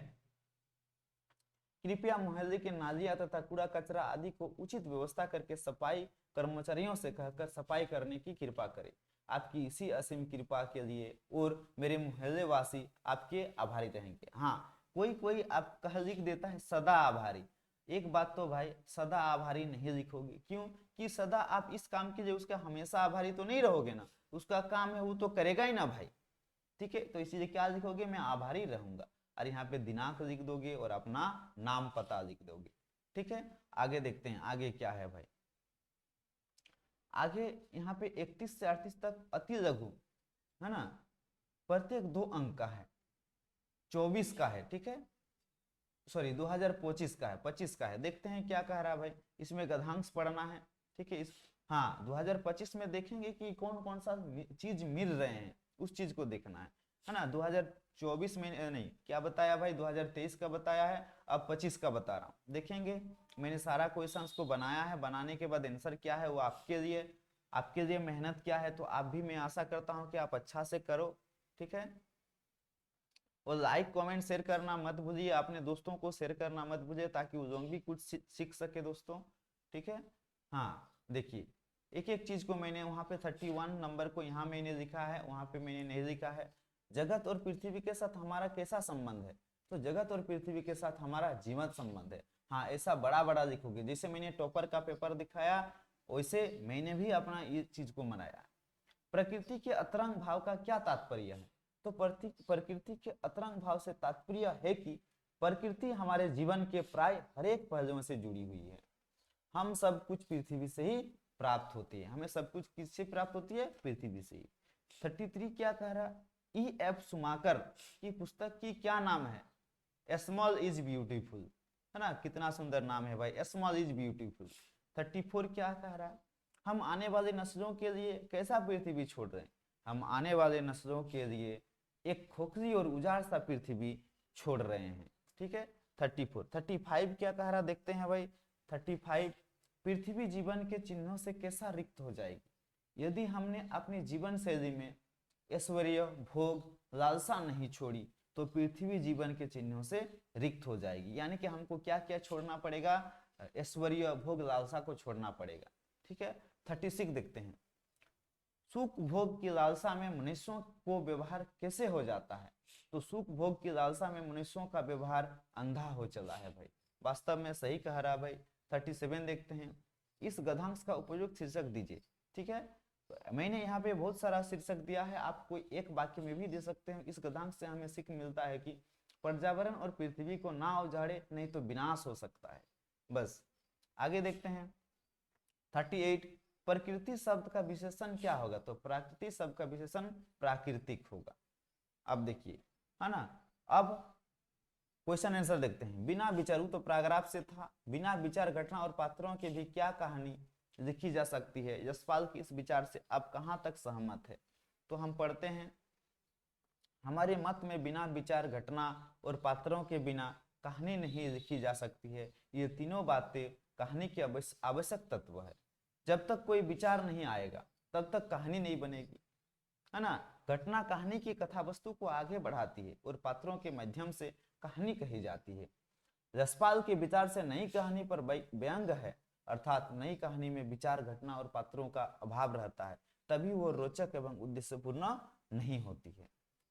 कृपया मोहल्ले के नालियां तथा कूड़ा कचरा आदि को उचित व्यवस्था करके सफाई कर्मचारियों से कहकर सफाई करने की कृपा करें। आपकी इसी असीम कृपा के लिए और मेरे मोहल्ले वासी आपके आभारी रहेंगे। हाँ, कोई कोई आप कह लिख देता है सदा आभारी। एक बात तो भाई, सदा आभारी नहीं लिखोगे, क्यों कि सदा आप इस काम के लिए उसका हमेशा आभारी तो नहीं रहोगे ना, उसका काम है वो तो करेगा ही ना भाई। ठीक है, तो इसीलिए क्या लिखोगे, मैं आभारी रहूंगा, और यहाँ पे दिनांक लिख दोगे और अपना नाम पता लिख दोगे। ठीक है, आगे देखते हैं आगे क्या है भाई। आगे यहाँ पे 31 से 38 तक अति लघु, है ना, प्रत्येक 2 अंक का है, 24 का है, ठीक है, सॉरी 2025 का है, 25 का है। देखते हैं क्या कह रहा है भाई, इसमें गधांश पढ़ना है। ठीक है, इस हाँ 2025 में देखेंगे कि कौन कौन सा चीज मिल रहे हैं, उस चीज को देखना है ना। 2024 में नहीं, क्या बताया भाई, 2023 का बताया है, अब 25 का बता रहा हूँ। देखेंगे मैंने सारा क्वेश्चंस को बनाया है, बनाने के बाद आंसर क्या है वो आपके लिए मेहनत क्या है, तो आप भी, मैं आशा करता हूँ कि आप अच्छा से करो। ठीक है, और लाइक कमेंट शेयर करना मत भूलिए, अपने दोस्तों को शेयर करना मत भूलिए ताकि वो लोग भी कुछ सीख सके दोस्तों। ठीक है, हाँ देखिए एक एक चीज को मैंने वहां पे 31 नंबर को यहाँ मैंने लिखा है, वहां पे मैंने नहीं लिखा है। जगत और पृथ्वी के साथ हमारा कैसा संबंध है, तो जगत और पृथ्वी के साथ हमारा जीवंत संबंध है। हाँ, ऐसा बड़ा बड़ा लिखोगे, जैसे मैंने टॉपर का पेपर दिखाया वैसे मैंने भी अपना ये चीज को मनाया। प्रकृति के अतरंग भाव का क्या तात्पर्य है, तो प्रकृति के अतरंग भाव से तात्पर्य है कि प्रकृति हमारे जीवन के प्राय हर एक पहलुओं से जुड़ी हुई है। हम सब कुछ पृथ्वी से ही प्राप्त होती है, हमें सब कुछ किससे प्राप्त होती है, पृथ्वी से ही। 33 क्या कह रहा, E.F. सुमाकर की पुस्तक की क्या नाम है, स्मॉल इज ब्यूटीफुल, है ना, कितना सुंदर नाम है भाई, स्मॉल इज ब्यूटीफुल। 34 क्या कह रहा है, हम आने वाले नस्लों के लिए कैसा पृथ्वी छोड़ रहे हैं, हम आने वाले नस्लों के लिए एक खोखली और उजाड़ सा पृथ्वी छोड़ रहे हैं। ठीक है, 34। 35 क्या कह रहा देखते हैं भाई। 35, पृथ्वी जीवन के चिन्हों से कैसा रिक्त हो जाएगी यदि हमने अपनी जीवन शैली में ऐश्वर्य, भोग, लालसा नहीं छोड़ी, तो पृथ्वी जीवन के चिन्हों से रिक्त हो जाएगी। यानी कि हमको क्या क्या छोड़ना पड़ेगा, ऐश्वर्य, भोग, लालसा को छोड़ना पड़ेगा। ठीक है, 36 देखते हैं। सुख भोग की लालसा में मनुष्यों को व्यवहार कैसे हो जाता है? तो सुख भोग की लालसा में मनुष्यों का व्यवहार अंधा हो चला है भाई। वास्तव में सही कह रहा भाई। 37 देखते हैं, इस गद्यांश का उपयुक्त शीर्षक दीजिए। ठीक है, मैंने यहाँ पे बहुत सारा शीर्षक दिया है, आप कोई एक वाक्य में भी दे सकते हैं। इस गद्यांश से हमें सीख मिलता है कि पर्यावरण और पृथ्वी को ना उजाड़े, नहीं तो विनाश हो सकता है। बस आगे देखते हैं 38, प्रकृति शब्द का विशेषण क्या होगा? तो प्रकृति शब्द का विशेषण प्राकृतिक होगा। अब देखिए, है ना, अब क्वेश्चन आंसर देखते हैं। बिना विचारू तो पैराग्राफ से था, बिना विचार घटना और पात्रों की भी क्या कहानी लिखी जा सकती है? यशपाल की इस विचार से आप कहां तक सहमत है? तो हम पढ़ते हैं, हमारे मत में बिना विचार घटना और पात्रों के बिना कहानी नहीं लिखी जा सकती है। ये तीनों बातें कहानी की आवश्यक तत्व है। जब तक कोई विचार नहीं आएगा तब तक कहानी नहीं बनेगी, है ना। घटना कहानी की कथा वस्तु को आगे बढ़ाती है और पात्रों के माध्यम से कहानी कही जाती है। यशपाल के विचार से नई कहानी पर व्यंग है, अर्थात नई कहानी में विचार घटना और पात्रों का अभाव रहता है, तभी वो रोचक एवं उद्देश्यपूर्ण नहीं होती है।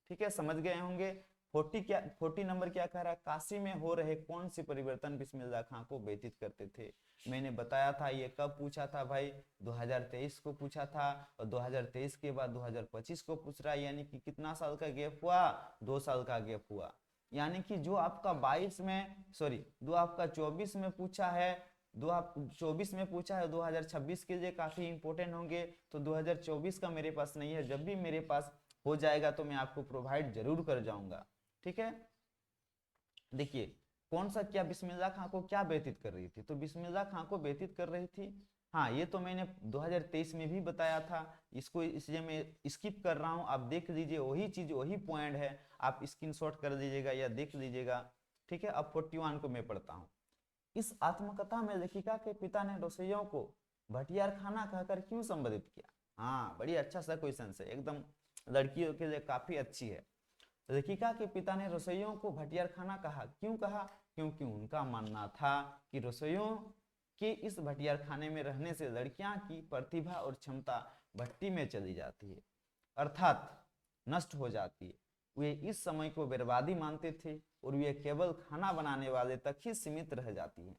ठीक है, समझ गए होंगे। 40 नंबर क्या कह रहा है? काशी में हो रहे कौन से परिवर्तन बिस्मिल्लाह खां को व्यतीत करते थे? मैंने बताया था ये कब पूछा था भाई, 2023 को पूछा था, और 2023 के बाद 2025 को पूछ रहा है, यानी कि कितना साल का गैप हुआ? 2 साल का गैप हुआ। यानी कि जो आपका 22 में, सॉरी, जो आपका 24 में पूछा है, 2024 में पूछा है, 2026 के लिए काफी इंपॉर्टेंट होंगे। तो 2024 का मेरे पास नहीं है, जब भी मेरे पास हो जाएगा तो मैं आपको प्रोवाइड जरूर कर जाऊंगा। ठीक है, देखिए कौन सा, क्या बिस्मिल्लाह खां को क्या व्यतीत कर रही थी? तो बिस्मिल्लाह खां को व्यतीत कर रही थी, हाँ ये तो मैंने 2023 में भी बताया था, इसको इसलिए मैं स्किप कर रहा हूं। आप देख लीजिए, वही चीज वही पॉइंट है, आप स्क्रीनशॉट कर लीजिएगा या देख लीजिएगा। ठीक है, अब 41 को मैं पढ़ता हूँ। इस आत्मकथा में लेखिका के पिता ने रसोइयों को भटियार खाना कहकर क्यों संबोधित किया? हाँ, बड़ी अच्छा सा क्वेश्चन है, एकदम लड़कियों के लिए काफी अच्छी है। लेखिका के पिता ने रसोइयों को भटियार खाना कहा, क्यों कहा? क्योंकि उनका मानना था कि रसोइयों के इस भटियार खाने में रहने से लड़कियां की प्रतिभा और क्षमता भट्टी में चली जाती है, अर्थात नष्ट हो जाती है। वे इस समय को बर्बादी मानते थे और वे केवल खाना बनाने वाले तक ही सीमित रह जाती है,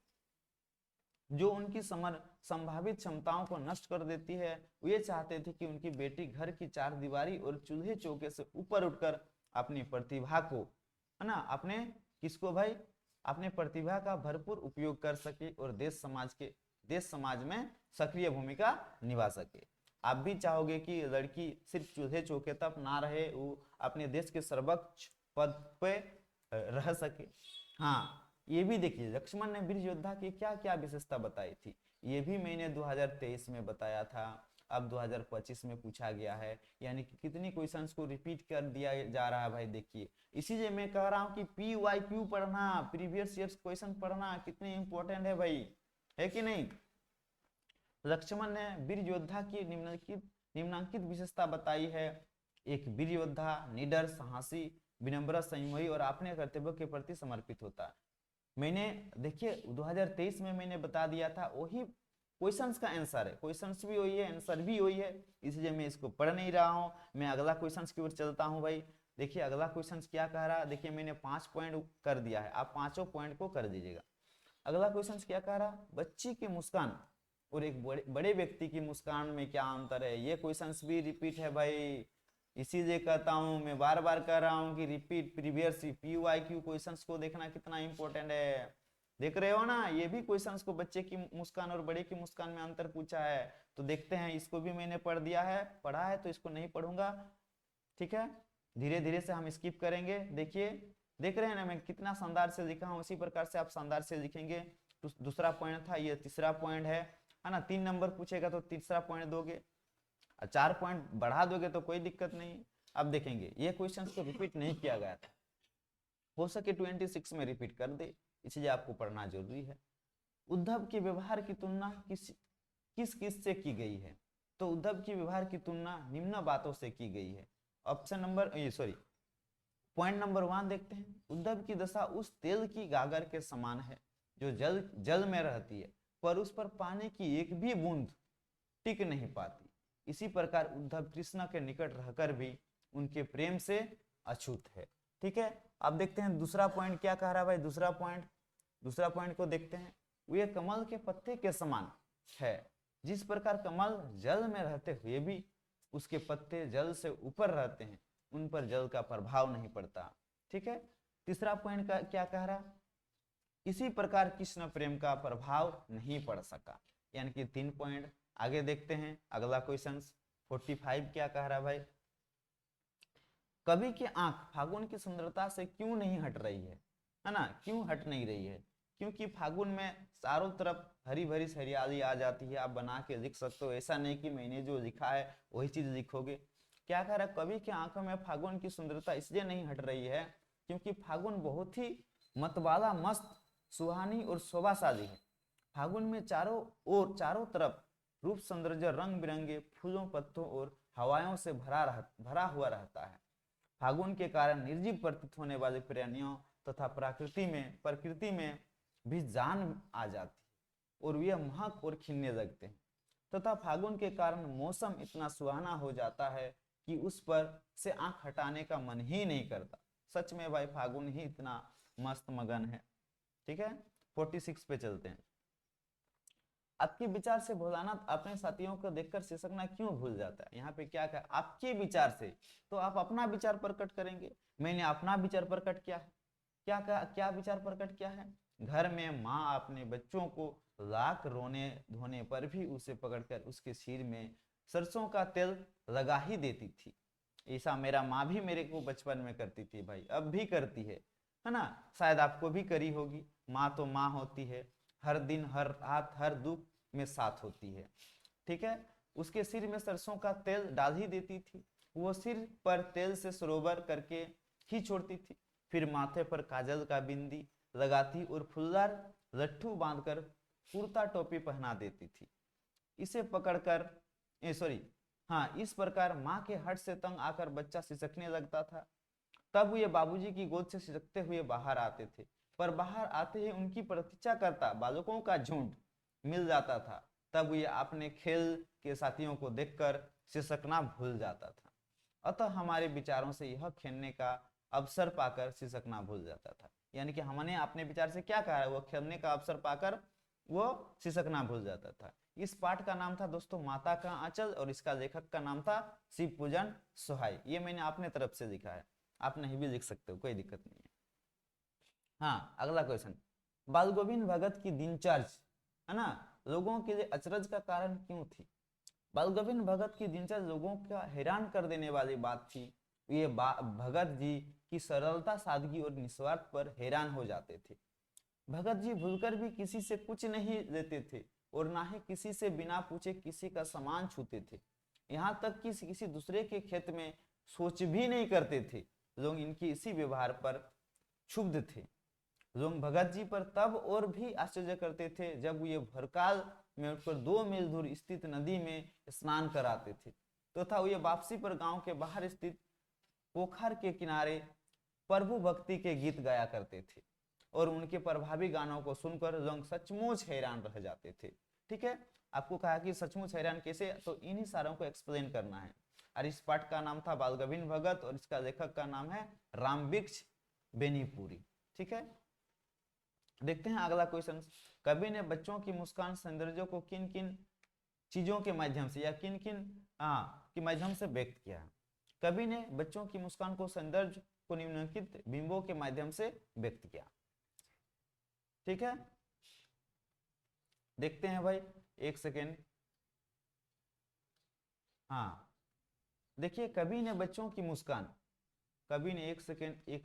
जो उनकी संभावित क्षमताओं को नष्ट कर देती है। वे चाहते थे कि उनकी बेटी घर की चार दीवारी और चूल्हे चौके से ऊपर उठकर अपनी प्रतिभा को, है ना, अपने किसको भाई, अपने प्रतिभा का भरपूर उपयोग कर सके और देश समाज में सक्रिय भूमिका निभा सके। आप भी चाहोगे कि लड़की सिर्फ चूल्हे चौके तक ना रहे, वो अपने देश के सर्वोच्च पद पे रह सके। हाँ, ये भी देखिए, लक्ष्मण ने वीर योद्धा की क्या क्या विशेषता बताई थी, ये भी मैंने 2023 में बताया था, अब 2025 में पूछा गया है। यानी कि कितनी क्वेश्चंस को रिपीट कर दिया जा रहा है भाई। देखिए, इसीलिए मैं कह रहा हूं कि PYQ पढ़ना, प्रीवियस ईयर्स क्वेश्चन पढ़ना कितने इंपॉर्टेंट है भाई, है कि नहीं। लक्ष्मण ने वीर योद्धा की निम्नलिखित विशेषता बताई है। एक वीर योद्धा निडर, साहसी, विनम्र, संयमी और अपने कर्तव्यों के प्रति समर्पित होता है। मैंने देखिए 2023 में मैंने बता दिया था, वही क्वेश्चंस का आंसर है, क्वेश्चंस भी वही है, आंसर भी वही है, इसलिए मैं इसको पढ़ नहीं रहा हूं। मैं अगला क्वेश्चंस की ओर चलता हूं भाई। देखिए अगला क्वेश्चंस क्या कह रहा है, देखिए मैंने 5 पॉइंट कर दिया है, आप 5 पॉइंट को कर दीजिएगा। अगला क्वेश्चंस क्या कह रहा, बच्ची की मुस्कान और एक बड़े व्यक्ति की मुस्कान में क्या अंतर है? ये क्वेश्चंस भी रिपीट है भाई, इसीलिए कहता हूं, मैं बार बार कह रहा हूं कि रिपीट प्रीवियस PYQ क्वेश्चंस को देखना कितना इंपॉर्टेंट है। देख रहे हो ना, ये भी क्वेश्चंस को बच्चे की मुस्कान और बड़े की मुस्कान में अंतर पूछा है। तो देखते हैं, इसको भी मैंने पढ़ दिया है, पढ़ा है तो इसको नहीं पढ़ूंगा। ठीक है, धीरे धीरे से हम स्किप करेंगे। देखिए, देख रहे हैं ना मैं कितना शानदार से लिखा हूं, उसी प्रकार से आप शानदार से लिखेंगे। तो दूसरा पॉइंट था, ये तीसरा पॉइंट है ना। 3 नंबर पूछेगा तो तीसरा पॉइंट दोगे, 4 पॉइंट बढ़ा दोगे तो कोई दिक्कत नहीं। अब देखेंगे, ये क्वेश्चन को रिपीट नहीं किया गया था, हो सके 26 में रिपीट कर दे, इसलिए आपको पढ़ना जरूरी है। उद्धव के व्यवहार की तुलना किस किस से की गई है? तो उद्धव की व्यवहार की तुलना निम्न बातों से की गई है। Option number, sorry, point number 1 देखते हैं। उद्धव की दशा उस तेल की गागर के समान है जो जल में रहती है, पर उस पर पानी की एक भी बूंद टिक नहीं पाती। इसी प्रकार उद्धव कृष्ण के निकट रहकर भी उनके प्रेम से अछूत है। ठीक है, अब देखते हैं दूसरा पॉइंट क्या कह रहा है भाई। दूसरा पॉइंट को देखते हैं। वे कमल के पत्ते के समान है। जिस प्रकार कमल जल में रहते हुए भी उसके पत्ते जल से ऊपर रहते हैं, उन पर जल का प्रभाव नहीं पड़ता। ठीक है, तीसरा पॉइंट का क्या कह रहा, इसी प्रकार कृष्ण प्रेम का प्रभाव नहीं पड़ सका। यानी कि 3 पॉइंट। आगे देखते हैं अगला क्वेश्चन 45 क्या कह रहा भाई। कवि की आंख फागुन की सुंदरता से क्यों नहीं हट रही है ना, क्यों हट नहीं रही है? क्योंकि फागुन में चारों तरफ हरी भरी हरियाली आ जाती है। आप बना के लिख सकते हो, ऐसा नहीं कि मैंने जो लिखा है वही चीज लिखोगे। क्या कह रहा है, कवि की आंखों में फागुन की सुंदरता इसलिए नहीं हट रही है क्योंकि फागुन बहुत ही मतवाला, मस्त, सुहानी और शोभाशाली है। फागुन में चारों तरफ रूप सौंदर्य, रंग बिरंगे फूलों, पत्तों और हवाओं से भरा हुआ रहता है। फागुन के कारण निर्जीव प्रतीत होने वाले प्राणियों तथा प्रकृति में भी जान आ जाती है और वे महक और खिलने लगते हैं। तथा फागुन के कारण मौसम इतना सुहाना हो जाता है कि उस पर से आंख हटाने का मन ही नहीं करता। सच में भाई फागुन ही इतना मस्त मगन है। ठीक है, 46 पे चलते हैं। आपके विचार से भोलानाथ अपने साथियों को देखकर सिसकना क्यों भूल जाता है? यहाँ पे क्या कहा, आपके विचार से, तो आप अपना विचार प्रकट करेंगे। मैंने अपना विचार प्रकट किया है। क्या कहा, क्या विचार प्रकट किया है? घर में माँ अपने बच्चों को लाख रोने धोने पर भी उसे पकड़कर उसके सिर में सरसों का तेल लगा ही देती थी। ऐसा मेरा माँ भी मेरे को बचपन में करती थी भाई, अब भी करती है ना। शायद आपको भी करी होगी। माँ तो माँ होती है, हर दिन हर रात हर दुख में साथ होती है। ठीक है, उसके सिर में सरसों का तेल डाल ही देती थी। वो सिर पर तेल से सरोवर करके ही छोड़ती थी। फिर माथे पर काजल का बिंदी लगाती और फुलदार लट्ठू बांधकर कुर्ता टोपी पहना देती थी। इसे पकड़कर इस प्रकार माँ के हट से तंग आकर बच्चा सिसकने लगता था। तब ये बाबूजी की गोद से सिसकते हुए बाहर आते थे, पर बाहर आते ही उनकी प्रतीक्षा करता बालकों का झुंड मिल जाता था। तब ये अपने खेल के साथियों को देखकर सिसकना भूल जाता था। अतः हमारे विचारों से यह खेलने का अवसर पाकर सिसकना भूल जाता था। यानी कि हमने अपने विचार से क्या कहा है, वो खेलने का अवसर पाकर वो सिसकना भूल जाता था। इस पाठ का नाम था दोस्तों माता का आंचल और इसका लेखक का नाम था शिव पूजन सोहाई। ये मैंने अपने तरफ से लिखा है, आप नहीं भी लिख सकते हो, कोई दिक्कत नहीं है। हाँ, अगला क्वेश्चन, बाल गोविंद भगत की दिनचर्या है ना लोगों के लिए अचरज का कारण क्यों थी? बाल गोविंद भगत की दिनचर्या लोगों का हैरान कर देने वाली बात थी। ये भगत जी की सरलता, सादगी और निस्वार्थ पर हैरान हो जाते थे। भगत जी भूलकर भी किसी से कुछ नहीं लेते थे और ना ही किसी से बिना पूछे किसी का सामान छूते थे। यहाँ तक कि किसी दूसरे के खेत में सोच भी नहीं करते थे। लोग इनकी इसी व्यवहार पर क्षुब्ध थे। लोग भगत जी पर तब और भी आश्चर्य करते थे जब ये भरकाल में उठकर 2 मील दूर स्थित नदी में स्नान कराते थे, तथा ये वापसी पर गांव के बाहर स्थित पोखर के किनारे प्रभु भक्ति के गीत गाया करते थे और उनके प्रभावी गानों को सुनकर लोग सचमुच हैरान रह जाते थे। ठीक है, आपको कहा कि सचमुच हैरान कैसे, तो इन्हीं सारों को एक्सप्लेन करना है। और इस पाठ का नाम था बाल गोविंद भगत और इसका लेखक का नाम है रामवृक्ष बेनीपुरी। ठीक है, देखते हैं अगला क्वेश्चन। कवि ने बच्चों की मुस्कान सौंदर्य को किन किन चीजों के माध्यम से या किन किन के माध्यम से व्यक्त किया? कवि ने बच्चों की मुस्कान को सौंदर्य को निम्नलिखित बिंबों के माध्यम से व्यक्त किया। ठीक है, देखते हैं भाई, एक सेकेंड। हाँ, देखिए कवि ने बच्चों की मुस्कान, कवि ने एक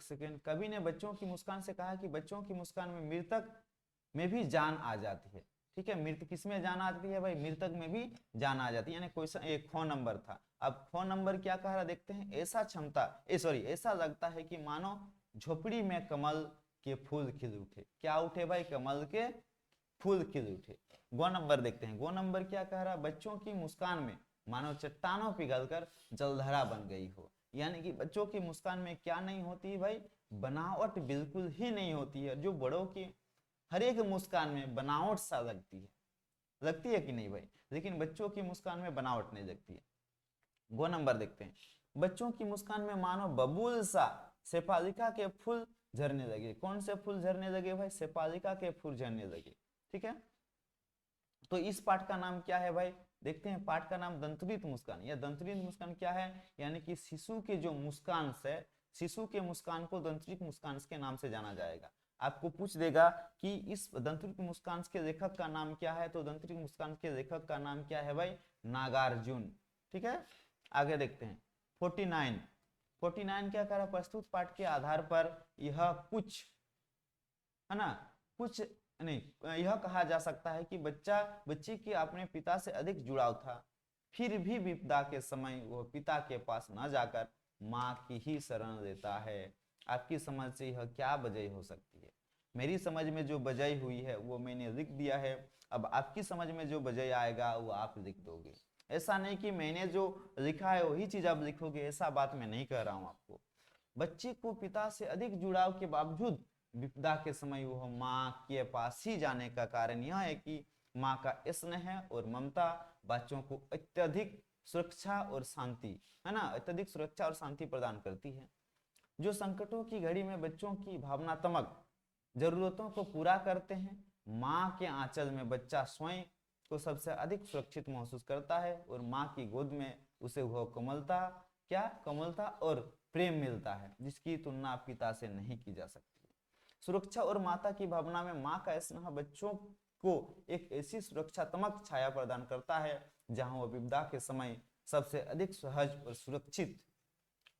सेकेंड कवि ने बच्चों की मुस्कान से कहा कि बच्चों की मुस्कान में मृतक में भी जान आ जाती है। ठीक है, मृत किस में जान आती है भाई? मृतक में भी जान आ जाती है। यानी क्वेश्चन एक फोन नंबर था। अब फोन नंबर क्या कह रहा देखते हैं। ऐसा लगता है कि मानो झोपड़ी में कमल के फूल खिल उठे। क्या उठे भाई? कमल के फूल खिल उठे। गो नंबर देखते हैं। गो नंबर क्या कह रहा? बच्चों की मुस्कान में मानो चट्टानों पिघलकर जलधारा बन गई हो। यानी कि बच्चों की मुस्कान में क्या नहीं होती भाई? बनावट बिल्कुल ही नहीं होती है। जो बड़ों की हर एक मुस्कान में बनावट सा लगती है कि नहीं भाई? लेकिन बच्चों की मुस्कान में बनावट नहीं लगती है। गो नंबर देखते हैं। बच्चों की मुस्कान में मानो बबूल सा शेफालिका के फूल झरने लगे। कौन से फूल झरने लगे भाई? शेफालिका के फूल झरने लगे। ठीक है, तो इस पाठ का नाम क्या है भाई? देखते हैं, पाठ का नाम दंतुरित मुस्कान। या दंतुरित मुस्कान क्या है? यानी कि शिशु के जो मुस्कान से, शिशु के मुस्कान को दंतुरित मुस्कान के नाम से जाना जाएगा। आपको पूछ देगा कि इस दंतुरित मुस्कान के लेखक का नाम क्या है, तो दंतुरित मुस्कान के लेखक का नाम क्या है भाई? नागार्जुन। ठीक है, आगे देखते हैं 49। 49 क्या कह रहा? प्रस्तुत पाठ के आधार पर यह कुछ, है ना, कुछ नहीं, यह कहा जा सकता है कि बच्चे के अपने पिता से अधिक जुड़ाव था, फिर भी विपदा के समय वह पिता के पास न जाकर माँ की ही शरण लेता है। आपकी समझ से यह क्या वजह हो सकती है? मेरी समझ में जो वजह हुई है वो मैंने लिख दिया है। अब आपकी समझ में जो वजह आएगा वो आप लिख दोगे। ऐसा नहीं कि मैंने जो लिखा है वही चीज आप लिखोगे, ऐसा बात मैं नहीं कह रहा हूँ आपको। बच्चे को पिता से अधिक जुड़ाव के बावजूद विपदा के समय वह माँ के पास ही जाने का कारण यह है कि माँ का स्नेह और ममता बच्चों को अत्यधिक सुरक्षा और शांति, है ना, अत्यधिक सुरक्षा और शांति प्रदान करती है, जो संकटों की घड़ी में बच्चों की भावनात्मक जरूरतों को पूरा करते हैं। माँ के आंचल में बच्चा स्वयं को सबसे अधिक सुरक्षित महसूस करता है और माँ की गोद में उसे वह कोमलता, क्या कोमलता और प्रेम मिलता है जिसकी तुलना पिता से नहीं की जा सकती। सुरक्षा और माता की भावना में माँ का स्नेह बच्चों को एक ऐसी सुरक्षात्मक छाया प्रदान करता है जहां वह विपदा के समय सबसे अधिक सहज और सुरक्षित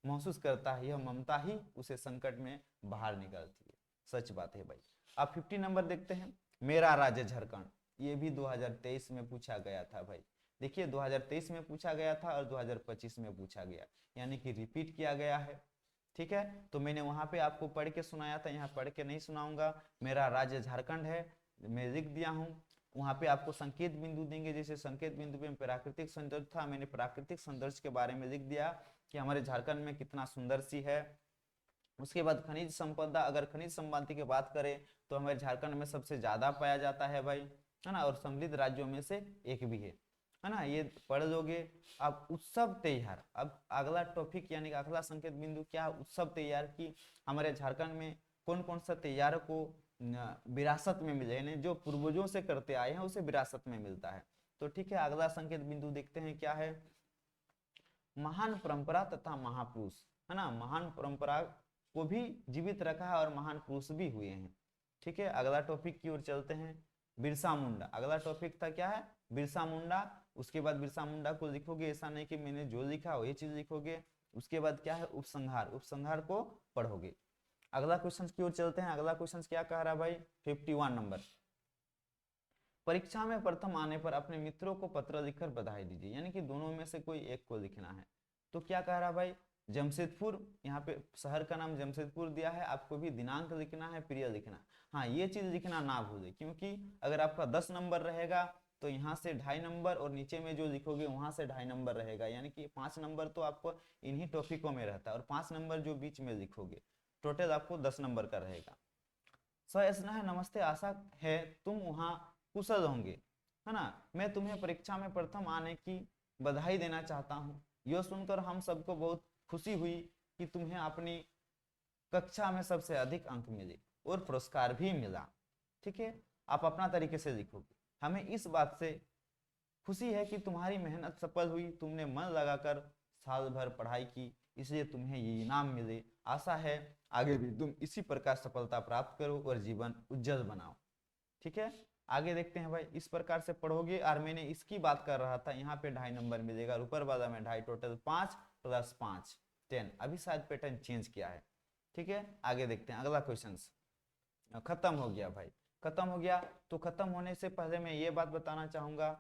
महसूस करता है। यह ममता ही उसे संकट में बाहर निकालती है। सच बात है भाई। अब 50 नंबर देखते हैं, मेरा राज्य झारखंड। ये भी 2023 में पूछा गया था भाई। देखिए 2023 में पूछा गया था और 2025 में पूछा गया, यानी कि रिपीट किया गया है। ठीक है, तो मैंने वहां पे आपको पढ़ के सुनाया था, यहाँ पढ़ के नहीं सुनाऊंगा। मेरा राज्य झारखंड है, मैं लिख दिया हूँ। वहां पे आपको संकेत बिंदु देंगे, जैसे संकेत बिंदु पे प्राकृतिक सौंदर्य था, मैंने प्राकृतिक सौंदर्य के बारे में लिख दिया कि हमारे झारखंड में कितना सुंदर सी है। उसके बाद खनिज संपदा, अगर खनिज संपत्ति की बात करें तो हमारे झारखंड में सबसे ज्यादा पाया जाता है भाई, है ना, और समृद्ध राज्यों में से एक भी है ना, ये पढ़ लोगे। अब उत्सव त्योहार, अब अगला टॉपिक यानी अगला संकेत बिंदु क्या? उत्सव त्योहार की हमारे झारखंड में कौन कौन सा त्योहार को विरासत में मिले, यानी जो पूर्वजों से करते आए हैं उसे विरासत में मिलता है। तो ठीक है, अगला संकेत बिंदु देखते हैं क्या है? महान परंपरा तथा महापुरुष, है ना, महान परंपरा को भी जीवित रखा है और महान पुरुष भी हुए हैं। ठीक है, अगला टॉपिक की ओर चलते हैं। बिरसा मुंडा, अगला टॉपिक था क्या है? बिरसा मुंडा। उसके बाद बिरसा मुंडा को लिखोगे, ऐसा नहीं कि मैंने जो लिखा वही चीज लिखोगे। उसके बाद क्या है? उपसंहार, उपसंहार को पढ़ोगे। अगला क्वेश्चन की ओर चलते हैं। अगला क्वेश्चन क्या कह रहा है भाई? 51 नंबर, परीक्षा में प्रथम आने पर अपने मित्रों को पत्र लिखकर बधाई दीजिए, यानी कि दोनों में से कोई एक को लिखना है। तो क्या कह रहा भाई? जमशेदपुर, यहाँ पे शहर का नाम जमशेदपुर दिया है, आपको भी दिनांक लिखना है, प्रिय लिखना। हाँ, ये चीज लिखना ना भूले, क्योंकि अगर आपका 10 नंबर रहेगा तो यहाँ से 2.5 नंबर और नीचे में जो लिखोगे वहां से 2.5 नंबर रहेगा, यानी कि 5 नंबर तो आपको इन्हीं टॉपिकों में रहता है और 5 नंबर जो बीच में लिखोगे, टोटल आपको 10 नंबर का रहेगा। स्नेह नमस्ते, आशा है तुम वहाँ कुशल होंगे, है ना। मैं तुम्हें परीक्षा में प्रथम आने की बधाई देना चाहता हूँ। यह सुनकर हम सबको बहुत खुशी हुई कि तुम्हें अपनी कक्षा में सबसे अधिक अंक मिले और पुरस्कार भी मिला। ठीक है, आप अपना तरीके से लिखोगे। हमें इस बात से खुशी है कि तुम्हारी मेहनत सफल हुई, तुमने मन लगाकर साल भर पढ़ाई की, इसलिए तुम्हें ये इनाम मिले। आशा है आगे भी तुम इसी प्रकार सफलता प्राप्त करो और जीवन उज्जवल बनाओ। ठीक है, आगे देखते हैं भाई। इस प्रकार से पढ़ोगे, और मैंने इसकी बात कर रहा था, यहाँ पे 2.5 नंबर मिलेगा, ऊपर वाला में 2.5, टोटल 5 + 5 10। अभी शायद पैटर्न चेंज किया है। ठीक है, आगे देखते हैं अगला क्वेश्चन। खत्म हो गया भाई, खत्म हो गया। तो खत्म होने से पहले मैं ये बात बताना चाहूंगा,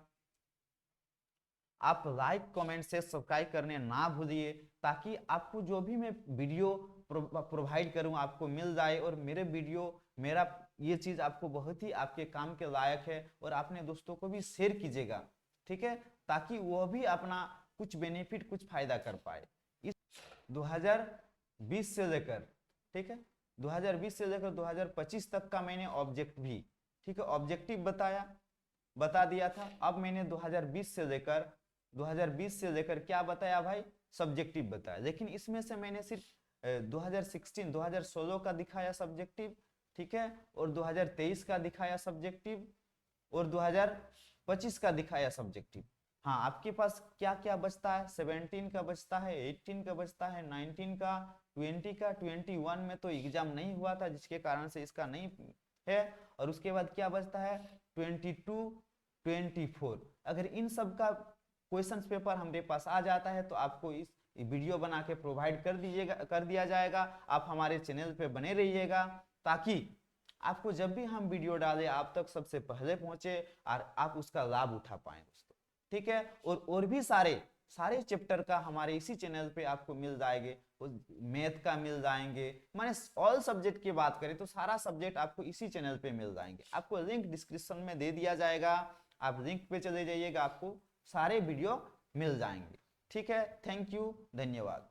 आप लाइक कमेंट से सब्सक्राइब करने ना भूलिए, ताकि आपको जो भी मैं वीडियो प्रोवाइड करूं आपको मिल जाए, और मेरे वीडियो, मेरा ये चीज आपको बहुत ही आपके काम के लायक है, और अपने दोस्तों को भी शेयर कीजिएगा। ठीक है, ताकि वो भी अपना कुछ बेनिफिट, कुछ फायदा कर पाए। इस 2020 से लेकर, ठीक है, 2020 से लेकर 2025 तक का मैंने ऑब्जेक्ट भी, ठीक है, ऑब्जेक्टिव बता दिया था। अब मैंने 2020 से लेकर 2020 से लेकर क्या बताया भाई, सब्जेक्टिव बताया। लेकिन इसमें से मैंने सिर्फ 2016 2016 का दिखाया सब्जेक्टिव, ठीक है, और 2023 का दिखाया सब्जेक्टिव, और 2025 का दिखाया सब्जेक्टिव। हाँ, आपके पास क्या क्या बचता है, 17 का बचता है, 18 का बचता है, 19 का, 20 का, 21 में तो एग्जाम नहीं हुआ था जिसके कारण से इसका नहीं है। और उसके बाद क्या बचता है, 22, 24। अगर इन सब का क्वेश्चंस पेपर हमारे पास आ जाता है तो आपको इस वीडियो बना के प्रोवाइड कर दिया जाएगा। आप हमारे चैनल पे बने रहिएगा ताकि आपको जब भी हम वीडियो डालें आप तक सबसे पहले पहुंचे और आप उसका लाभ उठा पाएं दोस्तों, ठीक है। और भी सारे सारे चैप्टर का हमारे इसी चैनल पे आपको मिल जाएंगे, मैथ का मिल जाएंगे, माने ऑल सब्जेक्ट की बात करें तो सारा सब्जेक्ट आपको इसी चैनल पे मिल जाएंगे। आपको लिंक डिस्क्रिप्शन में दे दिया जाएगा, आप लिंक पे चले जाइएगा, आपको सारे वीडियो मिल जाएंगे, ठीक है। थैंक यू, धन्यवाद।